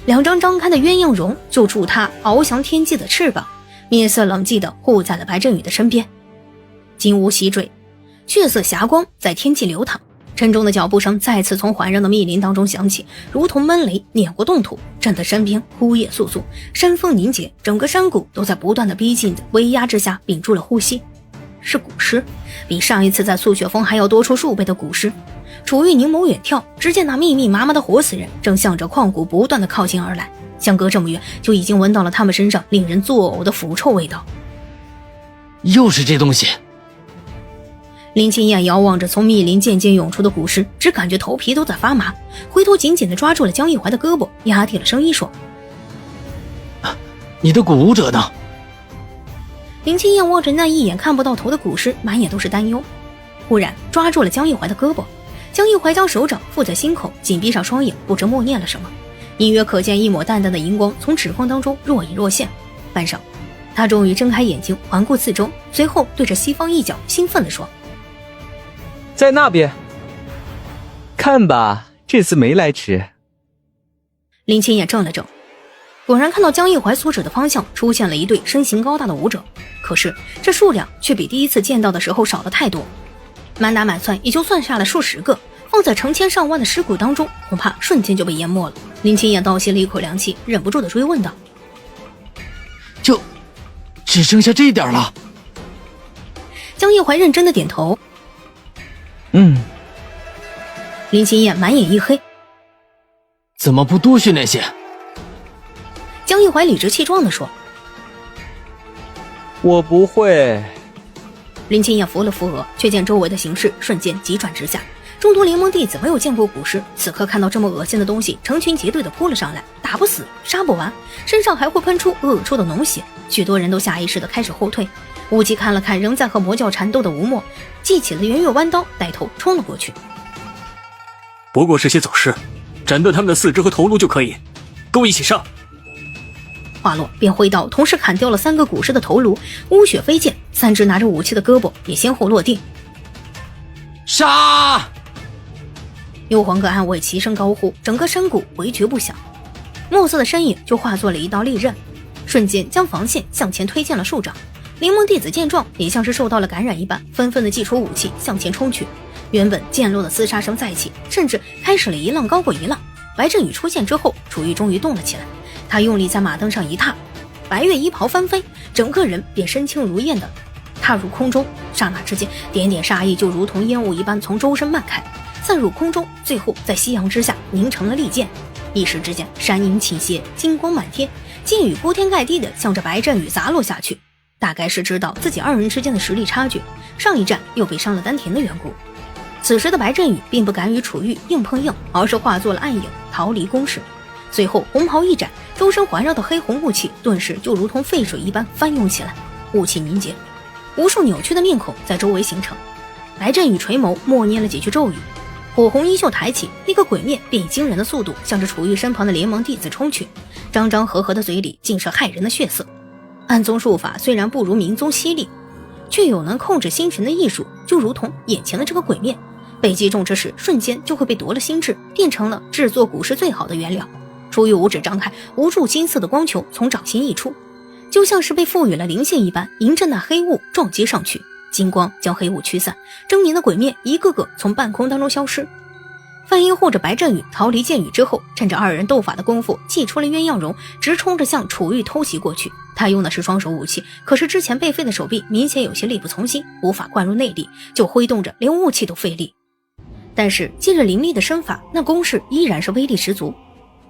两张张开的鸳鸯容就助他翱翔天际的翅膀，面色冷寂地护在了白振宇的身边。金乌西坠，血色霞光在天际流淌，沉重的脚步声再次从环绕的密林当中响起，如同闷雷碾过冻土，震得身边枯叶簌簌，山峰凝结，整个山谷都在不断的逼近的威压之下屏住了呼吸。是古尸，比上一次在素雪峰还要多出数倍的古尸。楚玉凝眸远眺，只见那密密麻麻的活死人正向着矿谷不断的靠近而来，相隔这么远，就已经闻到了他们身上令人作呕的腐臭味道。又是这东西！林清燕遥望着从密林渐渐涌出的古尸，只感觉头皮都在发麻，回头紧紧地抓住了江一怀的胳膊，压低了声音说：你的古武者呢？林清燕望着那一眼看不到头的古尸，满眼都是担忧。忽然抓住了江一怀的胳膊，江一怀将手掌附在心口，紧闭上双眼，不知默念了什么。隐约可见一抹淡淡的荧光从指缝当中若隐若现。半晌，他终于睁开眼睛，环顾四周，随后对着西方一角兴奋地说：“在那边，看吧，这次没来迟。”林清燕怔了怔，果然看到江一怀所指的方向出现了一队身形高大的武者，可是这数量却比第一次见到的时候少了太多。满打满算也就算下了数十个，放在成千上万的尸骨当中，恐怕瞬间就被淹没了。林清燕倒吸了一口凉气，忍不住的追问道：“就只剩下这一点了？”江一怀认真的点头。林清燕满眼一黑：“怎么不多训练些？”江一怀理直气壮地说：“我不会。”林清燕扶了扶额，却见周围的形势瞬间急转直下。众多联盟弟子没有见过古尸，此刻看到这么恶心的东西成群结队的扑了上来，打不死杀不完，身上还会喷出恶臭的脓血，许多人都下意识地开始后退。武吉看了看仍在和魔教缠斗的吴莫，记起了圆月弯刀，带头冲了过去。不过是些走尸，斩断他们的四肢和头颅就可以，跟我一起上。话落，便挥刀同时砍掉了3个古尸的头颅，污血飞溅，3只拿着武器的胳膊也先后落地。杀！幽黄各暗卫齐声高呼，整个山谷回绝不响。墨色的身影就化作了一道利刃，瞬间将防线向前推进了数丈。联盟弟子见状，也像是受到了感染一般，纷纷的祭出武器向前冲去。原本渐落的厮杀声再起，甚至开始了一浪高过一浪。白振宇出现之后，楚玉终于动了起来，他用力在马蹬上一踏，白月衣袍翻飞，整个人便身轻如燕的踏入空中。刹那之间，点点杀意就如同烟雾一般从周身漫开，散入空中，最后在夕阳之下凝成了利剑。一时之间，山影倾斜，金光满天，剑雨铺天盖地的向着白振宇砸落下去。大概是知道自己2人之间的实力差距，上一战又被伤了丹田的缘故。此时的白振宇并不敢与楚玉硬碰硬，而是化作了暗影逃离攻势。随后红袍一展，周身环绕的黑红雾气顿时就如同沸水一般翻涌起来，雾气凝结，无数扭曲的面孔在周围形成。白振宇垂眸默念了几句咒语，火红衣袖抬起，那个鬼面便以惊人的速度向着楚玉身旁的联盟弟子冲去，张张合合的嘴里尽是骇人的血色。暗宗术法虽然不如明宗犀利，却有能控制心神的艺术，就如同眼前的这个鬼面，被击中之时瞬间就会被夺了心智，变成了制作古尸最好的原料。楚玉五指张开，无数金色的光球从掌心溢出，就像是被赋予了灵性一般，迎着那黑雾撞击上去。金光将黑雾驱散，狰狞的鬼面一个个从半空当中消失。范英护着白振宇逃离剑雨之后，趁着2人斗法的功夫，祭出了鸳鸯容，直冲着向楚玉偷袭过去。他用的是双手武器，可是之前被废的手臂明显有些力不从心，无法灌入内力，就挥动着连雾气都费力。但是借着凌厉的身法，那攻势依然是威力十足。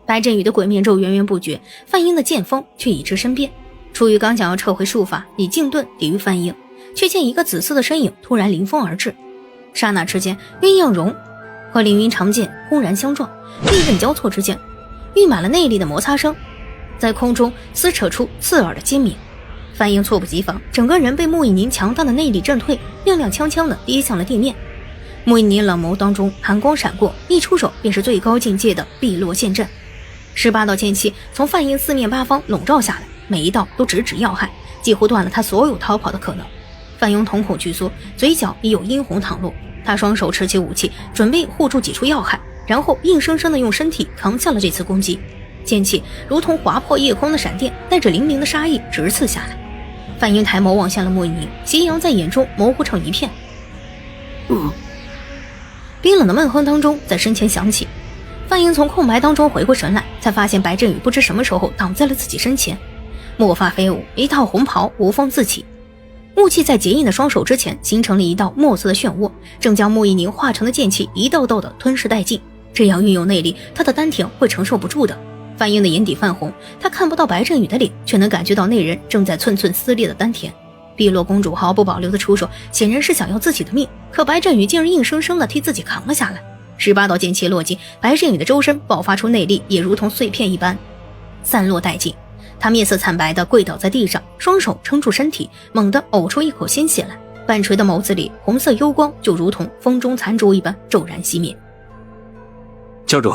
白振宇的鬼面咒源源不绝，范英的剑锋却已至身边。楚玉刚想要撤回术法，以静盾抵御范英，却见一个紫色的身影突然凌风而至。刹那之间，鸳鸯容和凌云长剑轰然相撞，利刃交错之间，溢满了内力的摩擦声在空中撕扯出刺耳的尖鸣。范英猝不及防，整个人被穆一宁强大的内力震退，踉踉跄跄地跌向了地面。穆一宁冷眸当中寒光闪过，一出手便是最高境界的碧落剑阵。18道剑气从范英四面八方笼罩下来，每一道都直指要害，几乎断了他所有逃跑的可能。范英瞳孔巨缩，嘴角已有殷红淌落，他双手持起武器，准备护住几处要害，然后硬生生地用身体扛下了这次攻击。剑气如同划破夜空的闪电，带着凌凌的杀意直刺下来。范英抬眸望向了穆一宁，夕阳在眼中模糊成一片。冰冷的闷哼当中在身前响起。范英从空白当中回过神来，才发现白振宇不知什么时候挡在了自己身前，墨发飞舞，一套红袍无风自起，雾气在结印的双手之前形成了一道墨色的漩涡，正将穆一宁化成的剑气一道道的吞噬殆尽。这样运用内力，他的丹田会承受不住的。范英的眼底泛红，他看不到白振宇的脸，却能感觉到那人正在寸寸撕裂的丹田。碧落公主毫不保留的出手，显然是想要自己的命，可白振宇竟然硬生生的替自己扛了下来。18道剑气落尽，白振宇的周身爆发出内力，也如同碎片一般散落殆尽。他面色惨白地跪倒在地上，双手撑住身体，猛地呕出一口鲜血来，半垂的眸子里红色幽光就如同风中残烛一般骤然熄灭。教主，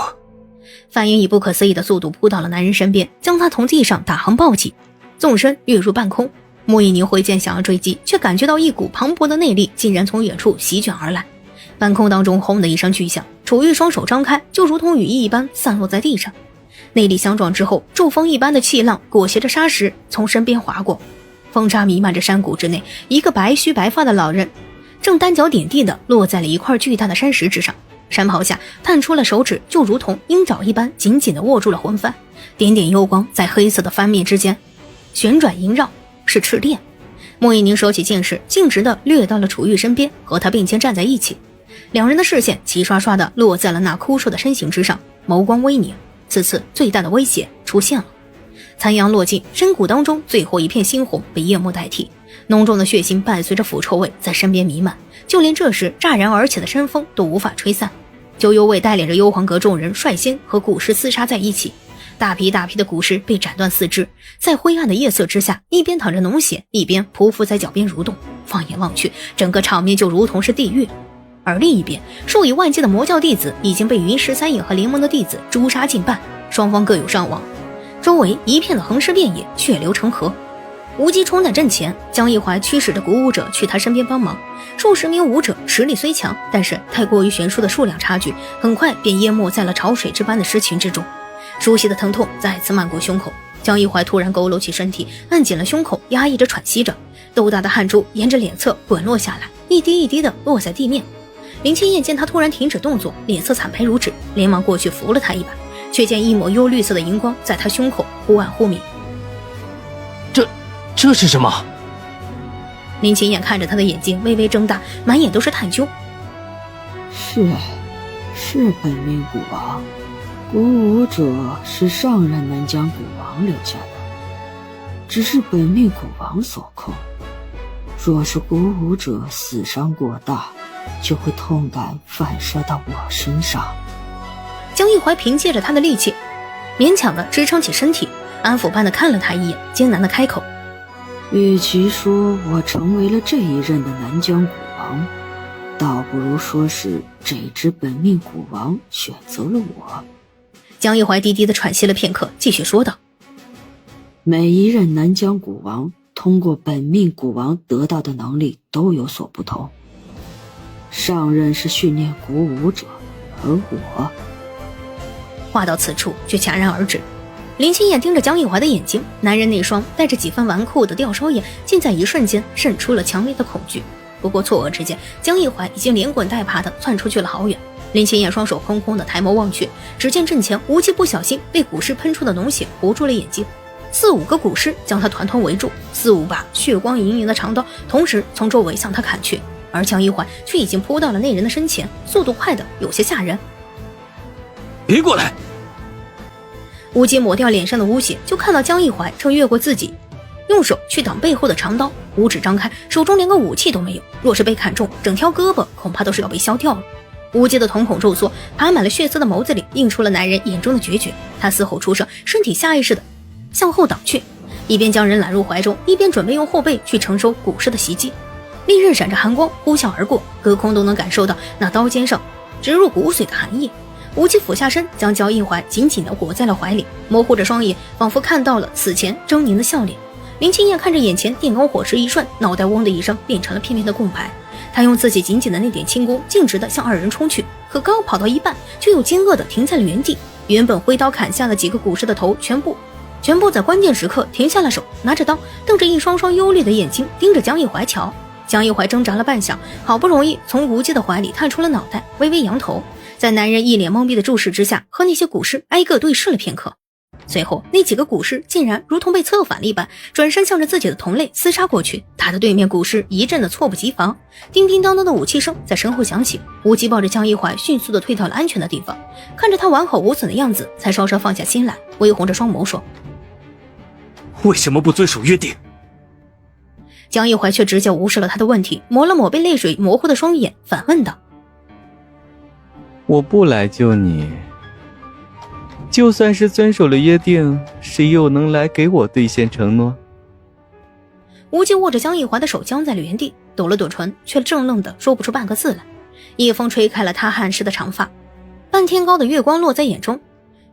范云以不可思议的速度扑到了男人身边，将他从地上打横抱起，纵身跃入半空。莫一宁挥剑想要追击，却感觉到一股磅礴的内力竟然从远处席卷而来。半空当中轰的一声巨响，楚玉双手张开，就如同羽翼一般散落在地上。内力相撞之后，骤风一般的气浪裹挟着沙石从身边划过，风沙弥漫着山谷之内，一个白须白发的老人正单脚点地地落在了一块巨大的山石之上，山袍下探出了手指，就如同鹰爪一般紧紧地握住了魂幡，点点幽光在黑色的幡面之间旋转萦绕，是赤焰。莫一宁收起剑势，径直地掠到了楚玉身边，和他并肩站在一起。两人的视线齐刷刷地落在了那枯瘦的身形之上，眸光微凝。此次最大的威胁出现了。残阳落尽，深谷当中最后一片猩红被夜幕代替，浓重的血腥伴随着腐臭味在身边弥漫，就连这时乍然而起的山风都无法吹散。九幽卫带领着幽黄阁众人率先和古尸厮杀在一起，大批大批的古尸被斩断四肢，在灰暗的夜色之下，一边淌着脓血，一边匍匐在脚边蠕动。放眼望去，整个场面就如同是地狱。而另一边，数以万计的魔教弟子已经被云石三影和联盟的弟子诛杀近半，双方各有伤亡，周围一片的横尸遍野，血流成河。无极冲在阵前，江一怀驱使着鼓舞者去他身边帮忙。数十名武者实力虽强，但是太过于悬殊的数量差距，很快便淹没在了潮水之般的尸群之中。熟悉的疼痛再次漫过胸口，江一怀突然佝偻起身体，按紧了胸口，压抑着喘息着，豆大的汗珠沿着脸侧滚落下来，一滴一滴的落在地面。林清燕见他突然停止动作，脸色惨白如纸，连忙过去扶了他一把，却见一抹幽绿色的荧光在他胸口忽暗忽明。这是什么？林清燕看着他的眼睛微微睁大，满眼都是探究。是本命古王，鼓舞者是上任南疆古王留下的，只是本命古王所控。若是鼓舞者死伤过大，就会痛感反射到我身上。江一怀凭借着他的力气，勉强地支撑起身体，安抚般地看了他一眼，艰难地开口：与其说我成为了这一任的南疆古王，倒不如说是这只本命古王选择了我。江一怀低低地喘息了片刻，继续说道：每一任南疆古王通过本命古王得到的能力都有所不同，上任是训练鼓舞者，而我……话到此处却戛然而止。林清燕盯着江一怀的眼睛，男人那双带着几分纨绔的吊梢眼，竟在一瞬间渗出了强烈的恐惧。不过错愕之间，江一怀已经连滚带爬地窜出去了好远。林清燕双手空空地抬眸望去，只见阵前无极不小心被古尸喷出的脓血糊住了眼睛，4、5个古尸将他团团围住，4、5把血光盈盈的长刀同时从周围向他砍去，而江一怀却已经扑到了那人的身前，速度快得有些吓人。别过来！无极抹掉脸上的污血，就看到江一怀正越过自己，用手去挡背后的长刀，五指张开，手中连个武器都没有，若是被砍中，整条胳膊恐怕都是要被削掉了。无极的瞳孔骤缩，爬满了血丝的眸子里映出了男人眼中的决绝。他嘶吼出声，身体下意识的向后倒去，一边将人揽入怀中，一边准备用后背去承受古尸的袭击。利刃闪着寒光呼啸而过，隔空都能感受到那刀尖上植入骨髓的寒意。无极俯下身，将江一怀紧紧地裹在了怀里，模糊着双眼，仿佛看到了死前狰狞的笑脸。林清燕看着眼前电光火石一瞬，脑袋嗡的一声变成了片片的供牌。他用自己紧紧的那点轻功，径直地向二人冲去，可刚跑到一半，却又惊愕地停在了原地。原本挥刀砍下了几个古尸的头，全部在关键时刻停下了手，拿着刀，瞪着一双双忧虑的眼睛盯着江一怀瞧。江一怀挣扎了半晌，好不容易从无忌的怀里探出了脑袋，微微扬头，在男人一脸懵逼的注视之下，和那些古尸挨个对视了片刻。随后那几个古尸竟然如同被策反了一般，转身向着自己的同类厮杀过去，打得对面古尸一阵的猝不及防。叮叮当当的武器声在身后响起，无极抱着江一怀迅速的退到了安全的地方，看着他完好无损的样子，才稍稍放下心来，微红着双眸说：为什么不遵守约定？江一怀却直接无视了他的问题，抹了抹被泪水模糊的双眼，反问道：我不来救你，就算是遵守了约定，谁又能来给我兑现承诺？无忌握着江一怀的手僵在了原地，抖了抖唇，却怔愣的说不出半个字来。夜风吹开了他汗湿的长发，半天高的月光落在眼中，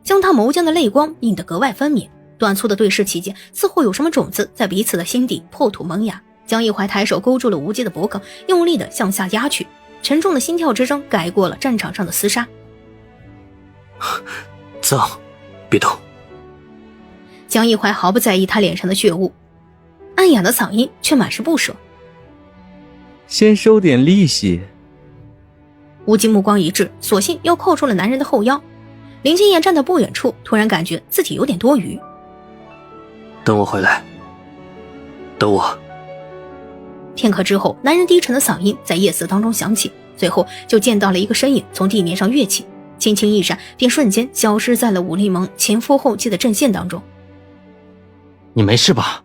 将他眸间的泪光映得格外分明。短促的对视期间，似乎有什么种子在彼此的心底破土萌芽。江一怀抬手勾住了无忌的脖颈，用力的向下压去，沉重的心跳之声盖过了战场上的厮杀。脏，别动。江一怀毫不在意他脸上的血污，暗哑的嗓音却满是不舍。先收点利息。无忌目光一滞，索性又扣住了男人的后腰。林清夜站在不远处，突然感觉自己有点多余。等我回来，等我。片刻之后，男人低沉的嗓音在夜色当中响起，随后就见到了一个身影从地面上跃起，轻轻一闪，便瞬间消失在了武力盟前赴后继的阵线当中。你没事吧？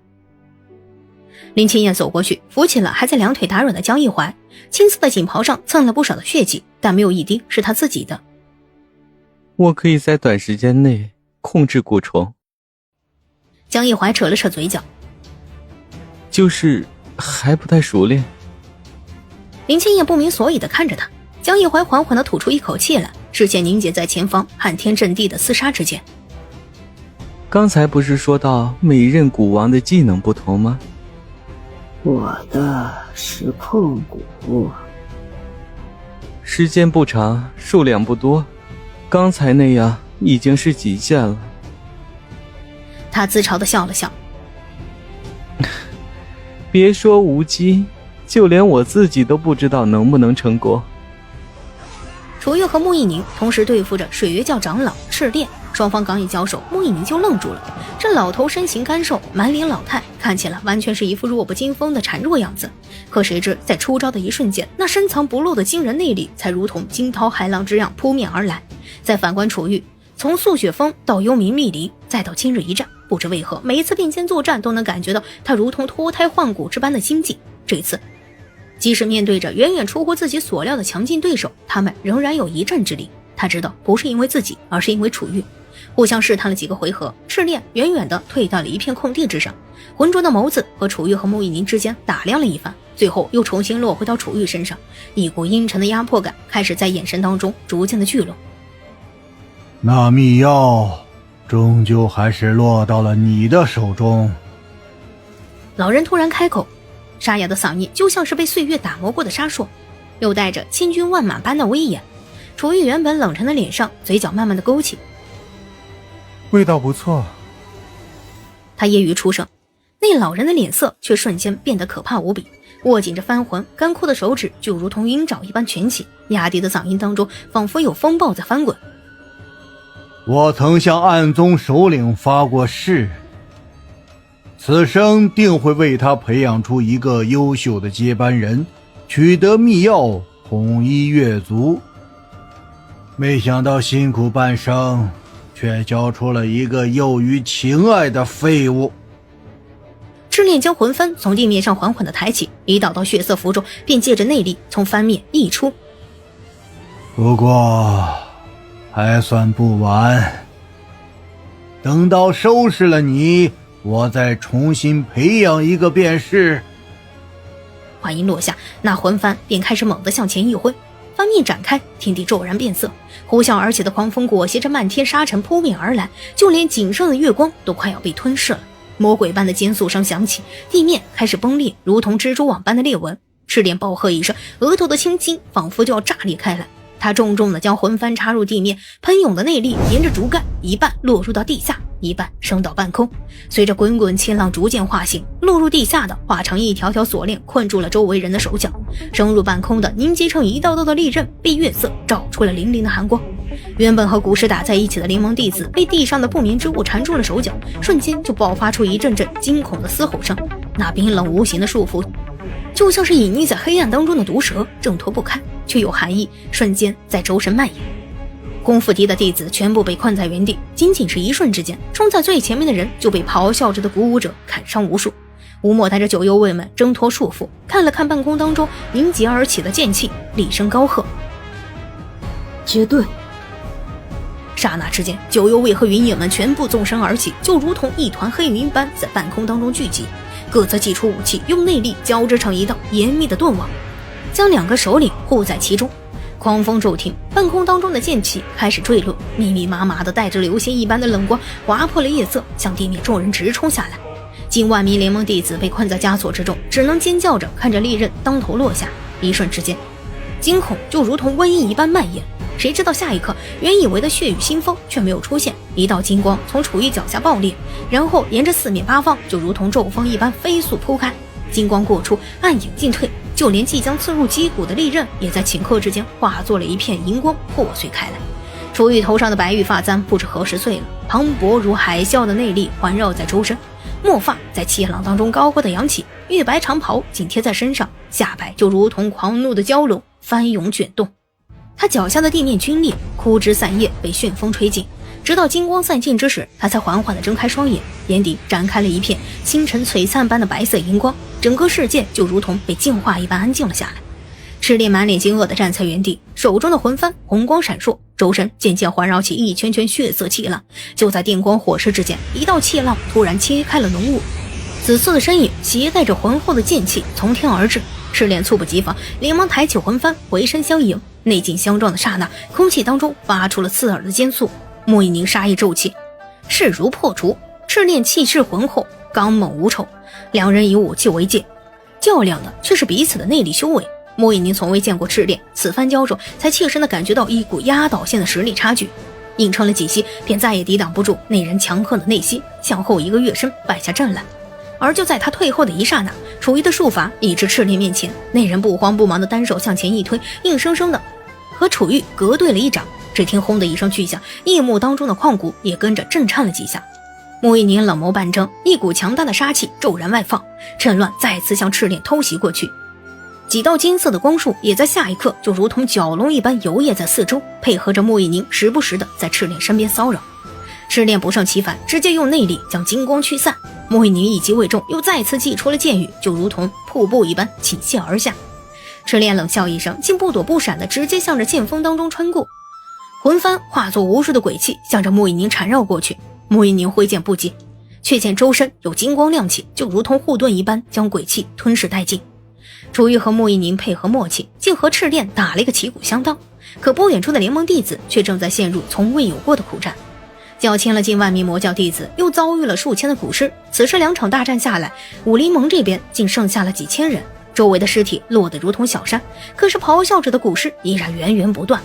林清燕走过去，扶起了还在两腿打软的江一怀，青色的锦袍上蹭了不少的血迹，但没有一滴是他自己的。我可以在短时间内控制蛊虫。江一怀扯了扯嘴角，就是还不太熟练。林清燕不明所以地看着他，江一怀缓缓地吐出一口气来，视线凝结在前方撼天震地的厮杀之间。刚才不是说到每任蛊王的技能不同吗？我的是控蛊，时间不长，数量不多，刚才那样已经是极限了。他自嘲地笑了笑。别说无机，就连我自己都不知道能不能成功。楚玉和穆一宁同时对付着水月教长老赤烈，双方刚一交手，穆一宁就愣住了。这老头身形干瘦，满脸老态，看起来完全是一副弱不禁风的孱弱样子。可谁知在出招的一瞬间，那深藏不露的惊人内力才如同惊涛骇浪之样扑面而来。再反观楚玉，从素雪峰到幽冥密林，再到今日一战，不知为何每一次并肩作战都能感觉到他如同脱胎换骨之般的精进。这次即使面对着远远出乎自己所料的强劲对手，他们仍然有一战之力。他知道不是因为自己，而是因为楚玉。互相试探了几个回合，赤烈远远地退到了一片空地之上，浑浊的眸子和楚玉和穆一宁之间打量了一番，最后又重新落回到楚玉身上，一股阴沉的压迫感开始在眼神当中逐渐的聚拢。那密钥终究还是落到了你的手中。老人突然开口，沙哑的嗓音就像是被岁月打磨过的沙烁，又带着千军万马般的威严。楚玉原本冷沉的脸上嘴角慢慢的勾起，味道不错。他揶揄出声，那老人的脸色却瞬间变得可怕无比，握紧着翻魂，干枯的手指就如同鹰爪一般蜷起，压低的嗓音当中仿佛有风暴在翻滚。我曾向暗宗首领发过誓，此生定会为他培养出一个优秀的接班人，取得密钥，统一月族。没想到辛苦半生，却教出了一个囿于情爱的废物。赤烈将魂幡从地面上缓缓地抬起，一道道血色符咒便借着内力从幡面溢出。不过还算不晚，等到收拾了你，我再重新培养一个便是。话音落下，那魂幡便开始猛地向前一挥，翻面展开，天地骤然变色，呼啸而起的狂风裹挟着漫天沙尘扑面而来，就连仅剩的月光都快要被吞噬了。魔鬼般的尖速声响起，地面开始崩裂，如同蜘蛛网般的裂纹。赤烈暴喝一声，额头的青筋仿佛就要炸裂开来。他重重地将魂幡插入地面，喷涌的内力沿着竹竿一半落入到地下，一半升到半空，随着滚滚千浪逐渐化形，落入地下的化成一条条锁链，困住了周围人的手脚；升入半空的凝结成一道道的利刃，被月色照出了粼粼的寒光。原本和古石打在一起的灵盟弟子被地上的不明之物缠住了手脚，瞬间就爆发出一阵阵惊恐的嘶吼声。那冰冷无形的束缚就像是隐匿在黑暗当中的毒蛇，挣脱不开，却有寒意瞬间在周身蔓延。功夫敌的弟子全部被困在原地，仅仅是一瞬之间，冲在最前面的人就被咆哮着的鼓舞者砍伤无数。吴莫带着九幽卫们挣脱束缚，看了看半空当中凝结而起的剑气，厉声高喝：绝对！刹那之间，九幽卫和云影们全部纵身而起，就如同一团黑云般在半空当中聚集，各自祭出武器，用内力交织成一道严密的盾网，将两个首领护在其中。狂风骤停，半空当中的剑气开始坠落，密密麻麻的带着流星一般的冷光划破了夜色，向地面众人直冲下来。近万名联盟弟子被困在枷锁之中，只能尖叫着看着利刃当头落下。一瞬之间，惊恐就如同瘟疫一般蔓延。谁知道下一刻，原以为的血雨腥风却没有出现，一道金光从楚玉脚下爆裂，然后沿着四面八方就如同骤风一般飞速铺开。金光过出，暗影进退，就连即将刺入肌骨的利刃也在顷刻之间化作了一片银光破碎开来。楚玉头上的白玉发簪不知何时碎了，磅礴如海啸的内力环绕在周身，墨发在气浪当中高高的扬起，玉白长袍紧贴在身上，下摆就如同狂怒的蛟龙翻涌卷动。他脚下的地面皲裂，枯枝散叶被旋风吹尽，直到金光散尽之时，他才缓缓地睁开双眼，眼底展开了一片星辰璀璨般的白色荧光，整个世界就如同被净化一般安静了下来。赤烈满脸惊愕地站在原地，手中的魂幡红光闪烁，周身渐渐环绕起一圈圈血色气浪。就在电光火石之间，一道气浪突然切开了浓雾，紫色的身影携带着浑厚的剑气从天而至。赤烈猝不及防，连忙抬起魂幡回身相迎，内劲相撞的刹那，空气当中发出了刺耳的尖速。莫一宁杀意骤起，势如破竹，赤烈气势浑厚，刚猛无丑，两人以武器为界，较量的却是彼此的内力修为。莫一宁从未见过赤烈，此番交手才切身地感觉到一股压倒性的实力差距，硬撑了几息，便再也抵挡不住那人强横的内息，向后一个跃身败下阵来。而就在他退后的一刹那，楚玉的术法已至赤烈面前，那人不慌不忙的单手向前一推，硬生生的和楚玉隔对了一掌。只听轰的一声巨响，夜幕当中的旷谷也跟着震颤了几下。莫一宁冷眸半睁，一股强大的杀气骤然外放，趁乱再次向赤烈偷袭过去。几道金色的光束也在下一刻就如同蛟龙一般游曳在四周，配合着莫一宁时不时的在赤烈身边骚扰。赤烈不胜其烦，直接用内力将金光驱散。莫一宁一击未中，又再次祭出了剑雨，就如同瀑布一般倾泻而下。赤烈冷笑一声，竟不躲不闪的直接向着剑锋当中穿过，魂幡化作无数的鬼气向着莫一宁缠绕过去。莫一宁挥剑不及，却见周身有金光亮起，就如同护盾一般将鬼气吞噬殆尽。楚玉和莫一宁配合默契，竟和赤烈打了一个旗鼓相当。可不远处的联盟弟子却正在陷入从未有过的苦战，较轻了近万名魔教弟子，又遭遇了数千的古尸。此时两场大战下来，武林盟这边竟剩下了几千人，周围的尸体落得如同小山，可是咆哮着的古尸依然源源不断，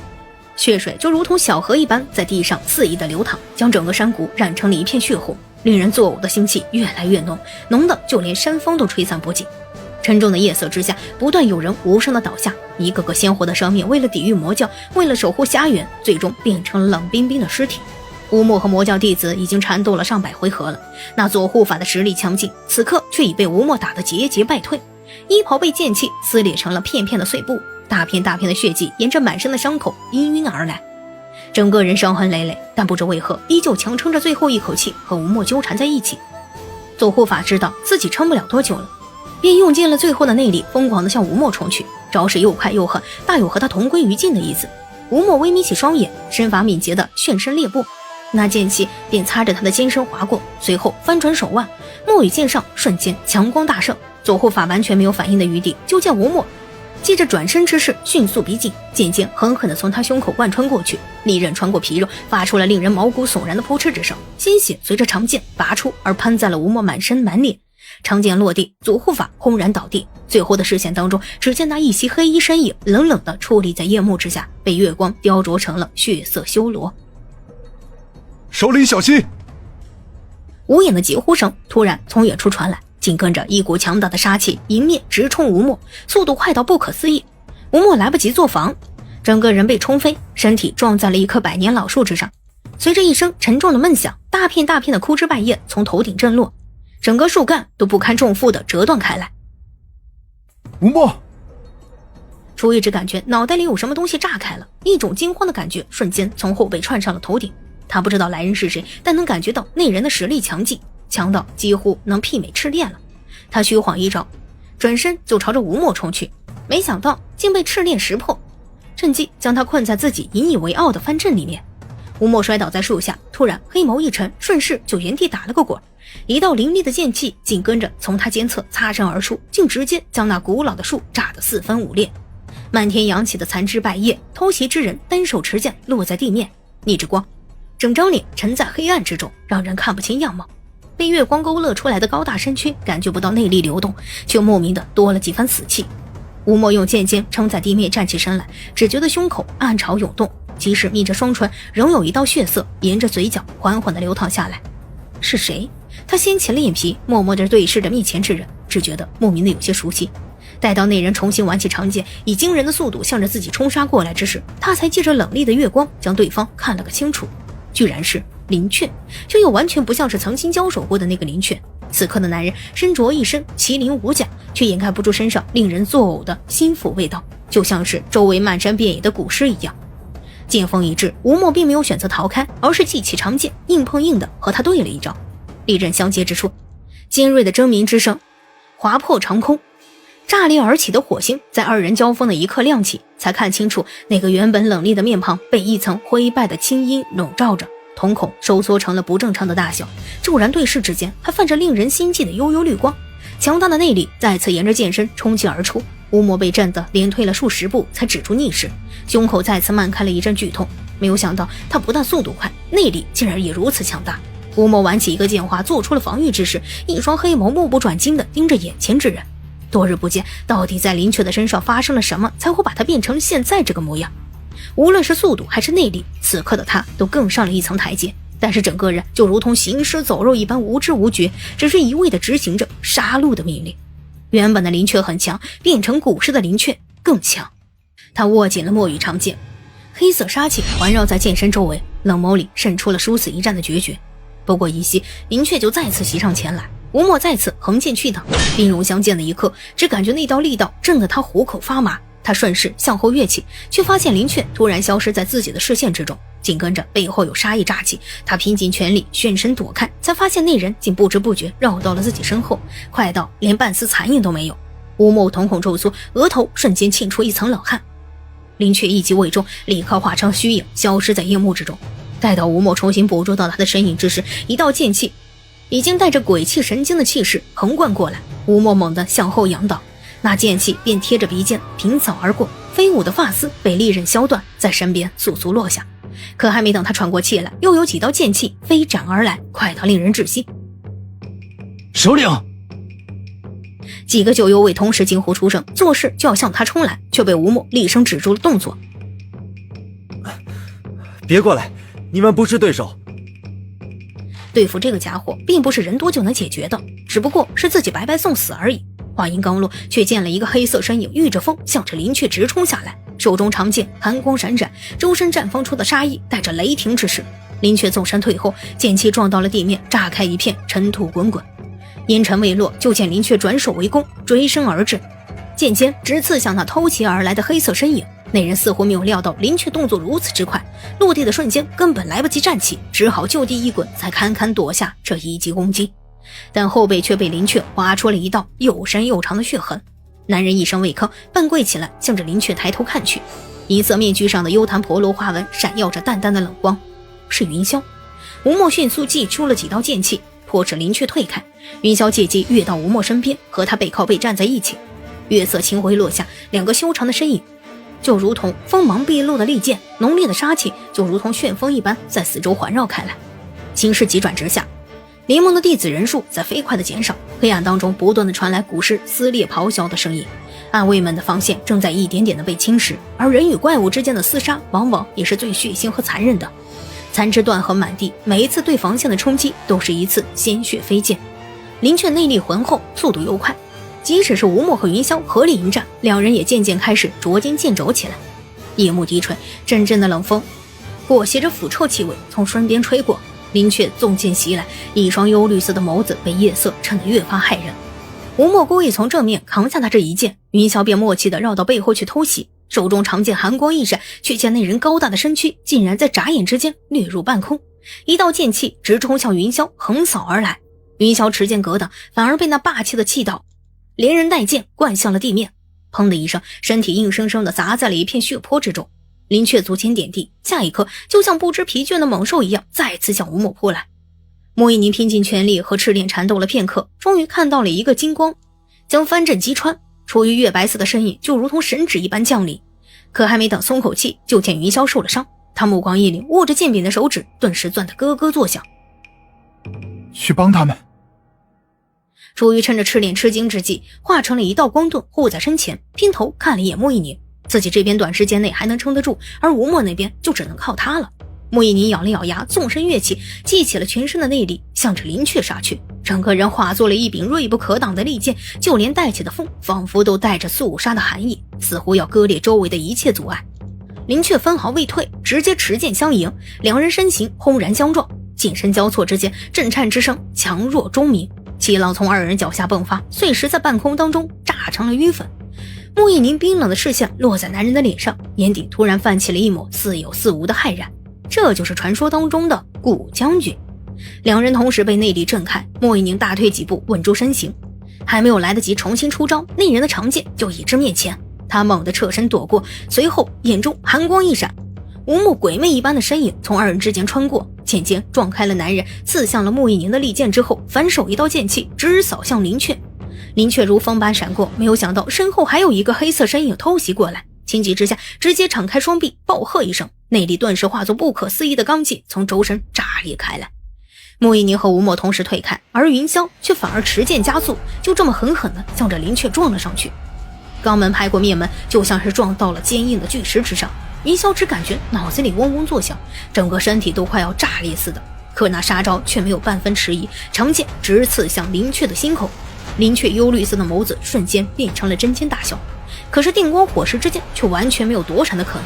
血水就如同小河一般在地上肆意的流淌，将整个山谷染成了一片血红。令人作呕的腥气越来越浓，浓的就连山风都吹散不尽。沉重的夜色之下，不断有人无声的倒下，一个个鲜活的生命为了抵御魔教，为了守护家园，最终变成了冷冰冰的尸体。乌墨和魔教弟子已经缠斗了上百回合了，那左护法的实力强劲，此刻却已被乌墨打得节节败退，衣袍被剑气撕裂成了片片的碎布，大片大片的血迹沿着满身的伤口氤氲而来，整个人伤痕累累，但不知为何依旧强撑着最后一口气和乌墨纠缠在一起。左护法知道自己撑不了多久了，便用尽了最后的内力，疯狂地向吴墨冲去，招式又快又狠，大有和他同归于尽的意思。吴墨微眯起双眼，身法敏捷的旋身猎步，那剑气便擦着他的肩身划过，随后翻转手腕，墨与剑上瞬间强光大盛。左护法完全没有反应的余地，就见吴墨借着转身之势迅速逼近，剑尖狠狠地从他胸口贯穿过去，利刃穿过皮肉，发出了令人毛骨悚然的扑哧之声，鲜血随着长剑拔出而喷在了吴墨满身满脸。长剑落地，左护法轰然倒地。最后的视线当中，只见那一袭黑衣身影冷冷地矗立在夜幕之下，被月光雕琢成了血色修罗。首领小心！无眼的疾呼声突然从远处传来，紧跟着一股强大的杀气迎面直冲吴墨，速度快到不可思议。吴墨来不及做防，整个人被冲飞，身体撞在了一棵百年老树之上。随着一声沉重的闷响，大片大片的枯枝败叶从头顶震落，整个树干都不堪重负地折断开来。吴墨！楚玉只感觉脑袋里有什么东西炸开了，一种惊慌的感觉瞬间从后背窜上了头顶。他不知道来人是谁，但能感觉到那人的实力强劲，强到几乎能媲美赤烈了。他虚晃一招，转身就朝着吴墨冲去，没想到竟被赤烈识破，趁机将他困在自己引以为傲的藩镇里面。吴莫摔倒在树下，突然黑眸一沉，顺势就原地打了个滚，一道凌厉的剑气紧跟着从他肩侧擦身而出，竟直接将那古老的树炸得四分五裂。漫天扬起的残枝败叶，偷袭之人单手持剑落在地面，逆着光，整张脸沉在黑暗之中，让人看不清样貌。被月光勾勒出来的高大身躯感觉不到内力流动，却莫名的多了几分死气。吴莫用剑尖撑在地面站起身来，只觉得胸口暗潮涌动，即使抿着双唇，仍有一道血色沿着嘴角缓缓地流淌下来。是谁？他掀起了眼皮，默默地对视着面前之人，只觉得莫名的有些熟悉。待到那人重新挽起长剑，以惊人的速度向着自己冲杀过来之时，他才借着冷冽的月光将对方看了个清楚，居然是林雀，却又完全不像是曾经交手过的那个林雀。此刻的男人身着一身麒麟武甲，却掩盖不住身上令人作呕的心腹味道，就像是周围漫山遍野的古尸一样。剑锋一掷，吴莫并没有选择逃开，而是记起长剑，硬碰硬的和他对了一招。利刃相接之处，尖锐的争鸣之声划破长空，炸裂而起的火星在二人交锋的一刻亮起，才看清楚那个原本冷厉的面庞被一层灰败的青阴笼罩着，瞳孔收缩成了不正常的大小，骤然对视之间还泛着令人心悸的幽幽绿光，强大的内力再次沿着剑身冲击而出。吴莫被震得连退了数十步才止住逆势，胸口再次漫开了一阵剧痛。没有想到他不但速度快，内力竟然也如此强大。吴莫挽起一个剑花，做出了防御之势，一双黑眸目不转睛地盯着眼前之人。多日不见，到底在林雀的身上发生了什么，才会把他变成现在这个模样？无论是速度还是内力，此刻的他都更上了一层台阶，但是整个人就如同行尸走肉一般无知无觉，只是一味地执行着杀戮的命令。原本的林雀很强，变成古尸的林雀更强。他握紧了墨羽长剑，黑色杀气环绕在剑身周围，冷眸里渗出了殊死一战的决绝。不过一息，林雀就再次袭上前来，吴莫再次横剑去挡，兵戎相见的一刻，只感觉那道力道震得他虎口发麻。他顺势向后跃起，却发现林雀突然消失在自己的视线之中，紧跟着背后有杀意乍起，他拼尽全力旋身躲开，才发现那人竟不知不觉绕到了自己身后，快到连半丝残影都没有。吴莫瞳孔骤缩，额头瞬间沁出一层冷汗。林雀一击未中，立刻化成虚影消失在夜幕之中。待到吴莫重新捕捉到他的身影之时，一道剑气已经带着鬼气神经的气势横贯过来，吴莫猛地向后仰倒，那剑气便贴着鼻尖平扫而过，飞舞的发丝被利刃削断，在身边簌簌落下。可还没等他喘过气来，又有几道剑气飞斩而来，快到令人窒息。首领！几个九幽卫同时惊呼出声，作势就要向他冲来，却被吴莫厉声止住了动作。别过来，你们不是对手。对付这个家伙并不是人多就能解决的，只不过是自己白白送死而已。话音刚落，却见了一个黑色身影御着风向着林雀直冲下来，手中长剑寒光闪闪，周身绽放出的杀意带着雷霆之势。林雀纵身退后，剑气撞到了地面，炸开一片，尘土滚滚。烟尘未落，就见林雀转手为攻，追身而至，剑尖直刺向那偷袭而来的黑色身影。那人似乎没有料到林雀动作如此之快，落地的瞬间根本来不及站起，只好就地一滚，才堪堪躲下这一击攻击。但后背却被林雀划出了一道又深又长的血痕。男人一声未吭，半跪起来，向着林雀抬头看去，银色面具上的幽檀婆罗花纹闪耀着淡淡的冷光，是云霄。吴莫迅速祭出了几道剑气，迫使林雀退开。云霄借机跃到吴莫身边，和他背靠背站在一起。月色清辉落下，两个修长的身影就如同锋芒毕露的利剑，浓烈的杀气就如同旋风一般在四周环绕开来。形势急转直下，联盟的弟子人数在飞快的减少，黑暗当中不断的传来古尸撕裂咆哮的声音，暗卫们的防线正在一点点的被侵蚀，而人与怪物之间的厮杀往往也是最血腥和残忍的。残肢断横满地，每一次对防线的冲击都是一次鲜血飞溅。林雀内力浑厚，速度又快，即使是吴莫和云霄合力迎战，两人也渐渐开始捉襟见肘起来。夜幕低垂，阵阵的冷风裹挟着腐臭气味从身边吹过，林雀纵剑袭来，一双幽绿色的眸子被夜色衬得越发骇人。吴莫故意从正面扛下他这一剑，云霄便默契地绕到背后去偷袭，手中长剑寒光一闪，却见那人高大的身躯竟然在眨眼之间掠入半空，一道剑气直冲向云霄横扫而来。云霄持剑格挡，反而被那霸气的气道连人带剑灌向了地面，砰的一声，身体硬生生地砸在了一片血泊之中。林雀足尖点地，下一刻就像不知疲倦的猛兽一样再次向吴莫扑来。莫一宁拼尽全力和赤练缠斗了片刻，终于看到了一个金光，将帆阵击穿，处于月白色的身影就如同神旨一般降临。可还没等松口气，就见云霄受了伤，他目光一凛，握着剑柄的手指顿时攥得咯咯作响。去帮他们。楚瑜趁着赤练吃惊之际，化成了一道光盾护在身前，偏头看了一眼莫一宁，自己这边短时间内还能撑得住，而吴莫那边就只能靠他了。莫一宁咬了咬牙，纵身跃起，记起了全身的内力，向着林雀杀去，整个人化作了一柄锐不可挡的利剑，就连带起的风仿佛都带着肃杀的寒意，似乎要割裂周围的一切阻碍。林雀分毫未退，直接持剑相迎，两人身形轰然相撞，近身交错之间，震颤之声强弱钟鸣，气浪从二人脚下迸发，碎石在半空当中炸成了鹬粉。莫一宁冰冷的视线落在男人的脸上，眼底突然泛起了一抹似有似无的骇然，这就是传说当中的古将军。两人同时被内力震开，莫一宁大退几步稳住身形，还没有来得及重新出招，那人的长剑就已至面前，他猛地侧身躲过，随后眼中寒光一闪，吴莫鬼魅一般的身影从二人之间穿过，剑尖撞开了男人刺向了莫一宁的利剑之后，反手一道剑气直扫向林雀。林雀如风般闪过，没有想到身后还有一个黑色身影偷袭过来，情急之下直接敞开双臂，暴喝一声，内力顿时化作不可思议的罡气从周身炸裂开来。莫一宁和吴莫同时退开，而云霄却反而持剑加速，就这么狠狠地向着林雀撞了上去。肛门拍过面门，就像是撞到了坚硬的巨石之上，云霄只感觉脑子里嗡嗡作响，整个身体都快要炸裂似的。可那杀招却没有半分迟疑，长剑直刺向林雀的心口。林雀幽绿色的眸子瞬间变成了针尖大小，可是电光火石之间却完全没有躲闪的可能。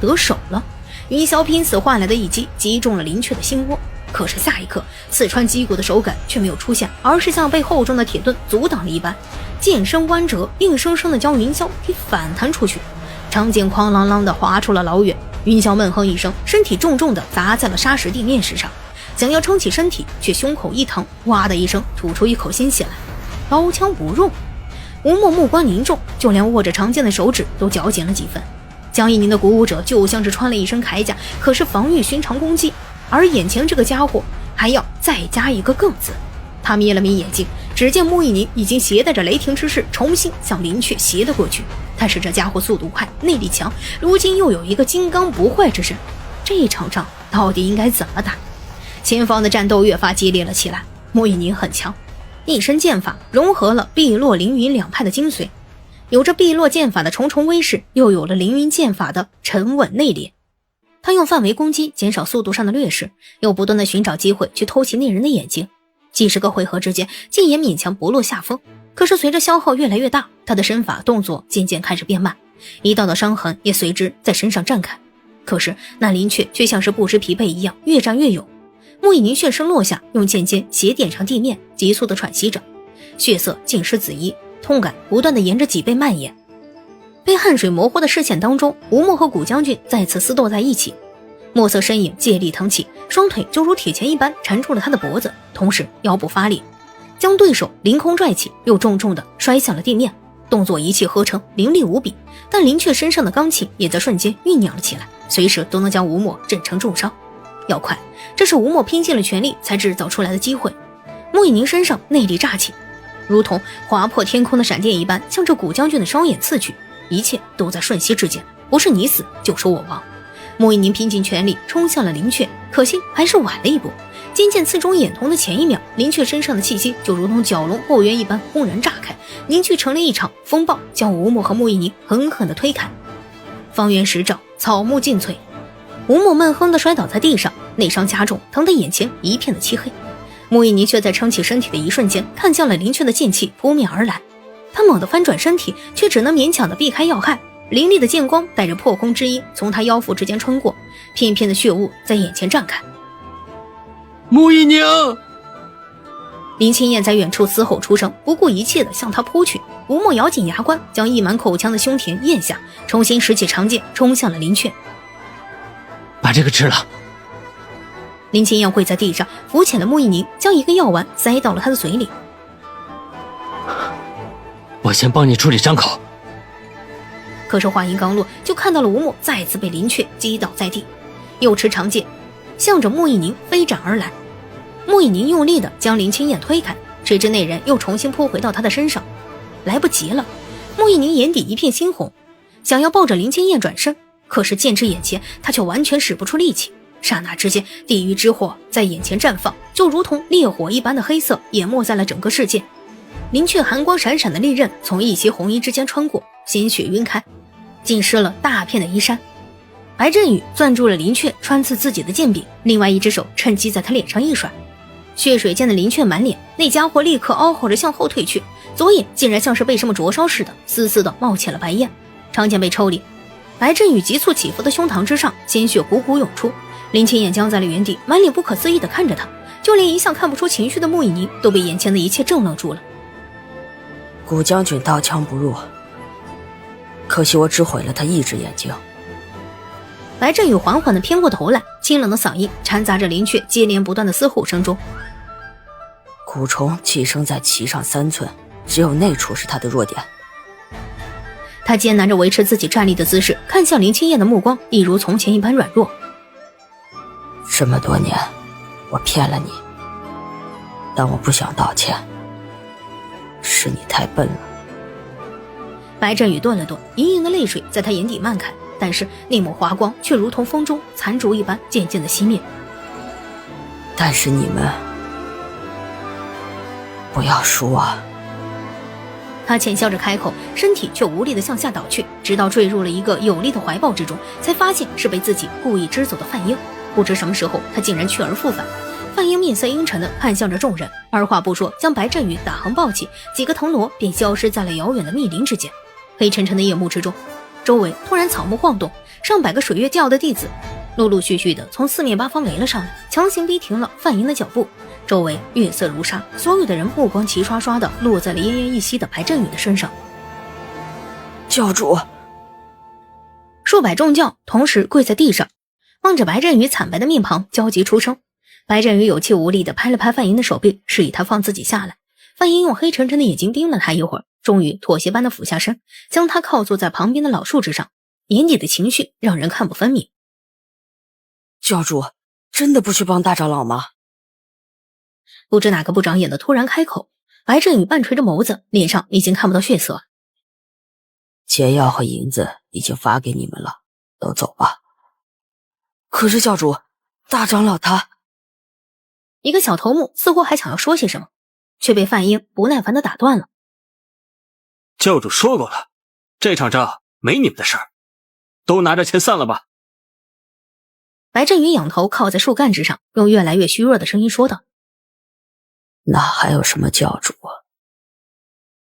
得手了，云霄拼死换来的一击击中了林雀的心窝，可是下一刻刺穿肌骨的手感却没有出现，而是像被厚重的铁盾阻挡了一般，剑身弯折，硬生生的将云霄给反弹出去，长剑哐啷啷的划出了老远。云霄闷哼一声，身体重重的砸在了砂石地面石上，想要撑起身体，却胸口一疼，哇的一声吐出一口鲜血来。刀枪不入，吴莫目光凝重，就连握着长剑的手指都绞紧了几分。江一宁的鼓舞者就像是穿了一身铠甲，可是防御寻常攻击，而眼前这个家伙还要再加一个更字。他眯了眯眼睛，只见莫一宁已经携带着雷霆之势重新向林雀斜了过去，但是这家伙速度快，内力强，如今又有一个金刚不坏之身，这一场仗到底应该怎么打？前方的战斗越发激烈了起来。莫一宁很强，一身剑法融合了碧落凌云两派的精髓，有着碧落剑法的重重威势，又有了凌云剑法的沉稳内敛。他用范围攻击减少速度上的劣势，又不断的寻找机会去偷袭那人的眼睛，几十个回合之间竟也勉强不落下风。可是随着消耗越来越大，他的身法动作渐渐开始变慢，一道道伤痕也随之在身上绽开。可是那林雀却像是不知疲惫一样，越战越勇。莫一宁旋身落下，用剑尖斜点上地面，急速地喘息着，血色浸湿紫衣，痛感不断地沿着脊背蔓延。被汗水模糊的视线当中，吴莫和古将军再次厮斗在一起。墨色身影借力腾起，双腿就如铁钳一般缠住了他的脖子，同时腰部发力，将对手凌空拽起，又重重地摔向了地面，动作一气呵成，凌厉无比。但林雀身上的罡气也在瞬间酝酿了起来，随时都能将吴莫震成重伤。要快，这是吴莫拼尽了全力才制造出来的机会。莫一宁身上内力乍起，如同划破天空的闪电一般，向着古将军的双眼刺去，一切都在瞬息之间，不是你死就是我亡。莫一宁拼尽全力冲向了林雀，可惜还是晚了一步。尖剑刺中眼瞳的前一秒，林雀身上的气息就如同蛟龙后援一般轰然炸开，凝聚成了一场风暴，将吴莫和莫一宁狠狠地推开。方圆10丈，草木尽瘁。吴莫闷哼地摔倒在地上，内伤加重，疼得眼前一片的漆黑。莫一宁却在撑起身体的一瞬间，看向了林雀的剑气扑面而来。他猛地翻转身体，却只能勉强地避开要害。凌厉的剑光带着破空之音从他腰腹之间穿过，片片的血雾在眼前绽开。穆一宁！林青燕在远处嘶吼出声，不顾一切地向他扑去。吴莫咬紧牙关，将溢满口腔的胸田咽下，重新拾起长剑，冲向了林雀。把这个吃了。林青燕跪在地上，扶起了穆一宁，将一个药丸塞到了他的嘴里。我先帮你处理伤口。可是话音刚落，就看到了吴莫再次被林雀击倒在地，又持长剑向着穆一宁飞斩而来。穆一宁用力地将林清燕推开，谁知那人又重新扑回到他的身上，来不及了。穆一宁眼底一片猩红，想要抱着林清燕转身，可是剑至眼前，他却完全使不出力气。刹那之间，地狱之火在眼前绽放，就如同烈火一般的黑色淹没在了整个世界。林雀寒光闪闪的利刃从一袭红衣之间穿过，鲜血晕开，浸湿了大片的衣衫。白振宇攥住了林雀穿刺自己的剑柄，另外一只手趁机在他脸上一甩，血水溅得林雀满脸，那家伙立刻嗷吼着向后退去，左眼竟然像是被什么灼烧似的，丝丝的冒起了白烟。长剑被抽离，白振宇急促起伏的胸膛之上，鲜血汩汩涌出。林清燕僵在了原地，满脸不可思议地看着他，就连一向看不出情绪的穆以宁都被眼前的一切怔愣住了。古将军刀枪不入，可惜我只毁了他一只眼睛。白振宇缓缓地偏过头来，清冷的嗓音掺杂着林雀接连不断的嘶吼声中。蛊虫寄生在脐上3寸，只有那处是他的弱点。他艰难着维持自己站立的姿势，看向林清燕的目光一如从前一般软弱。这么多年，我骗了你，但我不想道歉，是你太笨了。白振宇顿了顿，盈盈的泪水在他眼底漫开，但是那抹华光却如同风中残烛一般渐渐的熄灭。但是你们不要输啊！他浅笑着开口，身体却无力地向下倒去，直到坠入了一个有力的怀抱之中，才发现是被自己故意支走的范英。不知什么时候，他竟然去而复返。范英面色阴沉地看向着众人，二话不说将白振宇打横抱起，几个腾挪便消失在了遥远的密林之间。黑沉沉的夜幕之中，周围突然草木晃动，上百个水月教的弟子陆陆续续的从四面八方围了上来，强行逼停了范英的脚步。周围月色如纱，所有的人目光齐刷刷的落在了奄奄一息的白振宇的身上。教主！数百众教同时跪在地上，望着白振宇惨白的面庞，焦急出声。白振宇有气无力地拍了拍范英的手臂，示意他放自己下来。范英用黑沉沉的眼睛盯了他一会儿，终于妥协般的俯下身，将他靠坐在旁边的老树之上，眼底的情绪让人看不分明。教主，真的不去帮大长老吗？不知哪个不长眼的突然开口，白振宇半垂着眸子，脸上已经看不到血色。解药和银子已经发给你们了，都走吧。可是教主，大长老他……一个小头目似乎还想要说些什么，却被范英不耐烦地打断了。教主说过了，这场仗没你们的事儿，都拿着钱散了吧。白振宇仰头靠在树干之上，用越来越虚弱的声音说道：哪还有什么教主啊？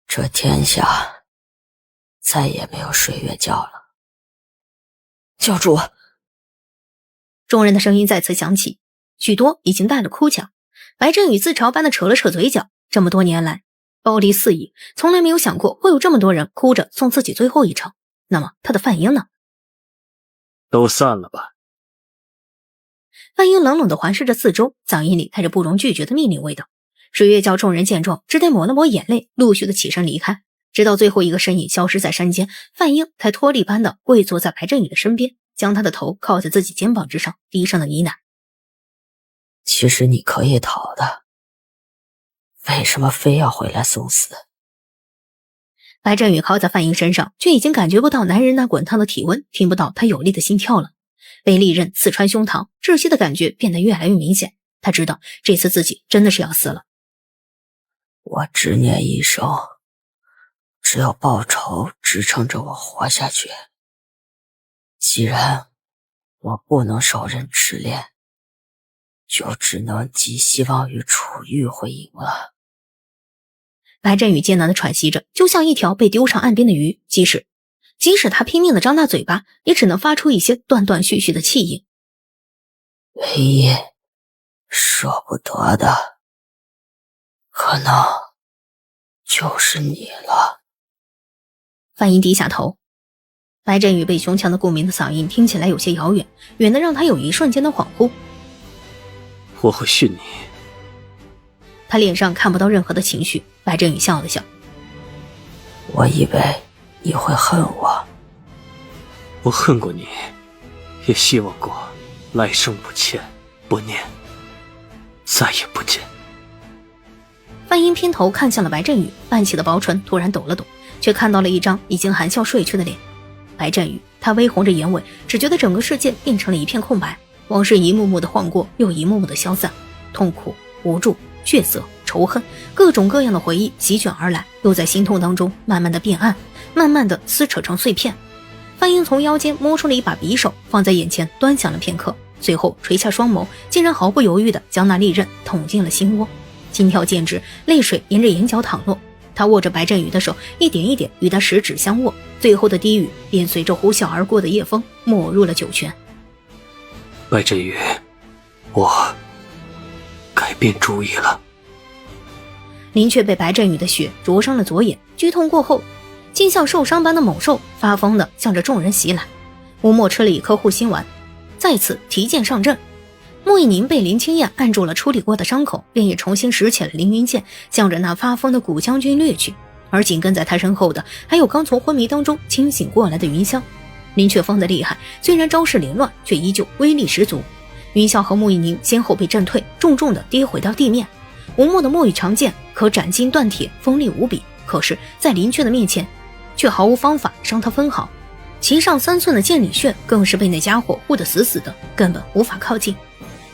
这天下再也没有水月教了。教主！众人的声音再次响起，许多已经带了哭腔。白振宇自嘲般的扯了扯嘴角，这么多年来暴力肆意，从来没有想过会有这么多人哭着送自己最后一程。那么他的范英呢？都散了吧。范英冷冷地环视着四周，嗓音里带着不容拒绝的命令味道。水月教众人见状，只得抹了抹眼泪，陆续的起身离开，直到最后一个身影消失在山间，范英才脱力般的跪坐在白振宇的身边，将他的头靠在自己肩膀之上，低声的呢喃：其实你可以逃的，为什么非要回来送死？白振宇靠在范英身上，却已经感觉不到男人那滚烫的体温，听不到他有力的心跳了。被利刃刺穿胸膛，窒息的感觉变得越来越明显。他知道这次自己真的是要死了。我执念一生，只有报仇支撑着我活下去。既然我不能手刃赤炼，就只能寄希望于楚玉会赢了。白振宇艰难地喘息着，就像一条被丢上岸边的鱼，即使他拼命地张大嘴巴，也只能发出一些断断续续的气音。唯一舍不得的，可能就是你了。范英低下头，白振宇被胸腔的共鸣的嗓音听起来有些遥远，远得让他有一瞬间的恍惚。我会训你。他脸上看不到任何的情绪，白振宇笑了笑。我以为你会恨我，我恨过你，也希望过来生不欠不念，再也不见。范英偏头看向了白振宇，半起的薄唇突然抖了抖，却看到了一张已经含笑睡去的脸。白振宇，他微红着眼尾，只觉得整个世界变成了一片空白，往事一幕幕的晃过，又一幕幕的消散，痛苦、无助、血色、仇恨，各种各样的回忆席卷而来，又在心痛当中慢慢的变暗，慢慢的撕扯成碎片。范英从腰间摸出了一把匕首，放在眼前端详了片刻，随后垂下双眸，竟然毫不犹豫地将那利刃捅进了心窝。心跳渐直，泪水沿着眼角淌落。他握着白振宇的手，一点一点与他十指相握，最后的低语便随着呼啸而过的夜风没入了酒泉。白振宇，我改变主意了。林却被白振宇的血灼伤了左眼，剧痛过后，竟像受伤般的猛兽，发疯地向着众人袭来。吴莫吃了一颗护心丸，再次提剑上阵。穆一宁被林清燕按住了处理过的伤口，便也重新拾起了凌云剑，向着那发疯的古将军掠去。而紧跟在他身后的，还有刚从昏迷当中清醒过来的云霄。林却疯得厉害，虽然招式凌乱，却依旧威力十足。云霄和穆一宁先后被震退，重重地跌回到地面。吴莫的墨羽长剑可斩金断铁，锋利无比，可是在林却的面前，却毫无方法伤他分毫。其上3寸的剑里穴更是被那家伙护得死死的，根本无法靠近。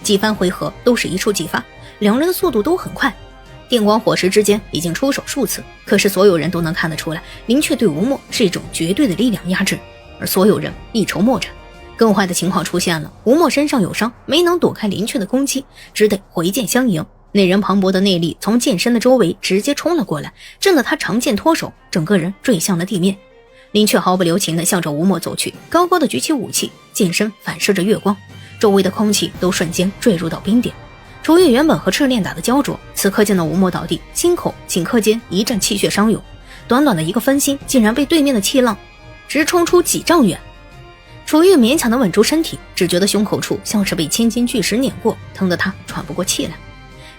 几番回合都是一触即发，两人的速度都很快，电光火石之间已经出手数次。可是所有人都能看得出来，林却对吴莫是一种绝对的力量压制，而所有人一筹莫展。更坏的情况出现了，吴莫身上有伤，没能躲开林却的攻击，只得回剑相迎。那人磅礴的内力从剑身的周围直接冲了过来，震得他长剑脱手，整个人坠向了地面。林却毫不留情地向着吴莫走去，高高的举起武器，剑身反射着月光，周围的空气都瞬间坠入到冰点。楚月原本和赤练打的焦灼，此刻见到吴莫倒地，心口顷刻间一阵气血伤涌，短短的一个分心，竟然被对面的气浪直冲出几丈远。楚月勉强地稳住身体，只觉得胸口处像是被千斤巨石碾过，疼得他喘不过气来。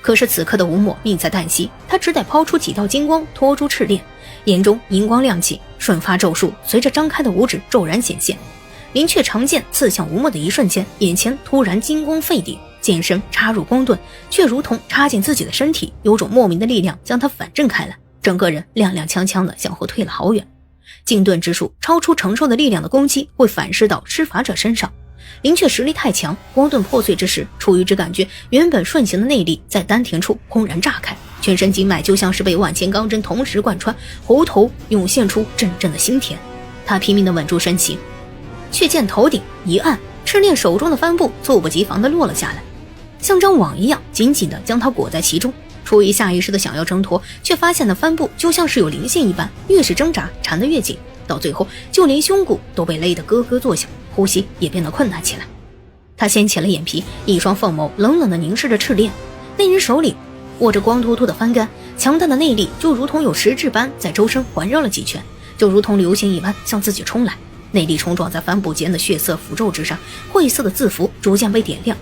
可是此刻的吴莫命在旦夕，他只得抛出几道金光拖住赤练，眼中银光亮起，瞬发咒术随着张开的五指骤然显现。林却长剑刺向吴莫的一瞬间，眼前突然金光沸点，剑身插入光盾，却如同插进自己的身体，有种莫名的力量将他反震开来，整个人踉踉跄跄地向后退了好远。禁盾之术超出承受的力量的攻击会反噬到施法者身上，林却实力太强，光盾破碎之时，楚瑜只感觉原本顺行的内力在丹田处轰然炸开，全身经脉就像是被万千钢针同时贯穿，喉头涌现出阵阵的腥甜。他拼命地稳住身形，却见头顶一暗，赤练手中的帆布猝不及防地落了下来，像张网一样紧紧地将他裹在其中。楚瑜下意识地想要挣脱，却发现那帆布就像是有灵性一般，越是挣扎缠得越紧，到最后就连胸骨都被勒得咯咯作响，呼吸也变得困难起来。他掀起了眼皮，一双凤眸冷冷地凝视着赤练。那人手里握着光秃秃的帆杆，强大的内力就如同有实质般在周身环绕了几圈，就如同流星一般向自己冲来。内力冲撞在帆布间的血色符咒之上，晦涩的字符逐渐被点亮，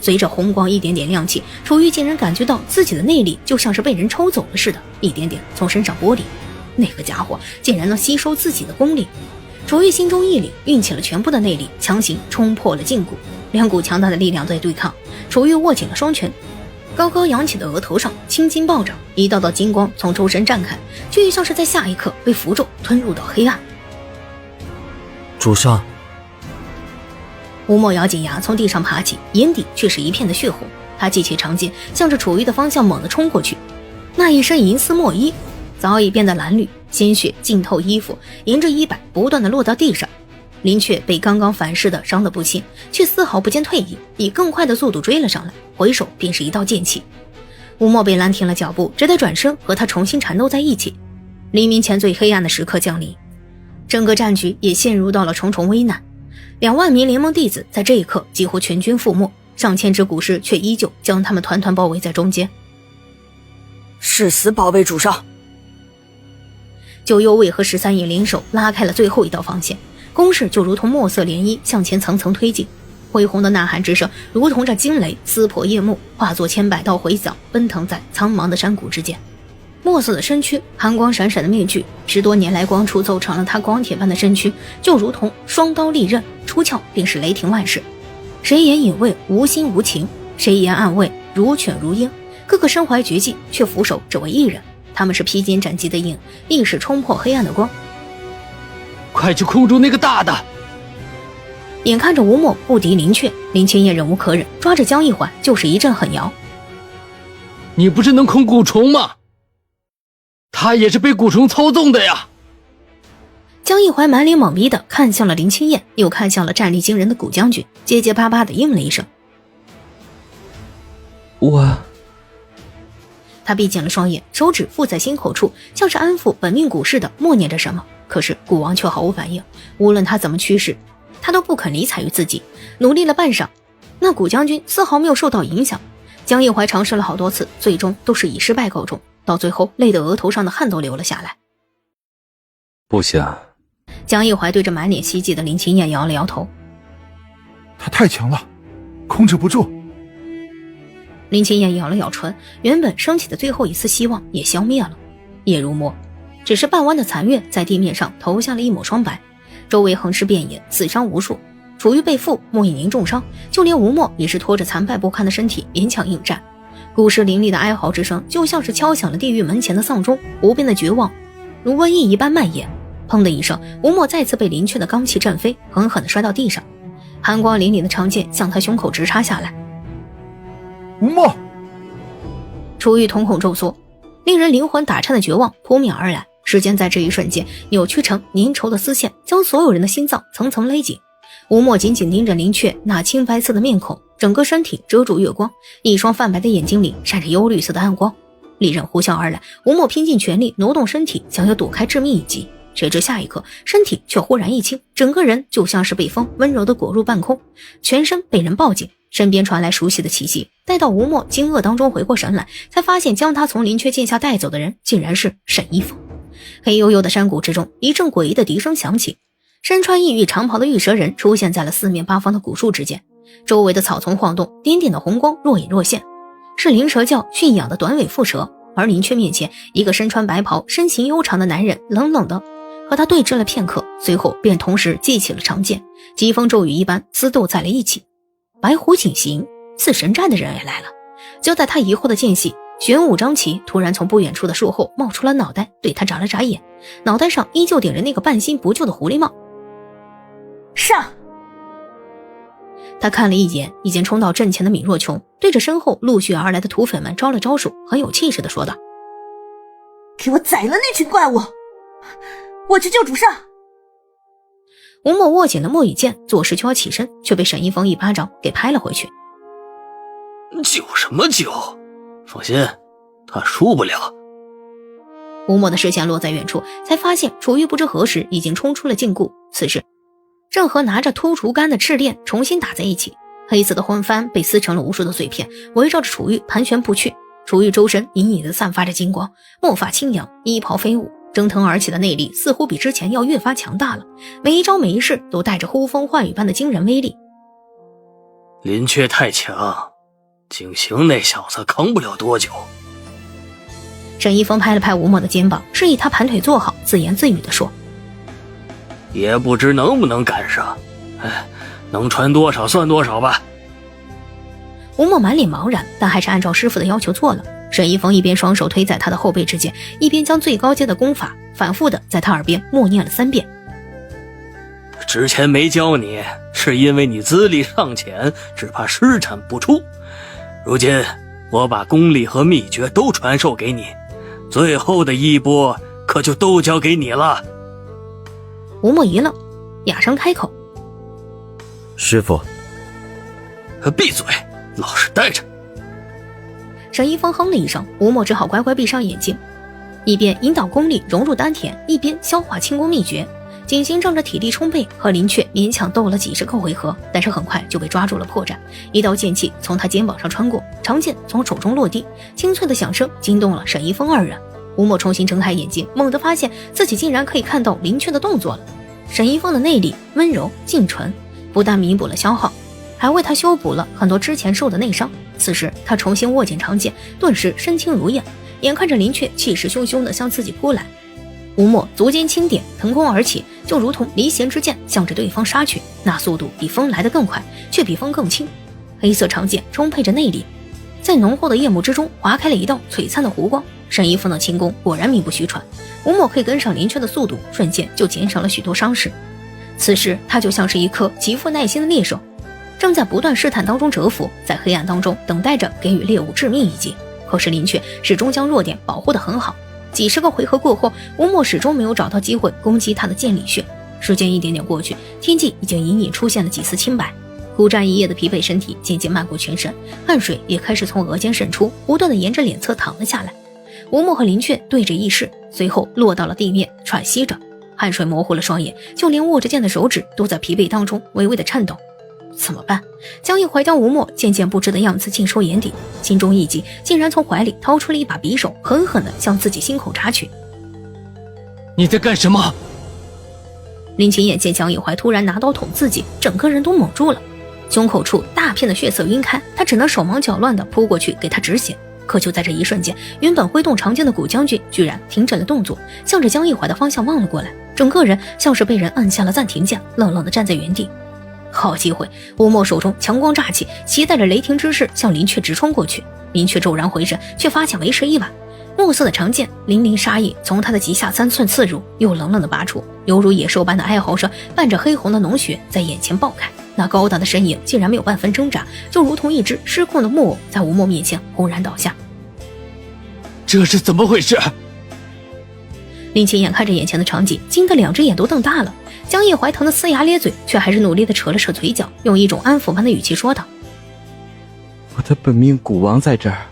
随着红光一点点亮起，楚瑜竟然感觉到自己的内力就像是被人抽走了似的，一点点从身上剥离。那个家伙竟然能吸收自己的功力。楚瑜心中一凛，运起了全部的内力，强行冲破了禁锢。两股强大的力量在对抗，楚瑜握紧了双拳，高高扬起的额头上青筋暴涨，一道道金光从周身绽开，却像是在下一刻被符咒吞入到黑暗。主上。吴莫咬紧牙从地上爬起，眼底却是一片的血红。他记起长剑，向着楚瑜的方向猛地冲过去。那一身银丝墨衣早已变得蓝绿，鲜血浸透衣服，沿着衣摆不断地落到地上。林却被刚刚反噬的伤得不轻，却丝毫不见退意，以更快的速度追了上来，回手便是一道剑气。吴莫被拦停了脚步，只得转身和他重新缠斗在一起。黎明前最黑暗的时刻降临，整个战局也陷入到了重重危难。2万名联盟弟子在这一刻几乎全军覆没，上千只古尸却依旧将他们团团包围在中间。誓死保卫主上。九幽卫和13野联手拉开了最后一道防线，攻势就如同墨色涟漪向前层层推进。恢宏的呐喊之声如同这惊雷撕破夜幕，化作千百道回响奔腾在苍茫的山谷之间。墨色的身躯，寒光闪闪的面具，10多年来光出奏成了他钢铁般的身躯，就如同双刀利刃，出鞘便是雷霆万世。谁言隐卫无心无情，谁言暗卫如犬如鹰，个个身怀绝技，却俯首只为一人。他们是披荆斩棘的影，亦是冲破黑暗的光。快去控住那个大的！眼看着吴墨不敌林雀，林青叶忍无可忍，抓着江一环就是一阵狠摇。你不是能控蛊虫吗？他也是被蛊虫操纵的呀！江一环满脸懵逼的看向了林青燕，又看向了战力惊人的古将军，结结巴巴的应了一声。他闭紧了双眼，手指附在心口处，像是安抚本命蛊似的默念着什么。可是蛊王却毫无反应，无论他怎么驱使，他都不肯理睬于自己。努力了半晌，那古将军丝毫没有受到影响。江一怀尝试了好多次，最终都是以失败告终，到最后累得额头上的汗都流了下来。不行。江一怀对着满脸希冀的林青燕摇了摇头。他太强了，控制不住。林青燕咬了咬唇，原本升起的最后一丝希望也消灭了。夜如墨，只是半弯的残月在地面上投下了一抹霜白，周围横尸遍野，死伤无数。楚玉被缚，莫以宁重伤，就连吴墨也是拖着残败不堪的身体勉强应战。古尸凌厉的哀嚎之声就像是敲响了地狱门前的丧钟，无边的绝望如瘟疫一般蔓延。砰的一声，吴墨再次被林雀的罡气震飞，狠狠地摔到地上，寒光凛凛的长剑向他胸口直插下来。吴墨！楚玉瞳孔骤缩，令人灵魂打颤的绝望扑面而来，时间在这一瞬间扭曲成粘稠的丝线，将所有人的心脏层层勒紧。吴墨紧紧盯着林雀那青白色的面孔，整个身体遮住月光，一双泛白的眼睛里闪着幽绿色的暗光。利刃呼啸而来，吴墨拼尽全力挪动身体，想要躲开致命一击。谁知下一刻，身体却忽然一轻，整个人就像是被风温柔地裹入半空，全身被人抱紧，身边传来熟悉的气息。待到吴墨惊愕当中回过神来，才发现将他从林雀剑下带走的人竟然是沈一峰。黑幽幽的山谷之中，一阵诡异的笛声响起，身穿异域长袍的玉蛇人出现在了四面八方的古树之间，周围的草丛晃动，点点的红光若隐若现，是灵蛇教驯养的短尾蝮蛇。而林雀面前，一个身穿白袍身形悠长的男人冷冷的和他对峙了片刻，随后便同时记起了长剑，疾风骤雨一般厮斗在了一起。白虎景行，刺神战的人也来了。就在他疑惑的间隙，玄武张琪突然从不远处的树后冒出了脑袋，对他眨了眨眼，脑袋上依旧顶着那个半新不旧的狐狸帽。上！他看了一眼已经冲到阵前的闵若琼，对着身后陆续而来的土匪们招了招手，很有气势地说道：给我宰了那群怪物，我去救主上！吴某握紧了墨羽剑，作势就要起身，却被沈一峰一巴掌给拍了回去。救什么救？放心，他输不了。吴某的视线落在远处，才发现楚玉不知何时已经冲出了禁锢，此时正和拿着突竹竿的赤练重新打在一起，黑色的魂幡被撕成了无数的碎片，围绕着楚玉盘旋不去。楚玉周身隐隐地散发着金光，墨发轻扬，衣袍飞舞，蒸腾而起的内力似乎比之前要越发强大了，每一招每一式都带着呼风唤雨般的惊人威力。林雀太强，景行那小子扛不了多久。沈一峰拍了拍吴墨的肩膀，示意他盘腿坐好，自言自语地说：也不知能不能赶上，能传多少算多少吧。吴墨满脸茫然，但还是按照师傅的要求做了。沈一峰一边双手推在他的后背之间，一边将最高阶的功法反复的在他耳边默念了3遍。之前没教你，是因为你资历尚浅，只怕施展不出。如今我把功力和秘诀都传授给你，最后的衣钵可就都交给你了。吴墨一愣，哑声开口：师傅。闭嘴，老实待着。沈一峰哼了一声，吴墨只好乖乖闭上眼睛，一边引导功力融入丹田，一边消化轻功秘诀。景行仗着体力充沛，和林雀勉强斗了几10个回合，但是很快就被抓住了破绽。一道剑气从他肩膀上穿过，长剑从手中落地，清脆的响声惊动了沈一峰二人。吴墨重新睁开眼睛，猛地发现自己竟然可以看到林雀的动作了。沈一峰的内力温柔静纯，不但弥补了消耗，还为他修补了很多之前受的内伤。此时他重新握紧长剑，顿时身轻如燕，眼看着林雀气势汹汹地向自己扑来，吴墨足尖轻点，腾空而起，就如同离弦之箭，向着对方杀去。那速度比风来得更快，却比风更轻。黑色长剑充沛着内力，在浓厚的夜幕之中划开了一道璀璨的弧光。沈一峰的轻功果然名不虚传，吴墨可以跟上林雀的速度，瞬间就减少了许多伤势。此时他就像是一颗极富耐心的猎手，正在不断试探当中蛰伏，在黑暗当中等待着给予猎物致命一击。可是林雀始终将弱点保护得很好，几十个回合过后，吴墨始终没有找到机会攻击他的剑里穴。时间一点点过去，天际已经隐隐出现了几丝清白，苦战一夜的疲惫身体渐渐漫过全身，汗水也开始从额间渗出，不断的沿着脸侧淌了下来。吴墨和林雀对着意识，随后落到了地面，喘息着，汗水模糊了双眼，就连握着剑的手指都在疲惫当中微微的颤抖。怎么办？江一怀将吴墨渐渐不知的样子尽收眼底，心中一急，竟然从怀里掏出了一把匕首，狠狠地向自己心口插去。你在干什么？林清燕见江一怀突然拿刀捅自己，整个人都懵住了，胸口处大片的血色晕开，他只能手忙脚乱地扑过去给他止血。可就在这一瞬间，原本挥动长剑的古将军居然停止了动作，向着江一怀的方向望了过来，整个人像是被人按下了暂停键，愣愣地站在原地。好机会！吴墨手中强光乍起，携带着雷霆之势向林雀直冲过去。林雀骤然回身，却发现为时已晚。墨色的长剑凌凌杀意从他的脊下3寸刺入，又冷冷地拔出，犹如野兽般的哀嚎声伴着黑红的脓血在眼前爆开。那高大的身影竟然没有半分挣扎，就如同一只失控的木偶，在吴墨面前轰然倒下。这是怎么回事？林清眼看着眼前的场景，惊得2只眼都瞪大了。江一怀疼得呲牙咧嘴，却还是努力地扯了扯嘴角，用一种安抚般的语气说道：“我的本命古王在这儿。”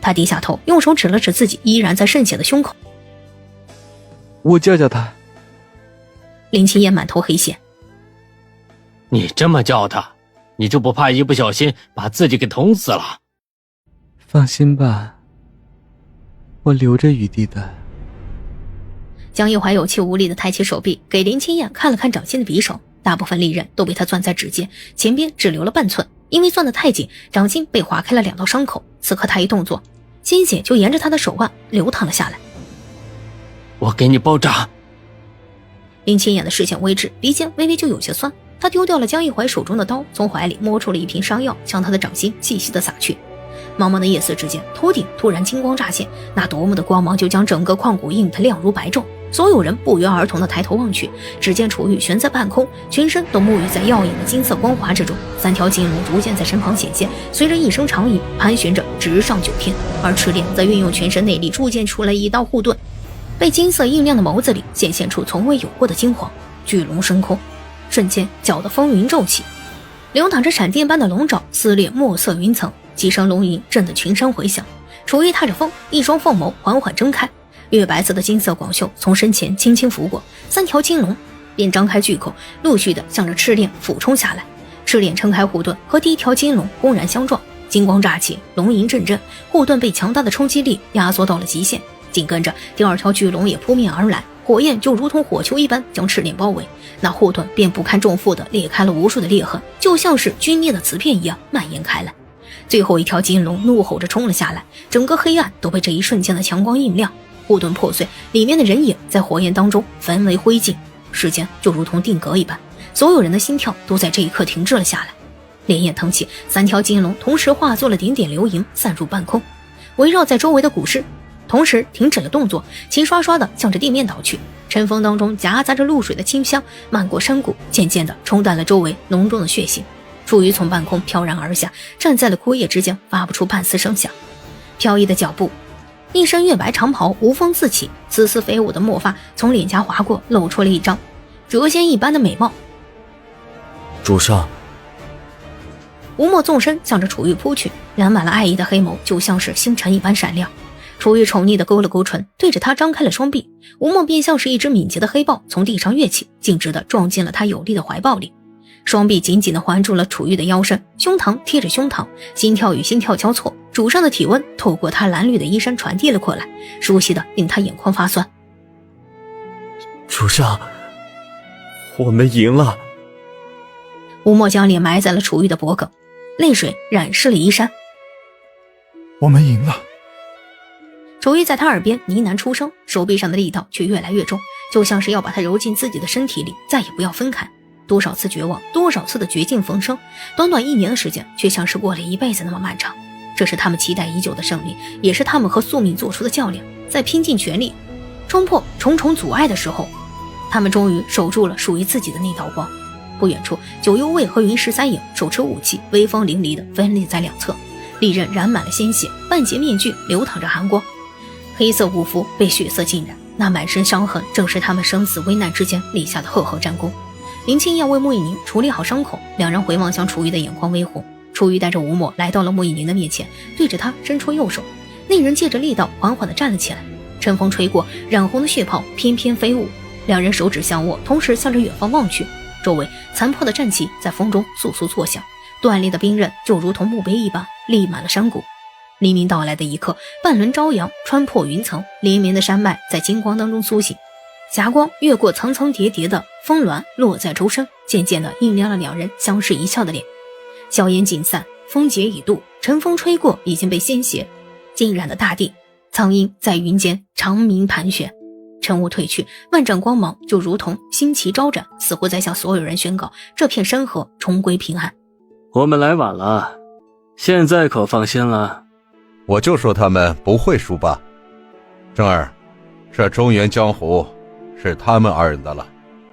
他低下头，用手指了指自己依然在渗血的胸口。我叫叫他。林清燕满头黑线。你这么叫他，你就不怕一不小心把自己给捅死了？放心吧，我留着余地的。江一怀有气无力地抬起手臂，给林清燕看了看掌心的匕首，大部分利刃都被他攥在指尖，前边只留了半寸，因为攥得太紧，掌心被划开了2道伤口。此刻他一动作，鲜血就沿着他的手腕流淌了下来。我给你包扎。林清燕的视线微滞，鼻尖微微就有些酸，他丢掉了江一怀手中的刀，从怀里摸出了一瓶伤药，向他的掌心细细地洒去。茫茫的夜色之间，头顶突然金光乍现，那夺目的光芒就将整个旷谷映得亮如白昼。所有人不约而同地抬头望去，只见楚玉悬在半空，全身都沐浴在耀眼的金色光华之中，3条金龙逐渐在身旁显现，随着一声长吟盘旋着直上9天。而赤练则运用全身内力铸剑出了一道护盾，被金色映亮的眸子里显现出从未有过的金黄。巨龙升空，瞬间搅得风云骤起，流淌着闪电般的龙爪撕裂墨色云层，几声龙吟震得群山回响。楚玉踏着风，一双凤眸缓缓睁开，月白色的金色广袖从身前轻轻拂过，3条金龙便张开巨口，陆续的向着赤练俯冲下来。赤练撑开护盾，和第一条金龙轰然相撞，金光乍起，龙吟阵阵，护盾被强大的冲击力压缩到了极限。紧跟着第2条巨龙也扑面而来，火焰就如同火球一般将赤练包围，那护盾便不堪重负的裂开了无数的裂痕，就像是皲裂的瓷片一样蔓延开来。最后一条金龙怒吼着冲了下来，整个黑暗都被这一瞬间的强光映亮，护盾破碎，里面的人影在火焰当中焚为灰烬。时间就如同定格一般，所有人的心跳都在这一刻停滞了下来。烈焰腾起，3条金龙同时化作了点点流萤，散入半空，围绕在周围的古尸同时停止了动作，齐刷刷地向着地面倒去。晨风当中夹杂着露水的清香漫过山谷，渐渐地冲淡了周围浓重的血腥。楚瑜从半空飘然而下，站在了枯叶之间，发不出半丝声响。飘逸的脚步，一身月白长袍无风自起，丝丝飞舞的墨发从脸颊划过，露出了一张谪仙一般的美貌。主上。吴墨纵身向着楚玉扑去，染满了爱意的黑眸就像是星辰一般闪亮。楚玉宠溺地勾了勾唇，对着他张开了双臂，吴墨便像是一只敏捷的黑豹从地上跃起，径直地撞进了他有力的怀抱里。双臂紧紧地环住了楚玉的腰身，胸膛贴着胸膛，心跳与心跳交错，主上的体温透过他蓝绿的衣衫传递了过来，熟悉的令他眼眶发酸。主上，我们赢了。吴墨将脸埋在了楚玉的脖颈，泪水染湿了衣衫。我们赢了。楚玉在他耳边呢喃出声，手臂上的力道却越来越重，就像是要把他揉进自己的身体里，再也不要分开。多少次绝望，多少次的绝境逢生，短短1年的时间，却像是过了一辈子那么漫长。这是他们期待已久的胜利，也是他们和宿命做出的较量。在拼尽全力冲破重重阻碍的时候，他们终于守住了属于自己的那道光。不远处，九幽卫和云石三影手持武器，威风凛凛地分立在两侧，利刃染满了鲜血，半截面具流淌着寒光，黑色武服被血色浸染，那满身伤痕正是他们生死危难之间立下的赫赫战功。林清燕为穆以宁处理好伤口，两人回望向楚玉的眼眶微红。楚玉带着吴墨来到了穆以宁的面前，对着他伸出右手，那人借着力道缓缓地站了起来，晨风吹过，染红的血袍翩翩飞舞，两人手指相握，同时向着远方望去，周围残破的战旗在风中簌簌作响，断裂的兵刃就如同墓碑一般立满了山谷。黎明到来的一刻，半轮朝阳穿破云层，连绵的山脉在金光当中苏醒，霞光越过层层叠叠的峰峦，落在周身，渐渐地映亮了两人相视一笑的脸。硝烟尽散，风劫已渡，晨风吹过，已经被鲜血浸染的大地，苍鹰在云间长鸣盘旋。晨雾褪去，万丈光芒就如同星旗招展，似乎在向所有人宣告这片山河重归平安。我们来晚了，现在可放心了。我就说他们不会输吧。正儿，这中原江湖是他们二人的了。